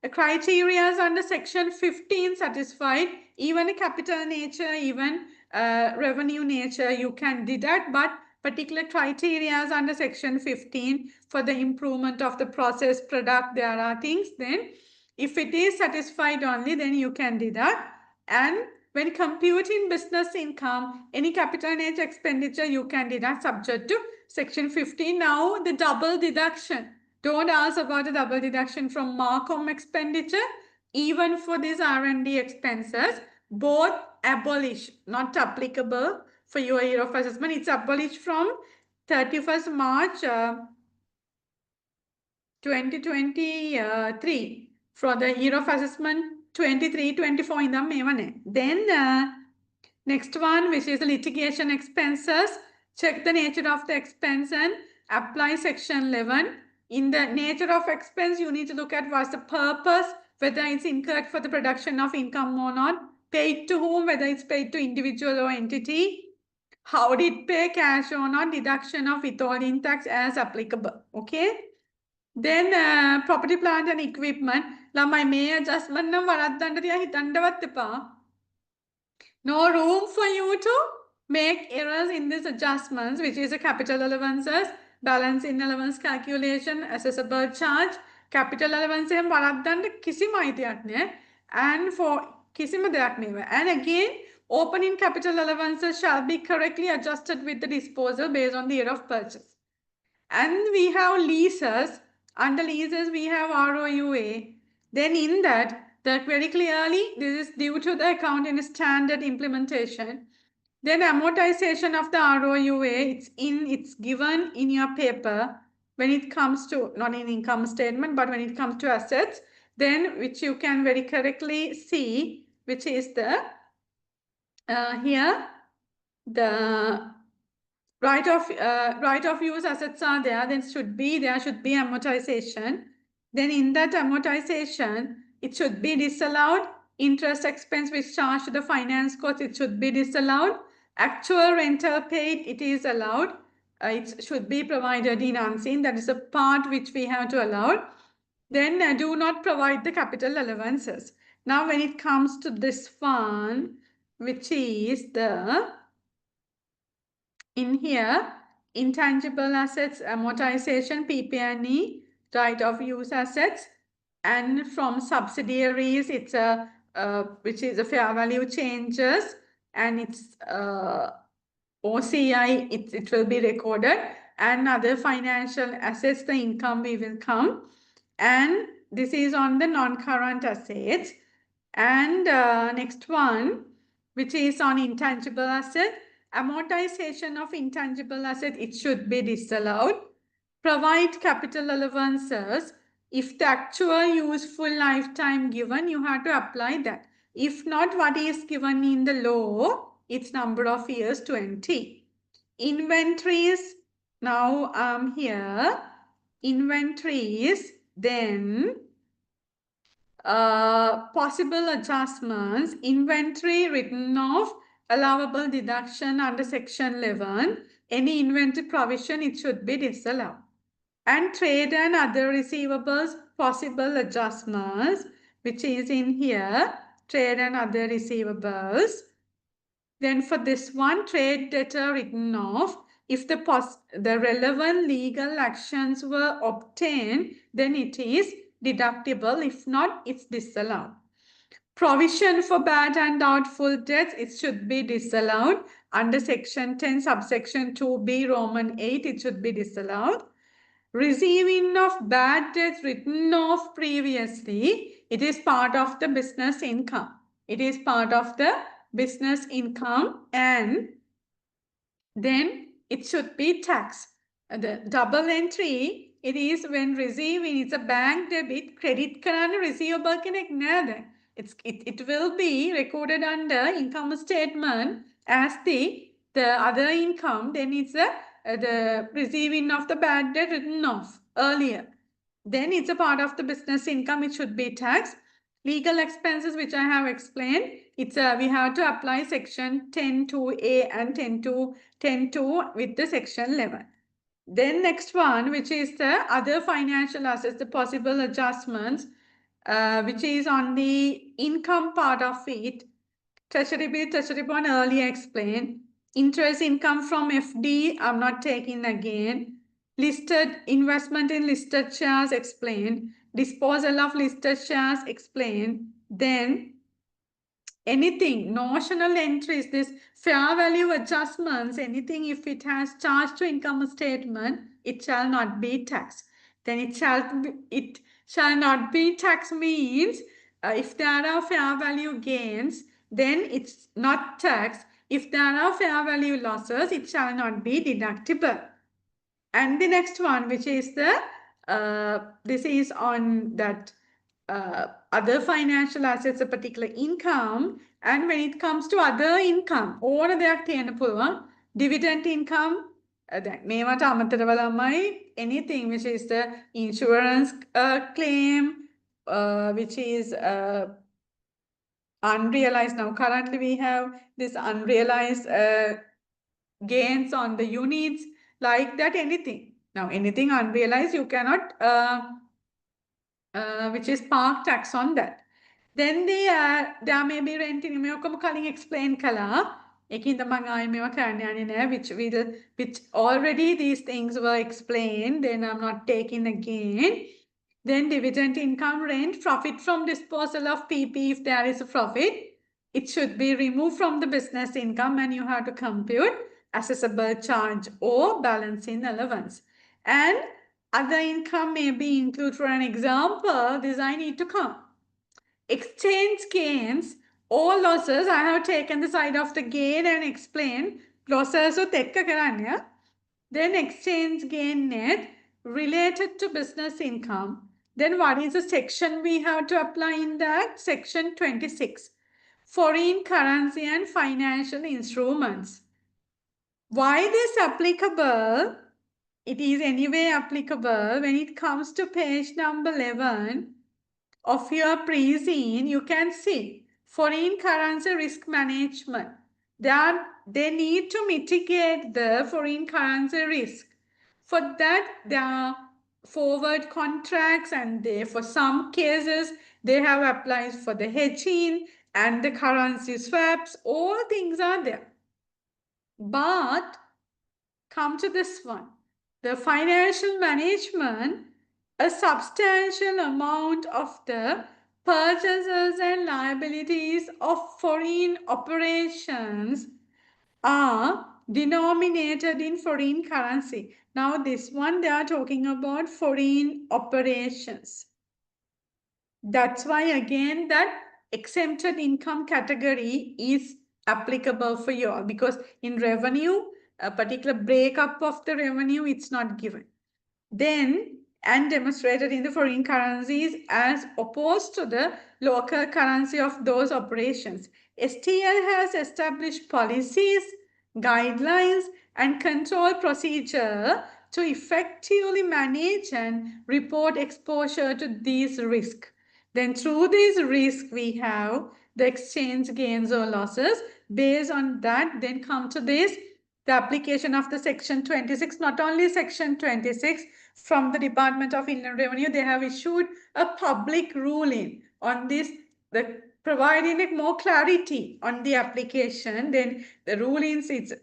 criteria is under section 15 satisfied, even a capital nature, even revenue nature, you can deduct, but particular criteria is under section 15 for the improvement of the process product, there are things, then if it is satisfied only, then you can deduct. And when computing business income, any capital nature expenditure you can deduct subject to section 15. Now the double deduction. Don't ask about the double deduction from Markham expenditure. Even for these R&D expenses, both abolish, not applicable for your year of assessment. It's abolished from 31st March 2023 for the year of assessment 23-24 in the May. Then next one, which is the litigation expenses. Check the nature of the expense and apply section 11. In the nature of expense, you need to look at what's the purpose, whether it's incurred for the production of income or not, paid to whom, whether it's paid to individual or entity, how did pay, cash or not, deduction of withholding tax as applicable. Okay. Then property, plant and equipment. ළමයි මේ adjustment නම් වරද්දන්න තියා හිතන්නවත් එපා. No room for you to make errors in these adjustments, which is a capital allowances, balance in allowance calculation, assessable charge, capital allowance එහෙම වරද්දන්න කිසිම අයිතියක් නැහැ. And for කිසිම දෙයක් නෙවෙයි. And again, opening capital allowances shall be correctly adjusted with the disposal based on the year of purchase. And we have leases. Under leases, we have ROUA. Then in that, very clearly, this is due to the accounting standard implementation. Then amortization of the ROUA, it's given in your paper when it comes to, not in income statement, but when it comes to assets, then which you can very correctly see, which is the, here, the right of use assets are there, then there should be amortization. Then in that amortization, it should be disallowed. Interest expense which charged to the finance cost, it should be disallowed. Actual rental paid, it is allowed. It should be provided in unseen. That is a part which we have to allow. Then do not provide the capital allowances. Now when it comes to this one, which is the in here, intangible assets, amortization, PP&E, right of use assets, and from subsidiaries, it's a which is a fair value changes, and it's OCI, it will be recorded, and other financial assets, the income we will come, and this is on the non-current assets. And next one, which is on intangible asset. Amortization of intangible asset, it should be disallowed. Provide capital allowances. If the actual useful lifetime given, you have to apply that. If not, what is given in the law, it's number of years 20. Inventories, now here, inventories, then possible adjustments, inventory written off, allowable deduction under section 11, any inventory provision, it should be disallowed. And trade and other receivables, possible adjustments, which is in here, trade and other receivables. Then for this one, trade debtor written off, if the relevant legal actions were obtained, then it is deductible. If not, it's disallowed. Provision for bad and doubtful debts, it should be disallowed. Under section 10, subsection 2b, Roman 8, it should be disallowed. Receiving of bad debts written off previously, it is part of the business income. It is part of the business income, and then it should be taxed. The double entry, it is when receiving, it's a bank debit, credit කරන්න receivable කෙනෙක් නෑ. It will be recorded under income statement as the other income. Then it's the receiving of the bad debt written off earlier. Then it's a part of the business income. It should be taxed. Legal expenses, which I have explained, it's we have to apply section 10(2)(a) and 10(2) with the section 11. Then next one, which is the other financial assets, the possible adjustments, which is on the income part of it. Treasury bill, treasury bond earlier explained. Interest income from FD, I'm not taking again. Listed investment in listed shares explained. Disposal of listed shares explained. Then anything, notional entries, this fair value adjustments, anything if it has charged to income statement, it shall not be taxed. Then it shall not be taxed means if there are fair value gains, then it's not taxed. If there are fair value losses, it shall not be deductible. And the next one, which is the this is on that other financial assets, a particular income, and when it comes to other income, ඕන දෙයක් තියෙන්න පුළුවන්. Dividend income, දැන් මේවට අමතරව ළමයි anything which is the insurance claim, which is unrealized. Now currently we have this unrealized gains on the units, like that, anything. Now anything unrealized, you cannot which is park tax on that. Then there may be rent in මේ ඔක්කොම කලින් explain කළා. ඒකින්ද මම ආයෙ මේවා කරන්න යන්නේ නැහැ, which already these things were explained, then I'm not taking again. Then dividend income, rent, profit from disposal of PP, if there is a profit, it should be removed from the business income and you have to compute assessable charge or balancing allowance. And other income may be included. For an example, this I need to count. Exchange gains or losses, I have taken the side of the gain and explained losses උත් එක්ක කරන්න. Then exchange gain net related to business income. Then what is the section we have to apply in that? Section 26. Foreign currency and financial instruments. Why this applicable? It is anyway applicable when it comes to page number 11 of your pre-scene. You can see foreign currency risk management. They need to mitigate the foreign currency risk. For that, there are forward contracts, and for some cases, they have applied for the hedging and the currency swaps. All things are there. But come to this one. The financial management, a substantial amount of the purchases and liabilities of foreign operations are denominated in foreign currency. Now this one, they are talking about foreign operations. That's why again that exempted income category is applicable for you all, because in revenue, a particular breakup of the revenue, it's not given. Then, and demonstrated in the foreign currencies as opposed to the local currency of those operations. STL has established policies, guidelines, and control procedure to effectively manage and report exposure to these risks. Then through these risks, we have the exchange gains or losses. Based on that, then come to this, the application of the section 26, not only section 26, from the Department of Inland Revenue, they have issued a public ruling on this, providing more clarity on the application. Then the rulings, it's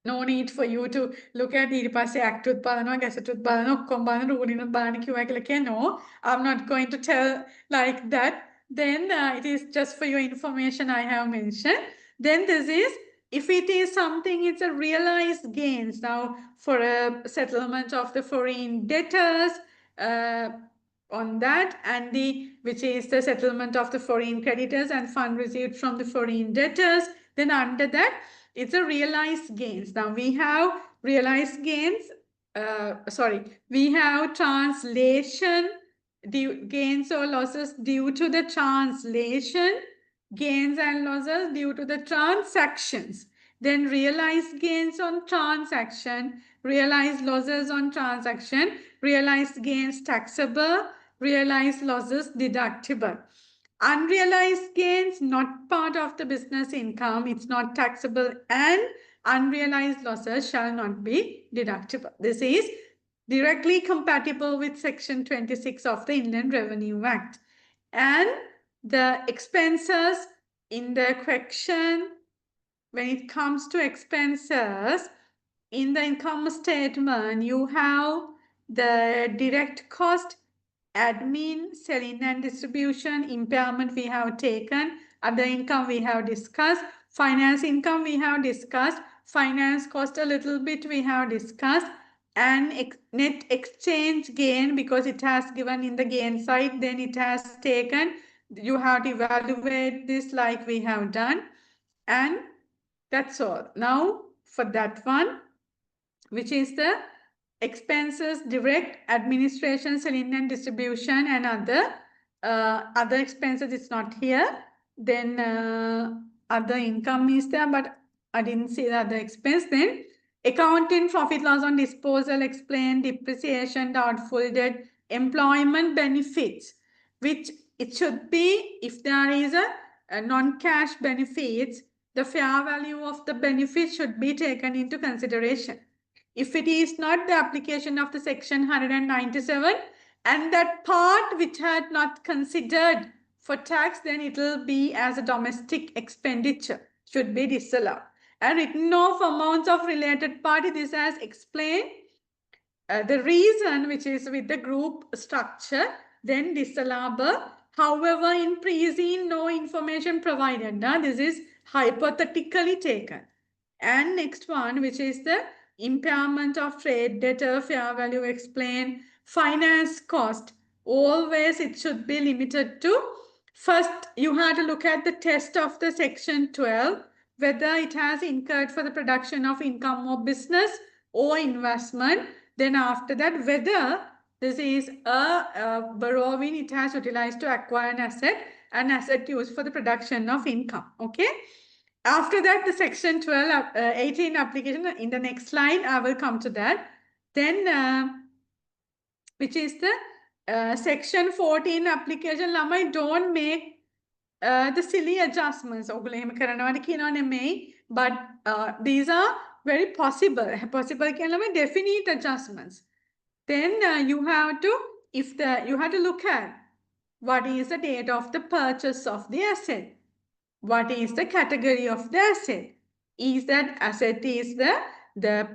no need for you to look at ඊට පස්සේ act උත් බලනවා, gazette උත් බලනවා, ඔක්කොම බලන ruling උත් බලන්න කිව්වා කියලා කියන්නේ. No, I'm not going to tell like that. Then it is just for your information I have mentioned. Then this is, if it is something, it's a realized gains. Now for a settlement of the foreign debtors, on that, and which is the settlement of the foreign creditors and fund received from the foreign debtors, then under that, it's a realized gains. Now we have realized gains, we have translation gains or losses due to the translation, gains and losses due to the transactions. Then realized gains on transaction, realized losses on transaction, realized gains taxable, realized losses deductible. Unrealized gains, not part of the business income, it's not taxable, and unrealized losses shall not be deductible. This is directly compatible with Section 26 of the Inland Revenue Act. And the expenses in the question, when it comes to expenses, in the income statement, you have the direct cost, admin, selling and distribution, impairment we have taken, other income we have discussed, finance income we have discussed, finance cost a little bit we have discussed, and net exchange gain, because it has given in the gain side, then it has taken. You have to evaluate this like we have done, and that's all. Now for that one, which is the expenses, direct administration, selling and distribution, and other expenses is not here. Then other income is there, but I didn't see the other expense. Then accounting, profit loss on disposal, explain, depreciation, doubtful debt, employment benefits, which it should be if there is a non-cash benefits, the fair value of the benefit should be taken into consideration. If it is not the application of the section 197 and that part which had not considered for tax, then it will be as a domestic expenditure, should be disallowed. And written off amounts of related party, this has explained the reason, which is with the group structure, then disallowable. However, in pre-scene, no information provided. Now, this is hypothetically taken. And next one, which is the impairment of trade debtor, fair value explained, finance cost. Always it should be limited to, first you have to look at the test of the section 12, whether it has incurred for the production of income or business or investment. Then after that, whether this is a borrowing it has utilized to acquire an asset used for the production of income. Okay. After that, the section 18 application, in the next slide, I will come to that. Then, which is the section 14 application, lamai don't make the silly adjustments. But these are very possible. Possible definite adjustments. Then you have to, you have to look at what is the date of the purchase of the asset. What is the category of the asset? Is that asset is the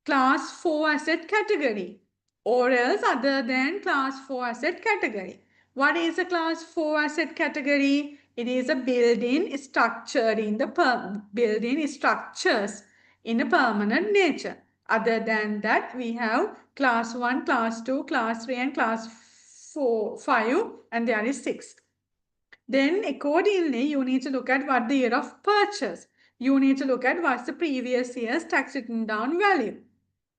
class 4 asset category, or else other than class 4 asset category? What is a class 4 asset category? It is a building structure in the building structures in a permanent nature. Other than that, we have class 1, class 2, class 3 and class 4, 5, and there is 6. Then accordingly, you need to look at what the year of purchase. You need to look at what's the previous year's tax written down value.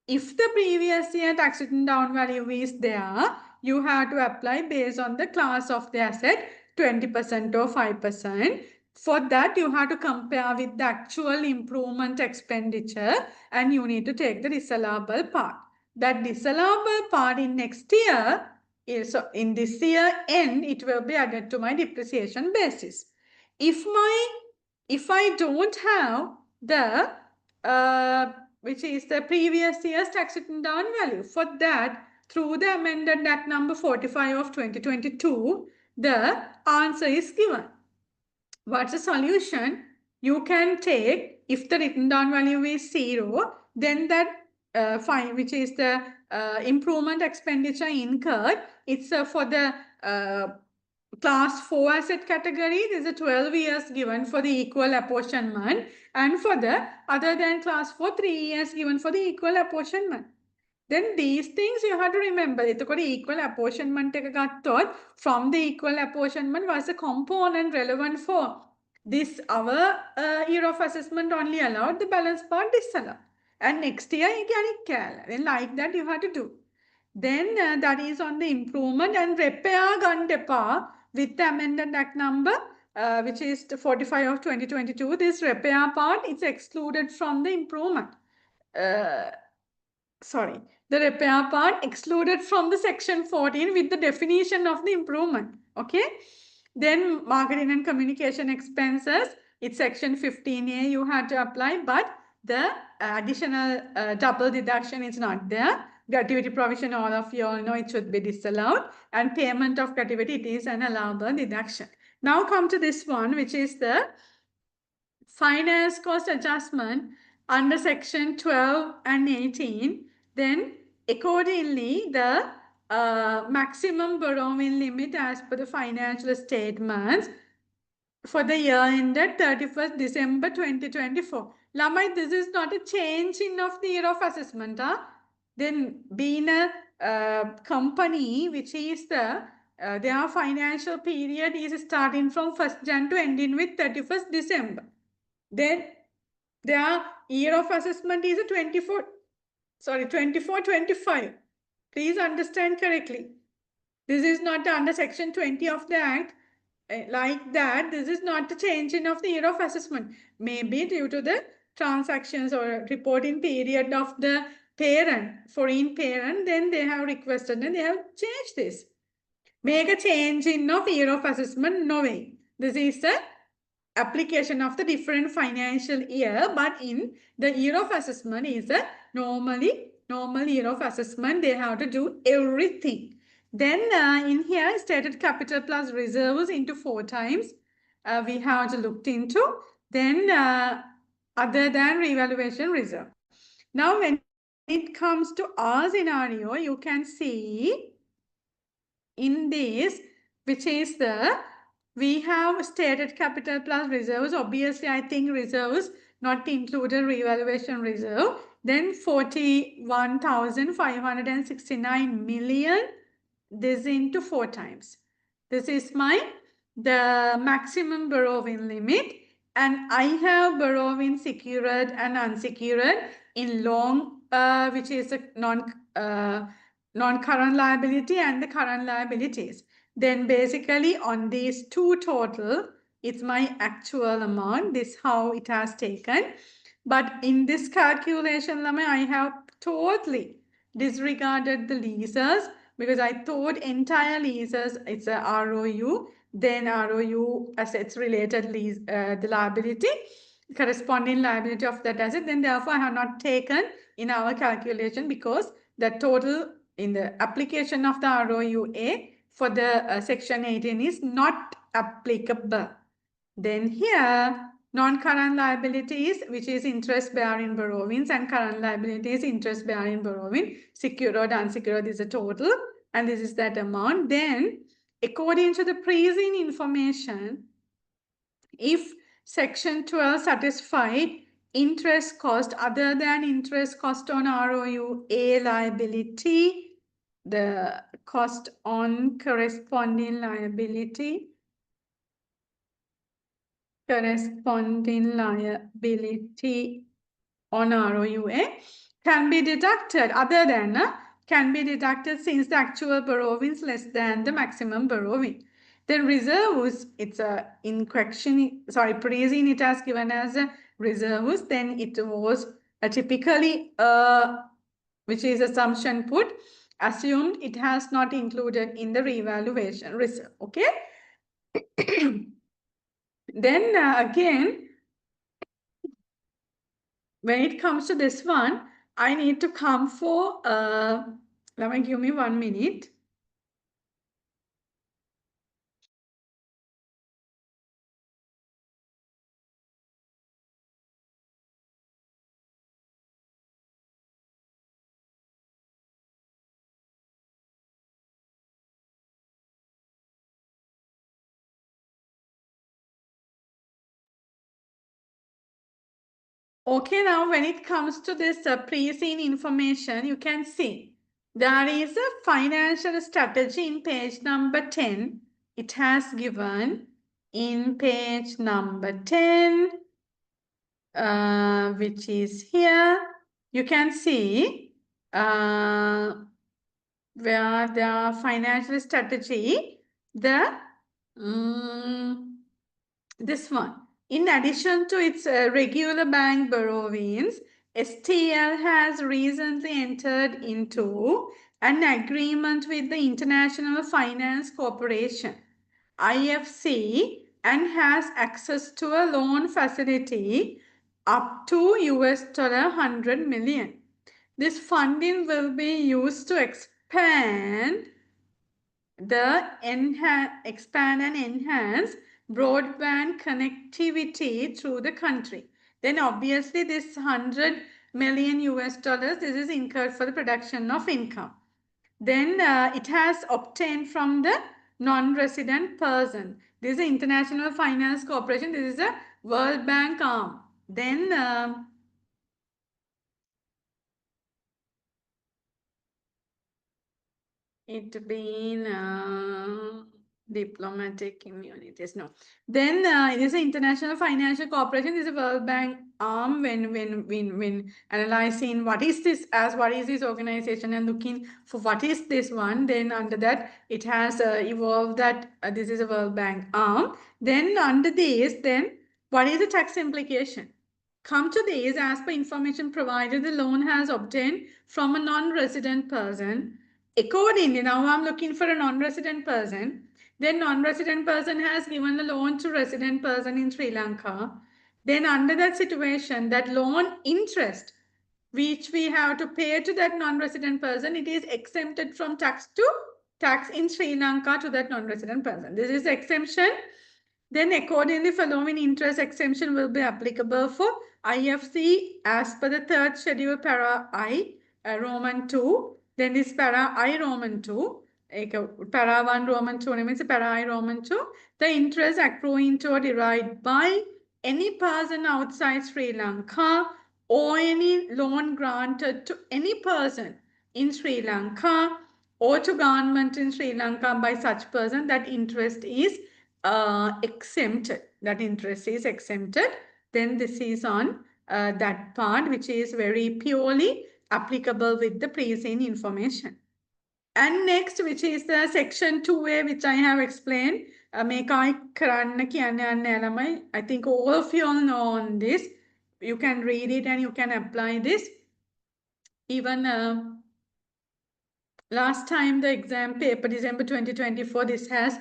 If the previous year tax written down value is there, you have to apply based on the class of the asset 20% or 5%. For that, you have to compare with the actual improvement expenditure and you need to take the disallowable part. That disallowable part in next year, so in this year end, it will be added to my depreciation basis. If I don't have the which is the previous year's tax written down value, for that, through the amended Act number 45 of 2022, the answer is given. What's the solution? You can take, if the written down value is 0, then that fine, which is the improvement expenditure incurred, it's for the class 4 asset category, there's a 12 years given for the equal apportionment, and for the other than class 4, 3 years given for the equal apportionment. Then these things you have to remember. එතකොට equal apportionment එක ගත්තොත් from the equal apportionment was a component relevant for this our year of assessment only allowed the balance part disallowed. And next year you can then like that you have to do. Then that is on the improvement and repair ගන්න with the amended act number which is 45 of 2022. This repair part is excluded from the improvement. sorry, the repair part excluded from the section 14 with the definition of the improvement. Okay. Then marketing and communication expenses, it's section 15A you had to apply, but the additional double deduction is not there. Gratuity provision, all of you all know it should be disallowed, and payment of gratuity, it is an allowable deduction. Now come to this one, which is the finance cost adjustment under section 12 and 18. Then accordingly, the maximum borrowing limit as per the financial statements for the year ended 31st December 2024. Lamai, this is not a change in of the year of assessment. Then being a company which is their financial period is starting from 1st Jan to ending with 31st December. Then their year of assessment is a 24-25. Please understand correctly. This is not under section 20 of the Act. Like that, this is not the changing of the year of assessment. Maybe due to the transactions or reporting period of the parent, foreign parent, then they have requested and they have changed this. Make a change in of year of assessment, no way. This is the application of the different financial year, but in the year of assessment is a normal year of assessment. They have to do everything. Then in here, stated capital plus reserves into 4 times. We have to look into. Then other than revaluation reserve. Now when it comes to our scenario, you can see in this, which is we have stated capital plus reserves. Obviously, I think reserves not included revaluation reserve. Then 41,569 million. This into 4 times. This is the maximum borrowing limit. And I have borrowing secured and unsecured in long, which is a non-current liability and the current liabilities. Then basically on these two total, it's my actual amount. This how it has taken. But in this calculation, I have totally disregarded the leases because I thought entire leases, it's a ROU, then ROU assets related lease, the liability, corresponding liability of that asset. Then therefore I have not taken in our calculation because the total in the application of the ROUA for the section 18 is not applicable. Then here, non-current liabilities, which is interest-bearing borrowings, and current liabilities, interest-bearing borrowing, secured or unsecured is a total, and this is that amount. Then, according to the preceding information, if section 12 satisfied interest cost other than interest cost on ROUA liability, the cost on corresponding liability on ROUA can be deducted can be deducted since the actual borrowing is less than the maximum borrowing. Then reserves, it's in question, sorry, praising it as given as reserves, then it was typically which is assumption put, assumed it has not included in the revaluation reserve. Okay. Then again, when it comes to this one, I need to come for, let me give me 1 minute. Okay, now when it comes to this pre-seen information, you can see there is a financial strategy in page number 10. It has given in page number 10, which is here. You can see where the financial strategy, this one. In addition to its regular bank borrowings, STL has recently entered into an agreement with the International Finance Corporation, IFC, and has access to a loan facility up to $100 million. This funding will be used to expand and enhance broadband connectivity through the country. Then obviously this 100 million US dollars, this is incurred for the production of income. Then it has obtained from the non-resident person. This is the International Finance Corporation. This is a World Bank arm. Then it been diplomatic immunities. No. Then it is an international financial corporation. This is a World Bank arm when analyzing what is this organization and looking for what is this one. Then under that it has evolved that this is a World Bank arm. Then under this, then what is the tax implication? Come to these, as per information provided, the loan has obtained from a non-resident person. Accordingly, now I'm looking for a non-resident person. Then non-resident person has given a loan to resident person in Sri Lanka. Then under that situation, that loan interest which we have to pay to that non-resident person, it is exempted from tax in Sri Lanka to that non-resident person. This is exemption. Then accordingly, following interest exemption will be applicable for IFC as per the third schedule para I Roman 2. Then this para I Roman 2. Para 1 Roman 2 means para I Roman 2. The interest accruing to or derived by any person outside Sri Lanka or any loan granted to any person in Sri Lanka or to government in Sri Lanka by such person, that interest is exempted. That interest is exempted. Then this is on that part which is very purely applicable with the preceding information. And next, which is the section 2A, which I have explained. I think all of you all know on this. You can read it and you can apply this. Even last time the exam paper, December 2024, this has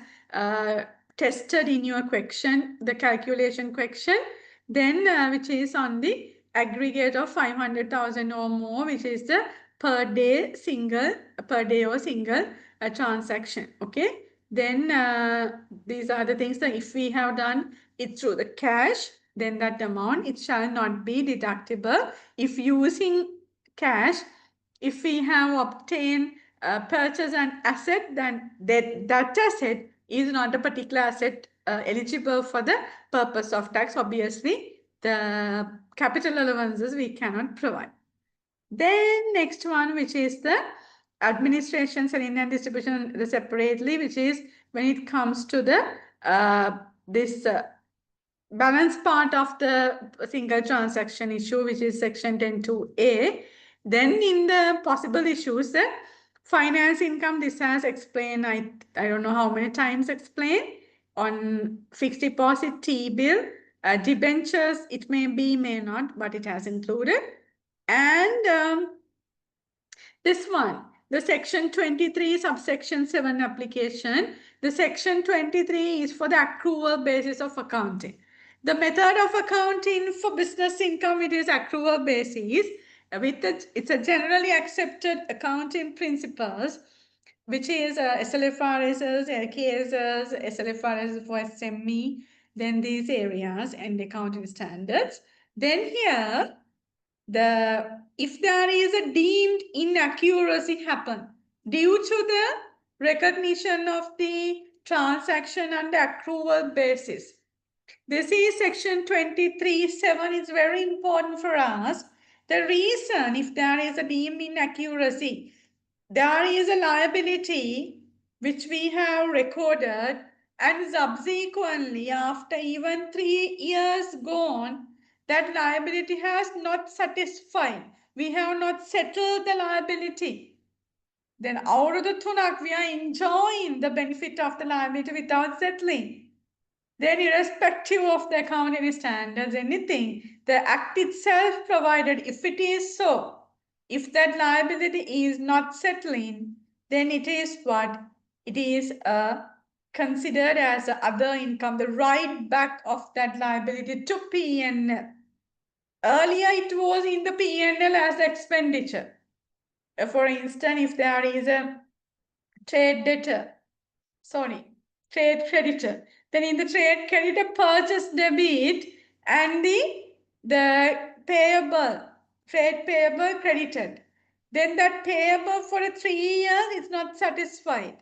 tested in your question, the calculation question. Then which is on the aggregate of 500,000 or more, which is the per day or single transaction. Okay. Then these are the things that if we have done it through the cash, then that amount, it shall not be deductible. If using cash, if we have obtained purchase an asset, then that asset is not a particular asset eligible for the purpose of tax. Obviously, the capital allowances we cannot provide. Then next one, which is the administration, selling and distribution separately, which is when it comes to the this balance part of the single transaction issue, which is section 10.2a. Then in the possible issues, the finance income, this has explained, I don't know how many times explained, on fixed deposit, T-bill, debentures, it may be, may not, but it has included. And this one, the section 23 subsection 7 application. The section 23 is for the accrual basis of accounting. The method of accounting for business income, it is accrual basis. It's a generally accepted accounting principles, which is SLFRSs, LKSs, SLFRS for SME, then these areas and accounting standards. Then here, if there is a deemed inaccuracy happen due to the recognition of the transaction under accrual basis. This is section 23.7. It's very important for us. The reason, if there is a deemed inaccuracy, there is a liability which we have recorded, and subsequently after even 3 years gone, that liability has not satisfied. We have not settled the liability. Then out of the tunak, we are enjoying the benefit of the liability without settling. Then irrespective of the accounting standards, anything, the act itself provided, if it is so, if that liability is not settling, then it is what? It is considered as other income, the write back of that liability to P&L. Earlier it was in the P&L as expenditure. For instance, if there is a trade debtor, trade creditor, then in the trade creditor purchase debit and the payable, trade payable credited. Then that payable for 3 years is not satisfied.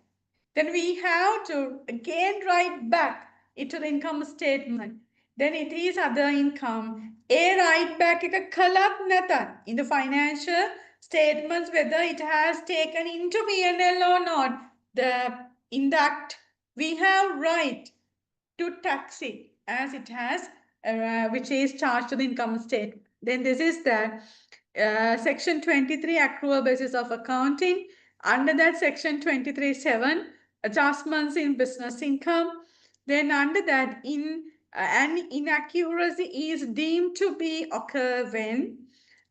Then we have to again write back into the income statement. Then it is other income. Write back එක කලක් නැතත් in the financial statements whether it has taken into P&L or not. In the act we have right to tax it as it has, which is charged to the income statement. Then this is the section 23 accrual basis of accounting. Under that section 23(7) adjustments in business income. Then under that an inaccuracy is deemed to be occur when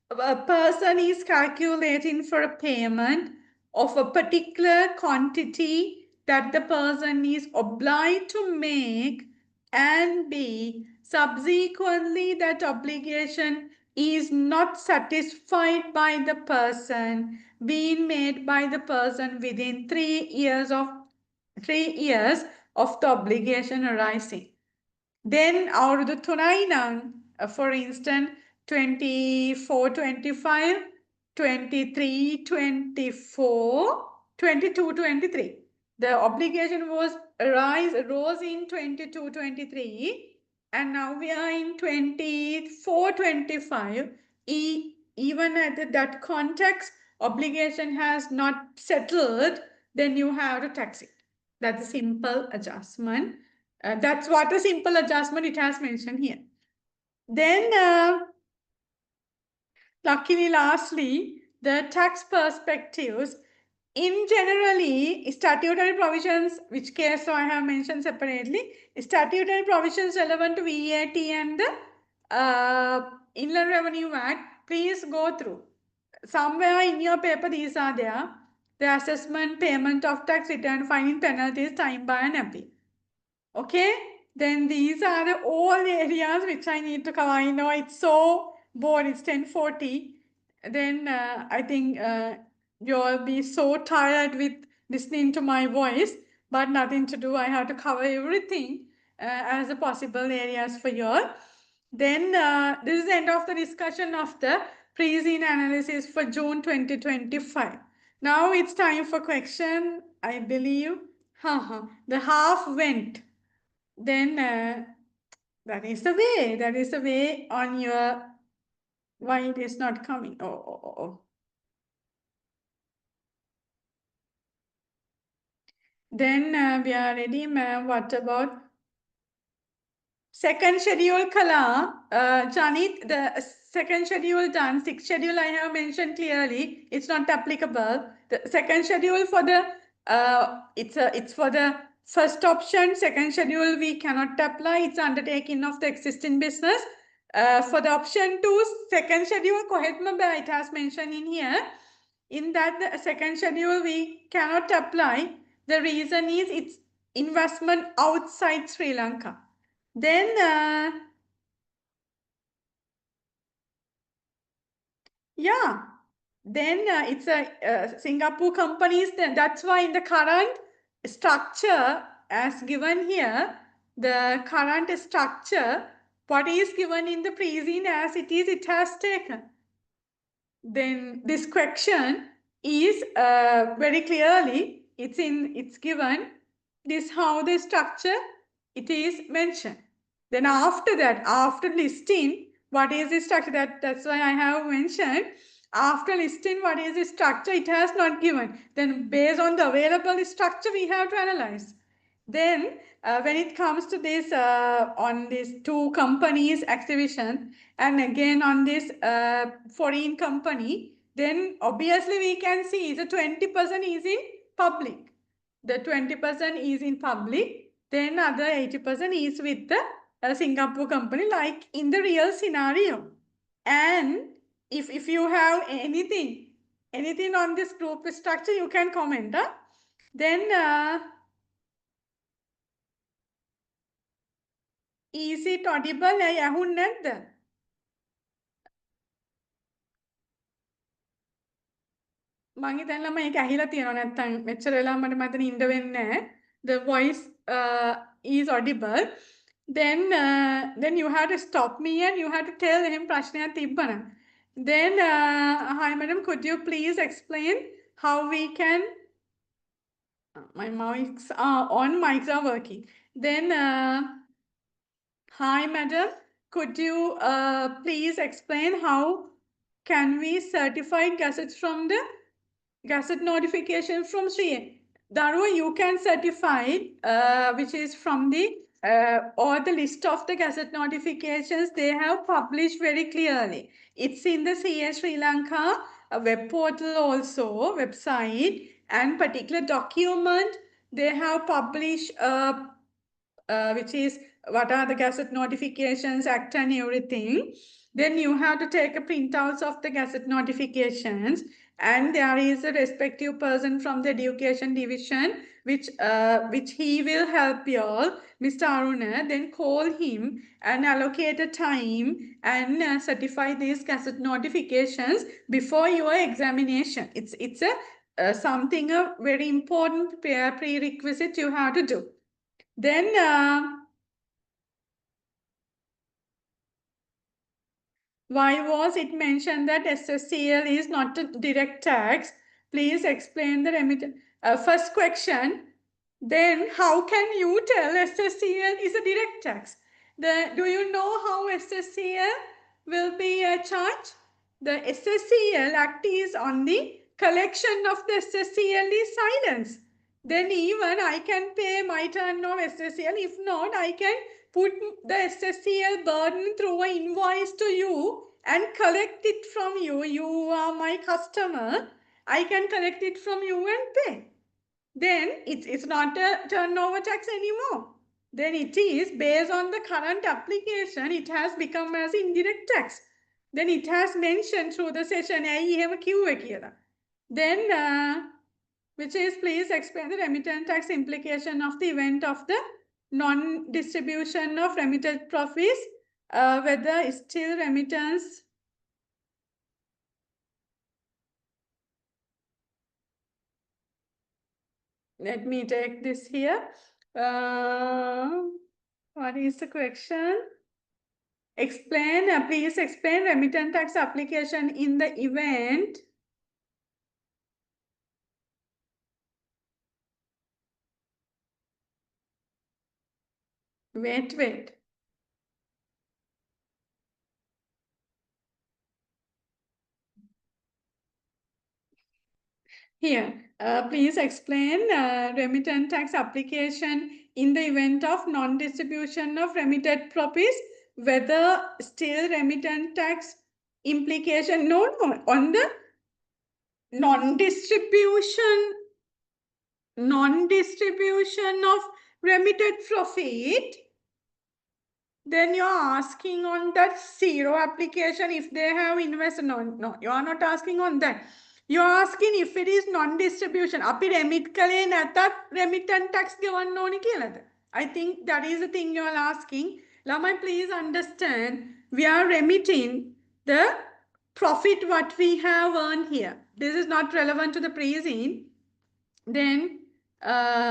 a person is calculating for a payment of a particular quantity that the person is obliged to make, and B, subsequently that obligation is not satisfied by the person, being made by the person within 3 years of the obligation arising. Then අවුරුදු 3යි නම්, for instance 24, 25, 23, 24, 22, 23. The obligation arose in 22, 23, and now we are in 24, 25. Even at that context, obligation has not settled, then you have to tax it. That's a simple adjustment. That's what a simple adjustment it has mentioned here. Then, luckily, lastly, the tax perspectives. In generally, statutory provisions, which case so I have mentioned separately, statutory provisions relevant to VAT and the Inland Revenue Act, please go through. Somewhere in your paper, these are there. The assessment, payment of tax, return, fining, penalties, time bar, and appeal. Okay, then these are the all areas which I need to cover. I know it's so bored, it's 10:40. Then I think you'll be so tired with listening to my voice, but nothing to do. I have to cover everything as a possible areas for you all. Then this is the end of the discussion of the pre-scene analysis for June 2025. Now it's time for question, I believe. The half went. Then that is the way on your, why it is not coming. Oh. Then we are ready, ma'am. What about second schedule kala? Janit, the second schedule done. Sixth schedule I have mentioned clearly. It's not applicable. The second schedule for the it's for the first option. Second schedule we cannot apply. It's undertaking of the existing business. For the option 2, second schedule kohetma ba, it has mentioned in here. In that the second schedule we cannot apply. The reason is it's investment outside Sri Lanka. Then yeah, then it's a Singapore companies. Then that's why in the current structure as given here, the current structure, what is given in the pre-scene as it is, it has taken. Then this question is very clearly, it's given, this how the structure it is mentioned. Then after that, after listing what is the structure, that's why I have mentioned, after listing what is the structure, it has not given. Then based on the available structure, we have to analyze. Then when it comes to this, on these two companies exhibition, and again on this foreign company, then obviously we can see the 20% is in public. The 20% is in public. Then other 80% is with the Singapore company, like in the real scenario. And if you have anything on this group structure, you can comment. Then is it audible? ඇහුන්නේ මං හිතන්නේ මේක ඇහිලා තියෙනවා නැත්තම් මෙච්චර වෙලා මට මතන ඉන්න වෙන්නේ නැහැ. The voice is audible. Then you have to stop me and you have to tell him ප්‍රශ්නයක් තිබ්බනම්. Then hi madam, could you please explain how we can my mics are on, mics are working. Then hi madam, could you please explain how can we certify gazettes from the gazette notification from Sri. Darwa, you can certify, which is from the or the list of the gazette notifications they have published very clearly. It's in the CA Sri Lanka web portal also, website, and particular document they have published which is what are the Gazette Notifications Act and everything. Then you have to take a printouts of the Gazette notifications, and there is a respective person from the Education Division which he will help you all, Mr. Aruna. Then call him and allocate a time and certify these Gazette notifications before your examination. It's a something a very important prerequisite you have to do. Then why was it mentioned that SSCL is not a direct tax? Please explain the remittance. First question, then how can you tell SSCL is a direct tax? Do you know how SSCL will be charged? The SSCL Act is on the collection of the SSCL is silence. Then even I can pay my turn of SSCL. If not, I can put the SSCL burden through an invoice to you and collect it from you. You are my customer. I can collect it from you and pay. Then it's not a turnover tax anymore. Then it is based on the current application, it has become as indirect tax. Then it has mentioned through the session, then which is please explain the remittance tax implication of the event of the non-distribution of remitted profits, whether still remittance let me take this here. What is the question? Explain, please explain remittance tax application in the event. Wait. Here, please explain remittance tax application in the event of non-distribution of remitted profits, whether still remittance tax implication, no, on the non-distribution of remitted profit, then you're asking on that zero application if they have invested. No, you are not asking on that. You're asking if it is non-distribution. අපි remit කලේ නැතත් remittance tax ගෙවන්න ඕනි කියලාද? I think that is the thing you are asking. Lamai, please understand, we are remitting the profit what we have earned here. This is not relevant to the pre-scene. Then,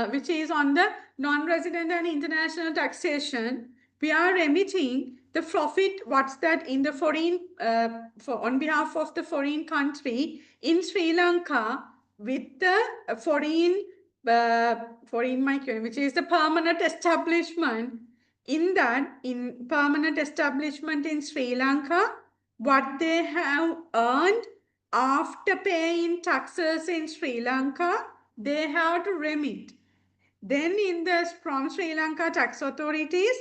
which is on the non-resident and international taxation, we are remitting the profit, what's that, in the foreign, on behalf of the foreign country in Sri Lanka with the foreign which is the permanent establishment. In that, in permanent establishment in Sri Lanka, what they have earned after paying taxes in Sri Lanka, they have to remit. Then from Sri Lanka tax authorities,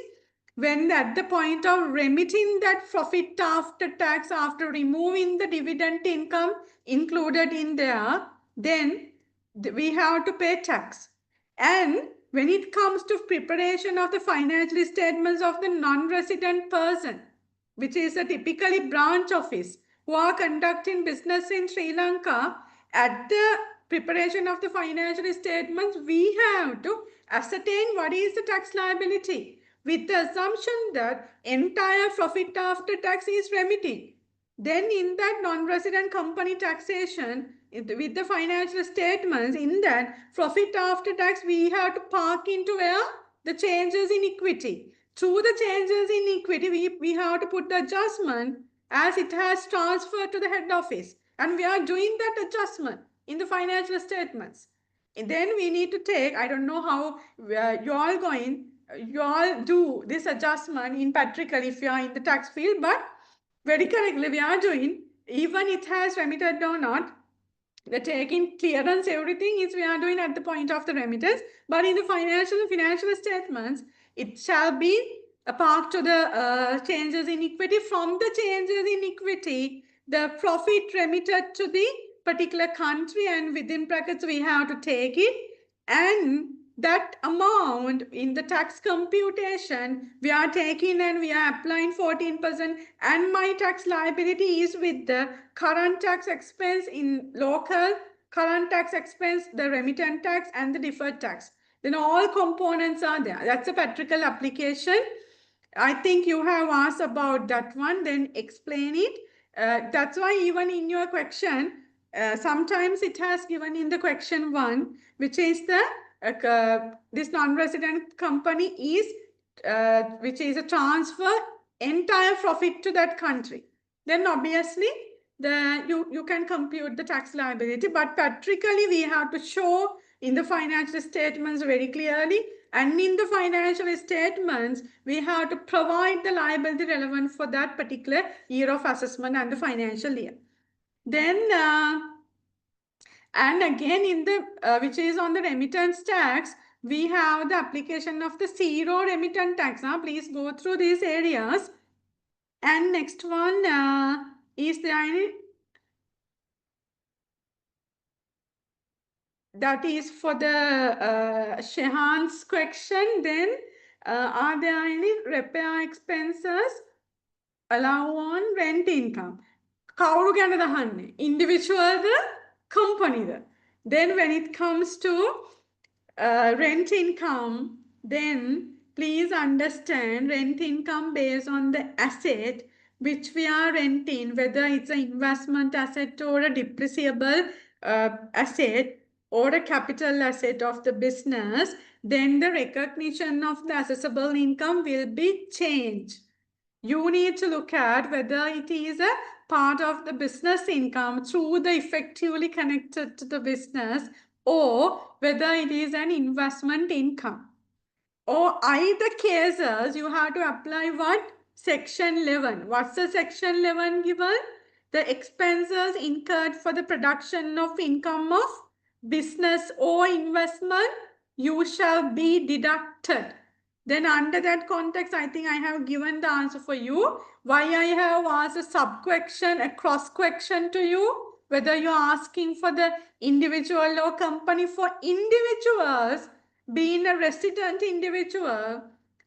when at the point of remitting that profit after tax, after removing the dividend income included in there, then we have to pay tax. And when it comes to preparation of the financial statements of the non-resident person, which is a typically branch office, who are conducting business in Sri Lanka, at the preparation of the financial statements, we have to ascertain what is the tax liability with the assumption that entire profit after tax is remitted. Then in that non-resident company taxation, with the financial statements, in that profit after tax, we have to park into where? The changes in equity. Through the changes in equity, we have to put the adjustment as it has transferred to the head office. And we are doing that adjustment in the financial statements. And then we need to take, I don't know how you all do this adjustment in Patrickle if you are in the tax field, but very correctly we are doing, even it has remitted or not, the taking clearance, everything is we are doing at the point of the remittance, but in the financial statements, it shall be a part to the changes in equity. From the changes in equity, the profit remitted to the particular country, and within brackets we have to take it, and that amount in the tax computation we are taking and we are applying 14%, and my tax liability is with the current tax expense in local, current tax expense, the remittent tax and the deferred tax. Then all components are there. That's a practical application. I think you have asked about that one, then explain it. That's why even in your question, sometimes it has given in the question 1, which is the this non-resident company is which is a transfer entire profit to that country. Then obviously you can compute the tax liability, but practically we have to show in the financial statements very clearly, and in the financial statements we have to provide the liability relevant for that particular year of assessment and the financial year. Then and again in the which is on the remittance tax, we have the application of the zero remittance tax. Please go through these areas. And next one, is there any? That is for the Shehan's question. Then are there any repair expenses allow on rent income? කවුරු ගැනද අහන්නේ? Individual company. Then when it comes to rent income, then please understand rent income based on the asset which we are renting, whether it's an investment asset or a depreciable asset or a capital asset of the business, then the recognition of the assessable income will be changed. You need to look at whether it is a part of the business income through the effectively connected to the business, or whether it is an investment income. Or either cases, you have to apply what? Section 11. What's the section 11 given? The expenses incurred for the production of income of business or investment, you shall be deducted. Then under that context, I think I have given the answer for you. Why I have asked a sub-question, a cross-question to you, whether you are asking for the individual or company. For individuals, being a resident individual,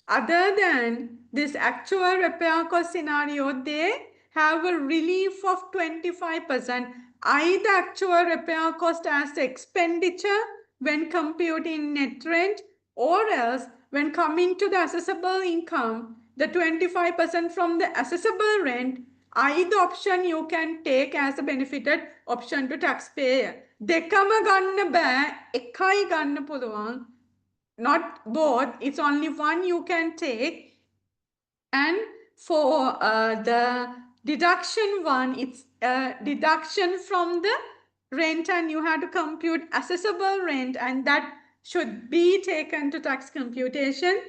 other than this actual repair cost scenario, they have a relief of 25%. Either actual repair cost as expenditure when computing net rent, or else when coming to the assessable income, the 25% from the assessable rent, either option you can take as a benefited option to taxpayer. දෙකම ගන්න බෑ, එකයි ගන්න පුළුවන්. Not both, it's only one you can take. And for the deduction one, it's deduction from the rent, and you have to compute assessable rent, and that should be taken to tax computation.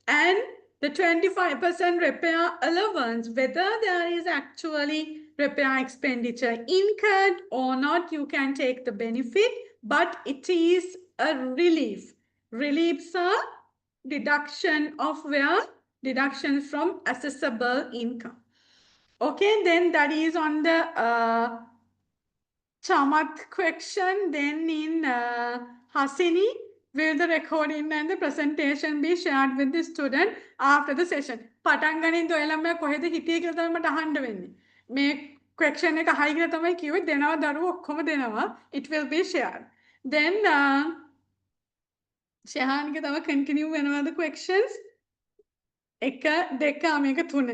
And the 25% repair allowance, whether there is actually repair expenditure incurred or not, you can take the benefit, but it is a relief. Reliefs are deduction of where? Deduction from assessable income. Okay, then that is on the Chamath question. Then in Hasini, Will the recording and the presentation be shared with the student after the session? පටන් ගනින් ඔයාලම කොහෙද හිටියේ කියලා තමයි මට අහන්න වෙන්නේ. මේ question එක අහයි කියලා තමයි කිව්වේ දෙනවා දරුවෝ ඔක්කොම දෙනවා. It will be shared. Then ශහාන්ගේ තව continue වෙනවද questions? එක දෙක මේක තුන.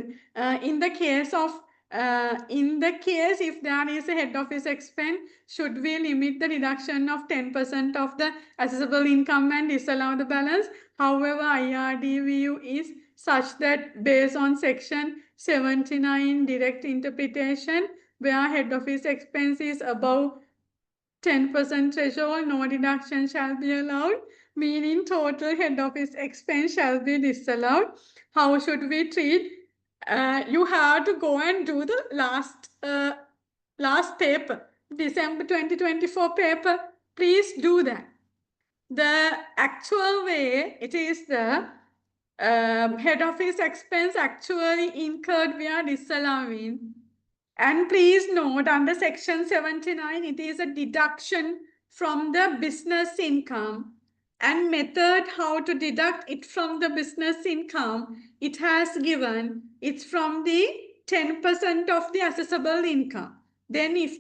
In the case of if there is a head office expense, should we limit the deduction of 10% of the assessable income and disallow the balance? However, IRD view is such that based on section 79 direct interpretation, where head office expense is above 10% threshold, no deduction shall be allowed, meaning total head office expense shall be disallowed. How should we treat? You have to go and do the last paper, December 2024 paper. Please do that. The actual way, it is the head office expense actually incurred via disallowing. And please note, under section 79, it is a deduction from the business income. And method how to deduct it from the business income, it has given, it's from the 10% of the assessable income. Then if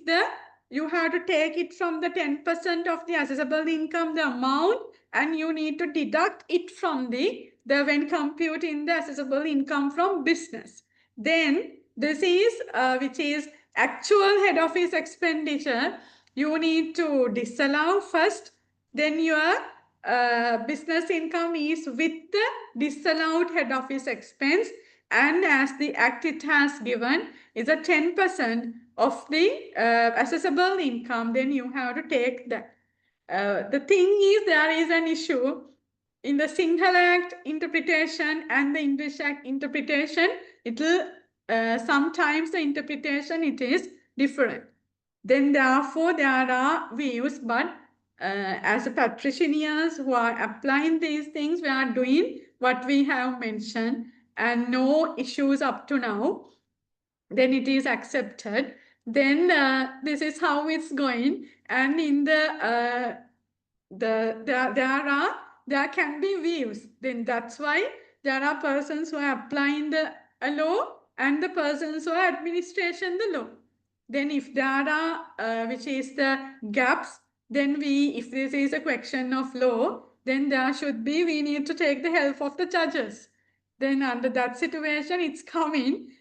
you have to take it from the 10% of the assessable income, the amount, and you need to deduct it from when computing the assessable income from business. Then this is which is actual head office expenditure. You need to disallow first, then your business income is with the disallowed head office expense, and as the act it has given is a 10% of the assessable income, then you have to take that. The thing is, there is an issue in the Sinhala Act interpretation and the English Act interpretation. It will sometimes the interpretation it is different. Then therefore there are views, but as a practitioners who are applying these things, we are doing what we have mentioned and no issues up to now. Then it is accepted. Then this is how it's going. And in there can be views. Then that's why there are persons who are applying the law and the persons who are administration the law. Then if there are which is the gaps, then if this is a question of law, then we need to take the help of the judges. Then under that situation, it's coming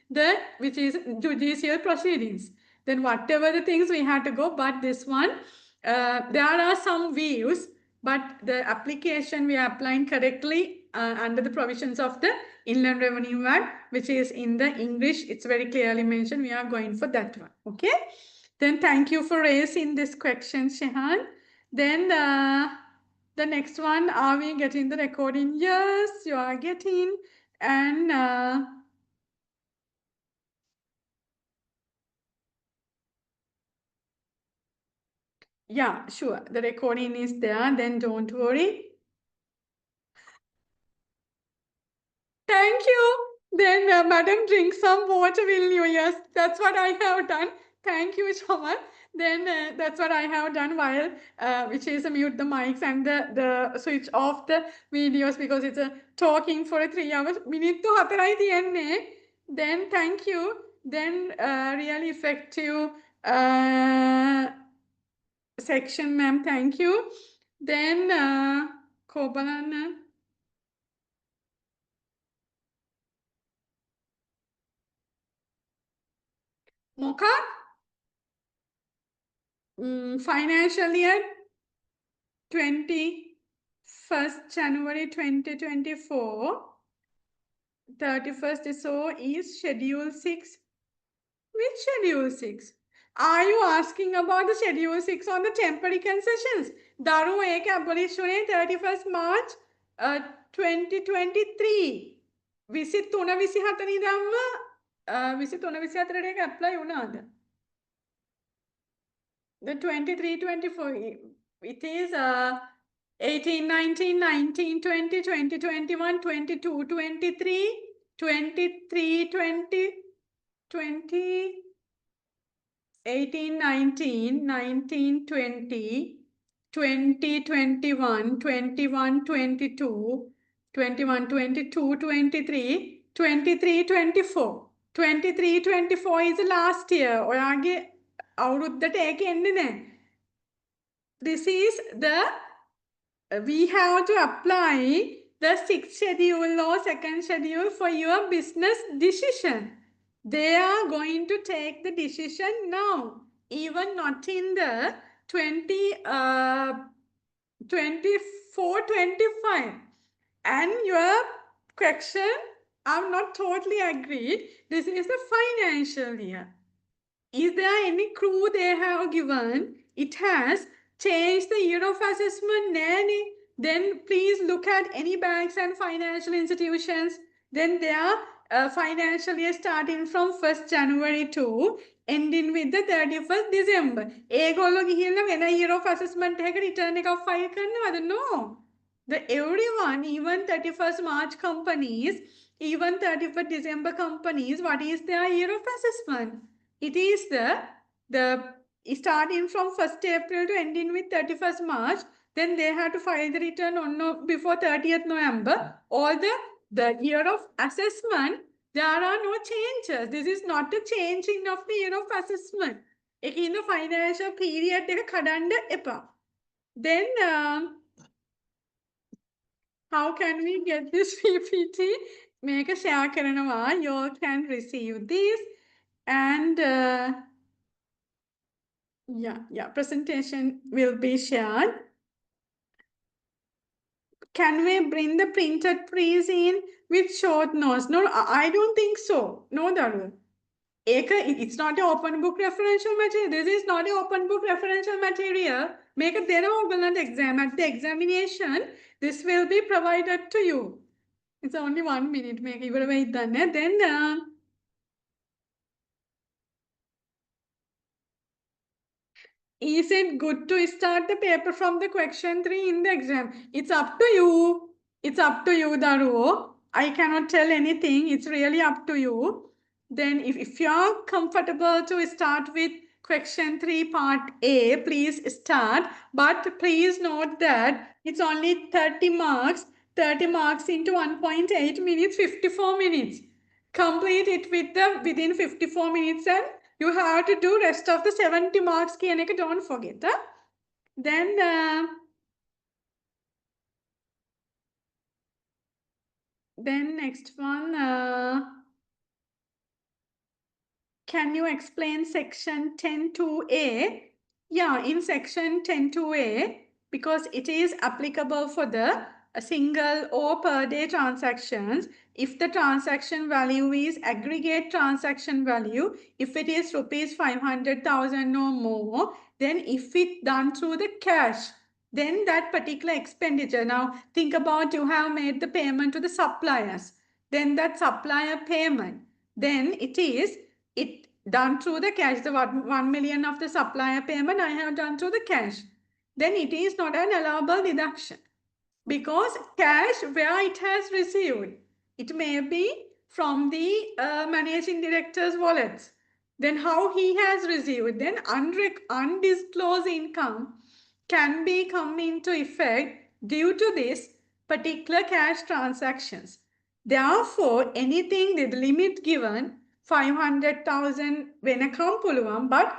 which is judicial proceedings. Then whatever the things we had to go, but this one, there are some views, but the application we are applying correctly under the provisions of the Inland Revenue Act, which is in the English, it's very clearly mentioned. We are going for that one. Okay. Then thank you for raising this question, Shehan. Then the next one, are we getting the recording? Yes, you are getting. And yeah, sure. The recording is there. Then don't worry. Thank you. Then, madam, drink some water, will you? Yes, that's what I have done. Thank you, Shaman. Then that's what I have done while, which is mute the mics and the switch off the videos because it's talking for 3 hours. Minute to hatarai tiyenne. Then thank you. Then really effective section, ma'am. Thank you. Then Kobalana. Moka? Financial year 21st January 2024. 31st is Schedule 6. Which Schedule 6? Are you asking about the Schedule 6 on the temporary concessions? Daru ek abolish 31st March 2023. Visit Tuna Visihatani Dhamma Visit Tuna Visihatani apply unada. The 23-24, it is 18, 19, 19, 20, 20, 21, 22, 23, 23, 20, 20, 18, 19, 19, 20, 2021, 21, 22, 21, 22, 23, 23, 24. 23, 24 is the last year. ඔයාගේ අවුරුද්දට ඒක එන්නේ නැහැ. This is the we have to apply the sixth schedule or second schedule for your business decision. They are going to take the decision now, even not in the 24, 25. And your question, I'm not totally agreed. This is the financial year. Is there any clue they have given? It has changed the year of assessment, nanny. Then please look at any banks and financial institutions. Then they are financial year starting from 1st January to ending with the 31st December. ඒගොල්ලෝ ගිහිල්ලා වෙන year of assessment එකක return එකක් file කරනවද? No. The everyone, even 31st March companies, even 31st December companies, what is their year of assessment? It is the starting from 1st April to ending with 31st March. Then they have to file the return on before 30th November. All the year of assessment, there are no changes. This is not a changing of the year of assessment. ඒක in the financial period එක කඩන්න එපා. Then how can we get this PPT? Make a share කරනවා. You all can receive this. And yeah, presentation will be shared. Can we bring the printed trees in with short notes? No, I don't think so. No, Daru. It's not an open book referential material. This is not an open book referential material. Make a then exam. At the examination, this will be provided to you. It's only 1 minute. Make it wait then. Then is it good to start the paper from the question 3 in the exam? It's up to you. It's up to you, Daru. I cannot tell anything. It's really up to you. Then if you're comfortable to start with question 3 part A, please start. But please note that it's only 30 marks. 30 marks into 1.8 minutes, 54 minutes. Complete it within 54 minutes and you have to do rest of the 70 marks. Don't forget. Then next one. Can you explain section 10.2a? Yeah, in section 10.2a, because it is applicable for the single or per day transactions. If the transaction value is aggregate transaction value, if it is rupees 500,000 or more, then if it done through the cash, then that particular expenditure. Now think about you have made the payment to the suppliers. Then that supplier payment, then it done through the cash. The 1 million of the supplier payment I have done through the cash. Then it is not an allowable deduction. Because cash where it has received, it may be from the managing director's wallets. Then how he has received, then undisclosed income can be come into effect due to this particular cash transactions. Therefore, anything the limit given 500,000 වෙනකම් පුළුවන්, but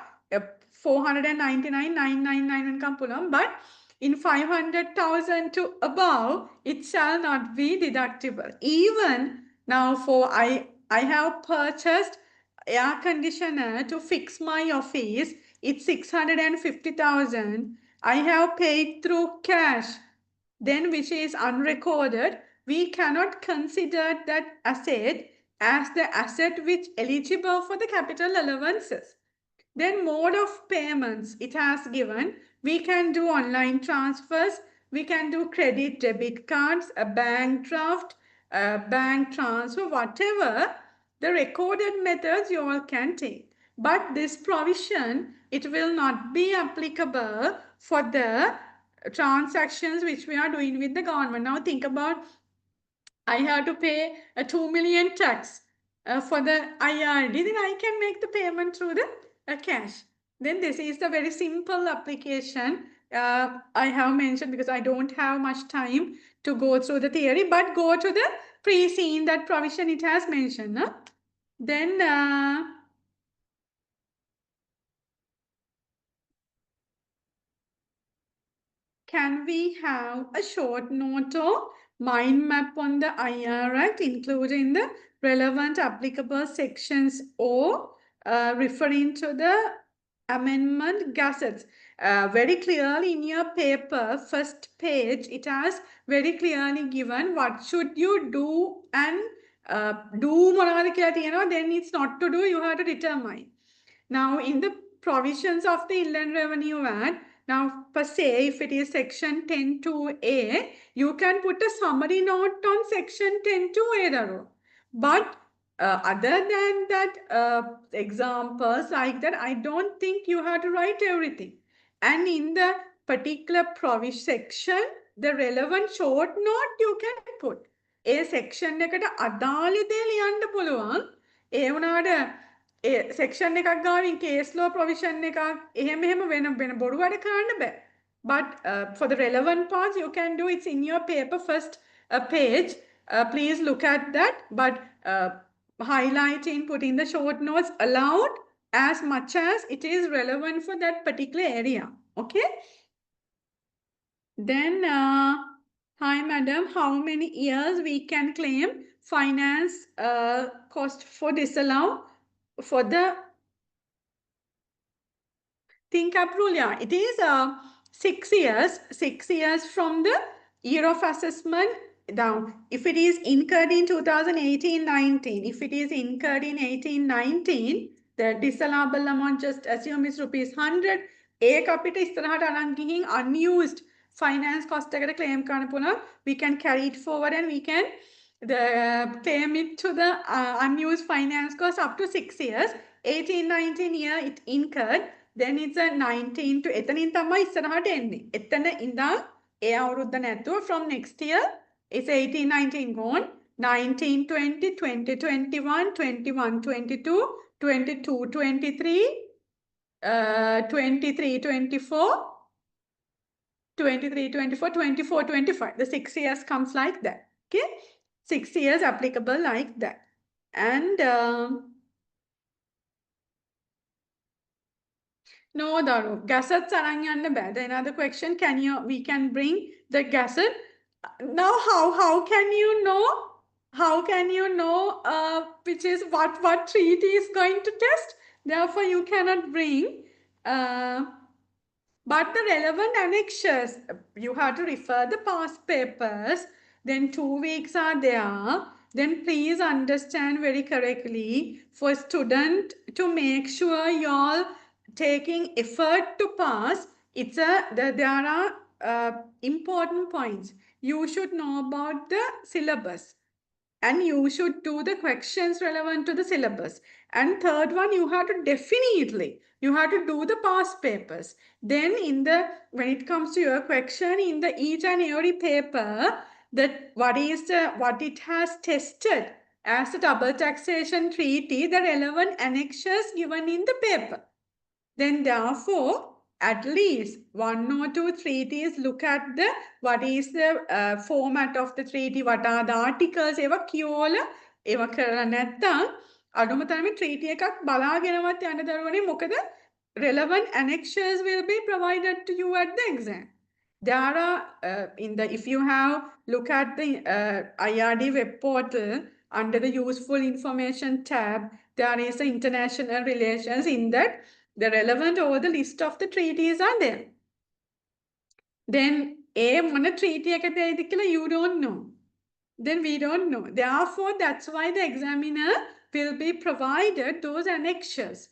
499,999 වෙනකම් පුළුවන්, but in 500,000 to above, it shall not be deductible. Even now I have purchased air conditioner to fix my office. It's 650,000. I have paid through cash. Then which is unrecorded. We cannot consider that asset as the asset which eligible for the capital allowances. Then mode of payments it has given. We can do online transfers. We can do credit, debit cards, a bank draft, a bank transfer, whatever the recorded methods you all can take. But this provision, it will not be applicable for the transactions which we are doing with the government. Now think about I have to pay a 2 million tax for the IRD, then I can make the payment through the cash. Then this is the very simple application. I have mentioned because I don't have much time to go through the theory, but go to the pre-scene, that provision it has mentioned. Huh? Then can we have a short note or mind map on the IR Act, including the relevant applicable sections or referring to the amendment gazettes? Very clearly in your paper, first page, it has very clearly given what should you do and do මොනවද කියලා තියෙනවා. Then it's not to do, you have to determine. Now, in the provisions of the Inland Revenue Act, now per se, if it is section 10.2a, you can put a summary note on section 10.2a, Daru. But other than that, examples like that, I don't think you have to write everything. And in the particular provision section, the relevant short note you can put. A section එකට අදාළ දේ ලියන්න පුළුවන්. ඒ වුණාට section එකක් ගාවින් case law provision එකක් එහෙම එහෙම වෙන බොරු වැඩ කරන්න බෑ. But for the relevant parts, you can do it's in your paper first page. Please look at that. But highlighting, putting the short notes allowed as much as it is relevant for that particular area. Okay. Then, hi madam, how many years we can claim finance cost for disallow for the think approval? Yeah, it is 6 years. 6 years from the year of assessment down. If it is incurred in 2018-19, if it is incurred in 18-19, the disallowable amount, just assume is rupees 100. ඒක අපිට ඉස්සරහට අරන් ගිහින් unused finance cost එකට claim කරන්න පුළුවන්. We can carry it forward and we can claim it to the unused finance cost up to 6 years. 18-19 year it incurred. Then it's a 19 to එතනින් තමයි ඉස්සරහට එන්නේ. එතන ඉඳන් ඒ අවුරුද්ද නැතුව from next year it's 18-19 gone. 19-20, 20-21, 21-22, 22-23, 23-24, 23-24, 24-25. The 6 years comes like that. Okay, 6 years applicable like that. And no, Daru. Gazettes aran yanna bad. Another question, we can bring the gazette. Now how can you know? How can you know which is what treaty is going to test? Therefore, you cannot bring. But the relevant annexures, you have to refer the past papers. Then 2 weeks are there. Then please understand very correctly for student to make sure you all taking effort to pass. There are important points. You should know about the syllabus. And you should do the questions relevant to the syllabus. And third one, you have to definitely, you have to do the past papers. Then when it comes to your question, in the each and every paper, what it has tested as a double taxation treaty, the relevant annexures given in the paper. Then therefore, at least 1 or 2 treaties look at what is the format of the treaty, what are the articles, ඒවා කියෝලා ඒවා කරලා නැත්තම් අඩුම තරමේ treaty එකක් බලාගෙනවත් යන්න දරුවනේ මොකද relevant annexures will be provided to you at the exam. There are if you have look at the IRD web portal under the useful information tab, there is the international relations. In that the relevant or the list of the treaties are there. Then මොන treaty එකද ඒද කියලා you don't know. Then we don't know. Therefore, that's why the examiner will be provided those annexures.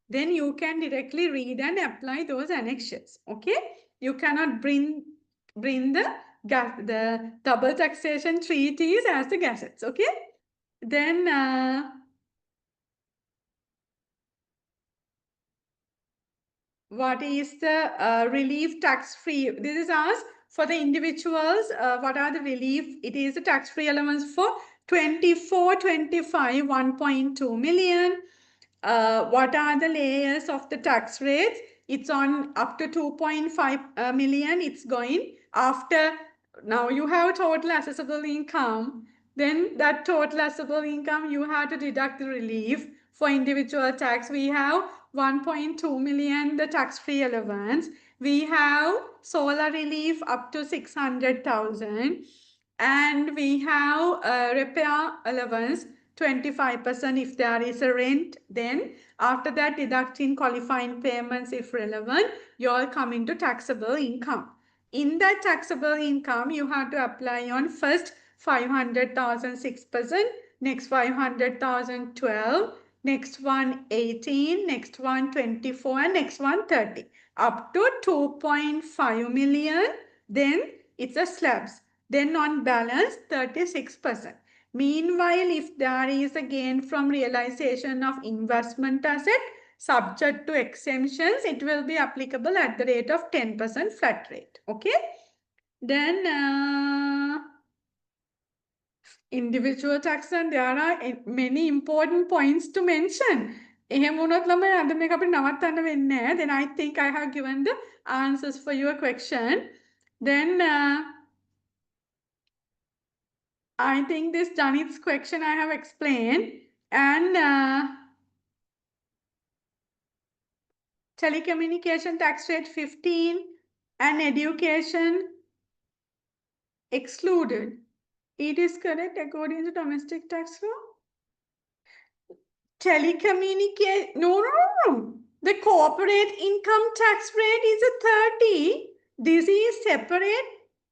Then you can directly read and apply those annexures. Okay? You cannot bring the double taxation treaties as the gazettes. Okay? Then what is the relief tax-free? This is asked for the individuals. What are the relief? It is the tax-free allowance for 24-25, 1.2 million. What are the layers of the tax rates? it's on up to 2.5 million. It's going after. Now you have total assessable income. Then that total assessable income, you have to deduct the relief. For individual tax, we have 1.2 million, the tax-free allowance. We have solar relief up to 600,000. And we have repair allowance 25% if there is a rent. Then after that, deducting qualifying payments if relevant, you all come into taxable income. In that taxable income, you have to apply on first 500,000 6%, next 500,000 12, next one 18, next one 24, and next one 30. Up to 2.5 million, then it's a slabs. Then on balance 36%. Meanwhile, if there is a gain from realization of investment asset subject to exemptions, it will be applicable at the rate of 10% flat rate. Okay. Then individual tax, and there are many important points to mention. එහෙම වුණොත් ළමයි අද මේක අපිට නවත්තන්න වෙන්නේ නැහැ. Then I think I have given the answers for your question. Then I think this Janit's question I have explained. And telecommunication tax rate 15 and education excluded. It is correct according to domestic tax law. Telecommunication, no. The corporate income tax rate is a 30. This is separate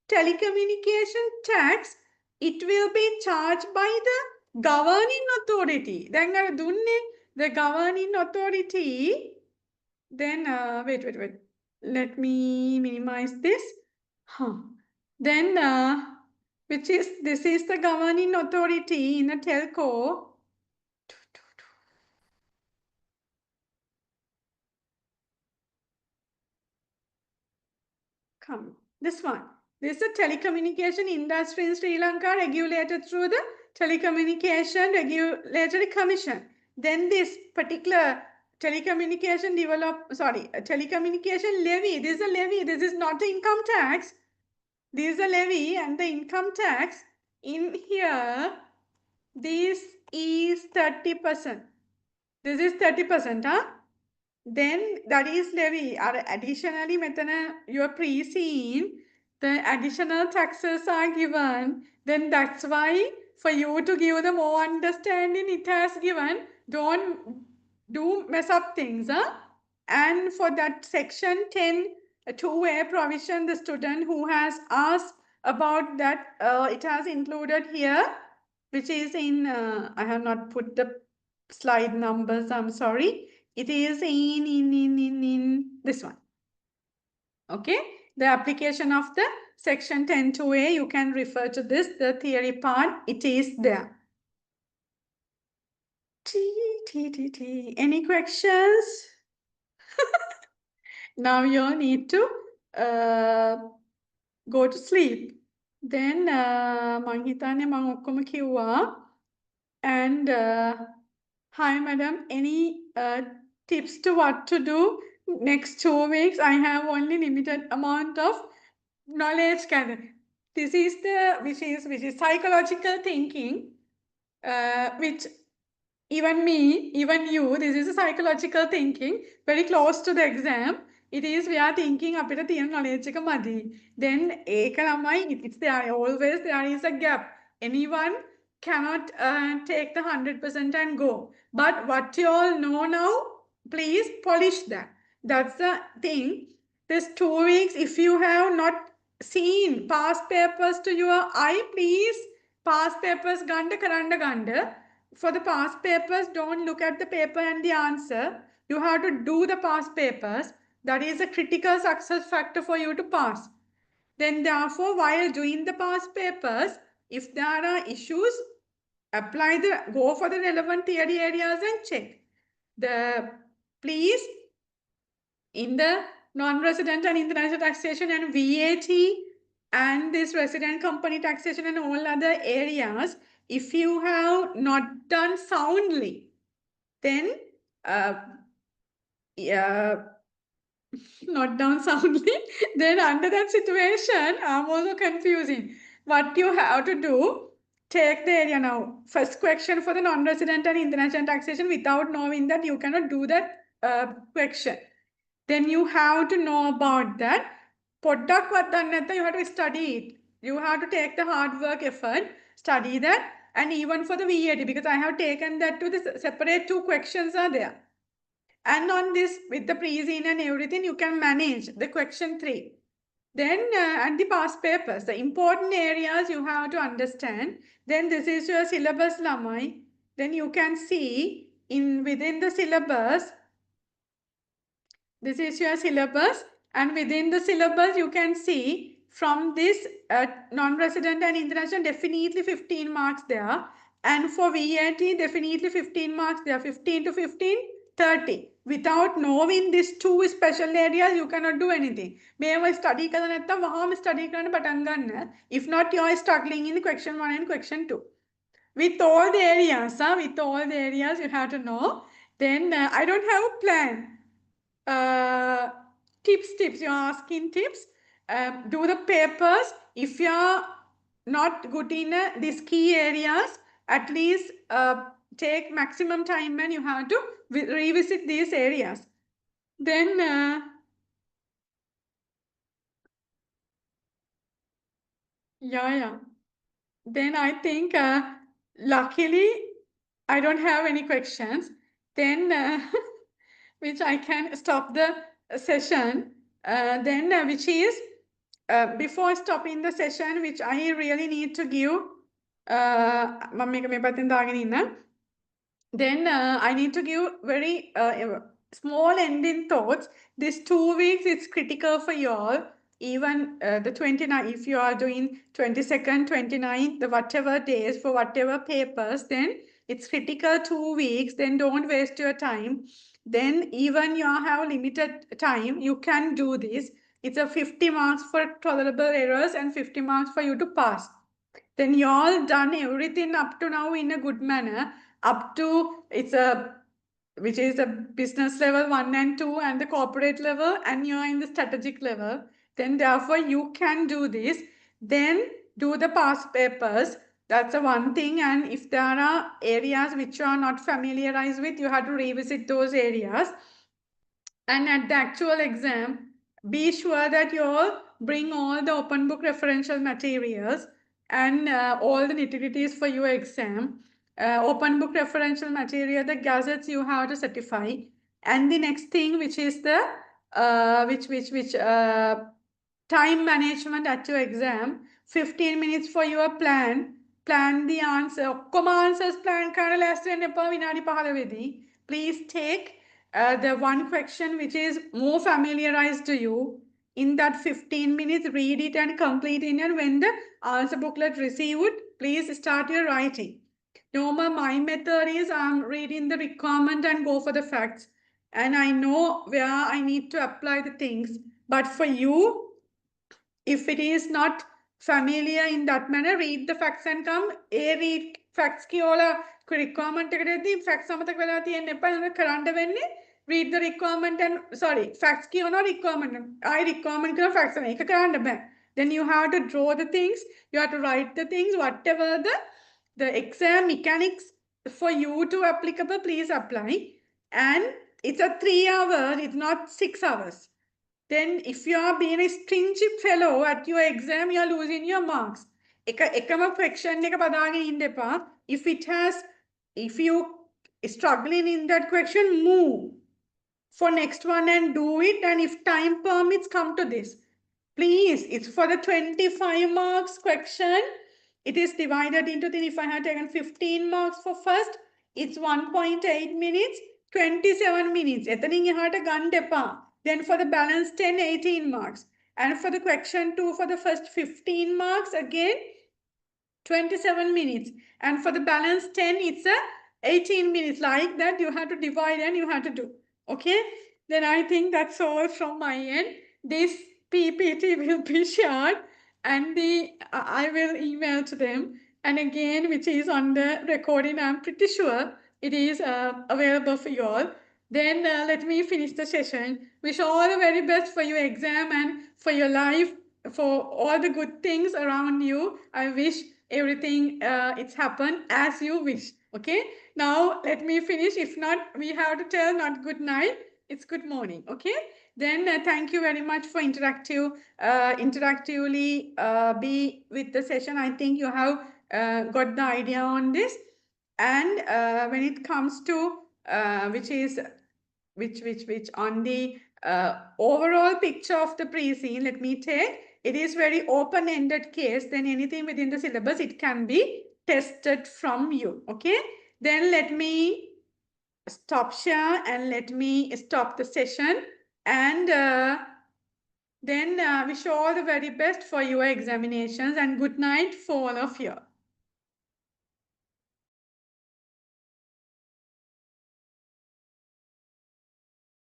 telecommunication tax. It will be charged by the governing authority. Then the governing authority. Then wait. Let me minimize this. Then this is the governing authority in a telco. This one. This is the telecommunication industry in Sri Lanka regulated through the Telecommunication Regulatory Commission. Then this particular telecommunication telecommunication levy. This is a levy. This is not the income tax. This is a levy, and the income tax in here, this is 30%. This is 30%, huh? Then that is levy. Additionally, you are pre-seen, the additional taxes are given. Then that's why for you to give the more understanding, it has given. Don't do mess up things. Huh? And for that section 10, 2A provision, the student who has asked about that, it has included here, which is in, I have not put the slide numbers, I'm sorry. It is in this one. Okay. The application of the section 10.2a, you can refer to this, the theory part, it is there. Any questions? Now you need to go to sleep. Then මං හිතන්නේ මං ඔක්කොම කිව්වා. And hi madam, any tips to what to do next 2 weeks? I have only limited amount of knowledge gathered. This is which is psychological thinking, which even me, even you, this is a psychological thinking, very close to the exam. It is we are thinking අපිට තියෙන knowledge එක මදි. Then ඒක ළමයි, it's there, always there is a gap. Anyone cannot take the 100% and go. But what you all know now, please polish that. That's the thing. This 2 weeks, if you have not seen past papers to your eye, please past papers ganda. For the past papers, don't look at the paper and the answer. You have to do the past papers. That is a critical success factor for you to pass. Then therefore, while doing the past papers, if there are issues, go for the relevant theory areas and check. Please, in the non-resident and international taxation and VAT and this resident company taxation and all other areas, if you have not done soundly, then not down soundly. Then under that situation, I'm also confusing. What you have to do, take the area now. First question for the non-resident and international taxation without knowing that you cannot do that question. Then you have to know about that. Poddak vattannatha, you have to study it. You have to take the hard work effort, study that, and even for the VAT, because I have taken that to the separate two questions are there. And on this, with the pre-scene and everything, you can manage the question 3. Then, and the past papers, the important areas you have to understand. Then this is your syllabus, Lamai. Then you can see in within the syllabus, this is your syllabus, and within the syllabus you can see from this non-resident and international definitely 15 marks there, and for VAT definitely 15 marks there, 15 to 15, 30. Without knowing these two special areas you cannot do anything. මේව study කරලා නැත්නම් වහාම study කරන්න පටන් ගන්න. If not you are struggling in question 1 and question 2. With all the areas, with all the areas you have to know. Then I don't have a plan. uh, tips, you're asking tips. Do the papers. If you're not good in these key areas, at least take maximum time and you have to revisit these areas. Then yeah. Then I think luckily I don't have any questions. Then which I can stop the session. Then which is before stopping the session, which I really need to give. මම මේක මේ පැත්තෙන් දාගෙන ඉන්න. Then I need to give very small ending thoughts. This 2 weeks, it's critical for you all. Even the 29th, if you are doing 22nd, 29th, the whatever days for whatever papers, then it's critical 2 weeks. Then don't waste your time. Then even you have limited time, you can do this. It's a 50 marks for tolerable errors and 50 marks for you to pass. Then you all done everything up to now in a good manner. Up to it's a which is a business level 1 and 2 and the corporate level, and you are in the strategic level. Then therefore you can do this. Then do the past papers. That's the one thing. And if there are areas which you are not familiarized with, you have to revisit those areas. And at the actual exam, be sure that you all bring all the open book referential materials and all the nitty-gritties for your exam. Open book referential material, the gazettes you have to certify. And the next thing, which is the time management at your exam. 15 minutes for your plan. Plan the answer. ඔක්කොම answers plan කරලා ලෑස්ති වෙන්න එපා විනාඩි 15 වෙදී. Please take the one question which is more familiarized to you. In that 15 minutes, read it and complete it. And when the answer booklet received, please start your writing. Normal, my method is I'm reading the requirement and go for the facts. And I know where I need to apply the things. But for you, if it is not familiar in that manner, read the facts and come. Read facts කියෝලා requirement එකට එද්දී facts අමතක වෙලා තියෙන්න එපා. නේද කරන්න වෙන්නේ. Read the requirement and sorry, facts කියනවා requirement. I requirement කරන facts මේක කරන්න බෑ. Then you have to draw the things, you have to write the things, whatever the exam mechanics for you to applicable, please apply. And it's a 3 hours, it's not 6 hours. Then if you are being a stringent fellow at your exam, you are losing your marks. එකම question එක බදාගෙන ඉන්න එපා. If you struggling in that question, move for next one and do it. And if time permits, come to this. Please, it's for the 25 marks question. It is divided into if I had taken 15 marks for first, it's 1.8 minutes, 27 minutes. එතනින් එහාට ගන්න එපා. Then for the balance 10, 18 marks. And for the question 2, for the first 15 marks, again, 27 minutes. And for the balance 10, it's a 18 minutes. Like that, you have to divide and you have to do. Okay? Then I think that's all from my end. This PPT will be shared and I will email to them. And again, which is on the recording, I'm pretty sure it is available for you all. Then let me finish the session. Wish all the very best for your exam and for your life, for all the good things around you. I wish everything it's happened as you wish. Okay. Now let me finish. If not, we have to tell not good night. It's good morning. Okay. Then thank you very much for interactively be with the session. I think you have got the idea on this. And when it comes to which on the overall picture of the pre-scene, let me take, it is very open-ended case, then anything within the syllabus, it can be tested from you, okay? Then let me stop share and let me stop the session and then wish you all the very best for your examinations and good night for all of you.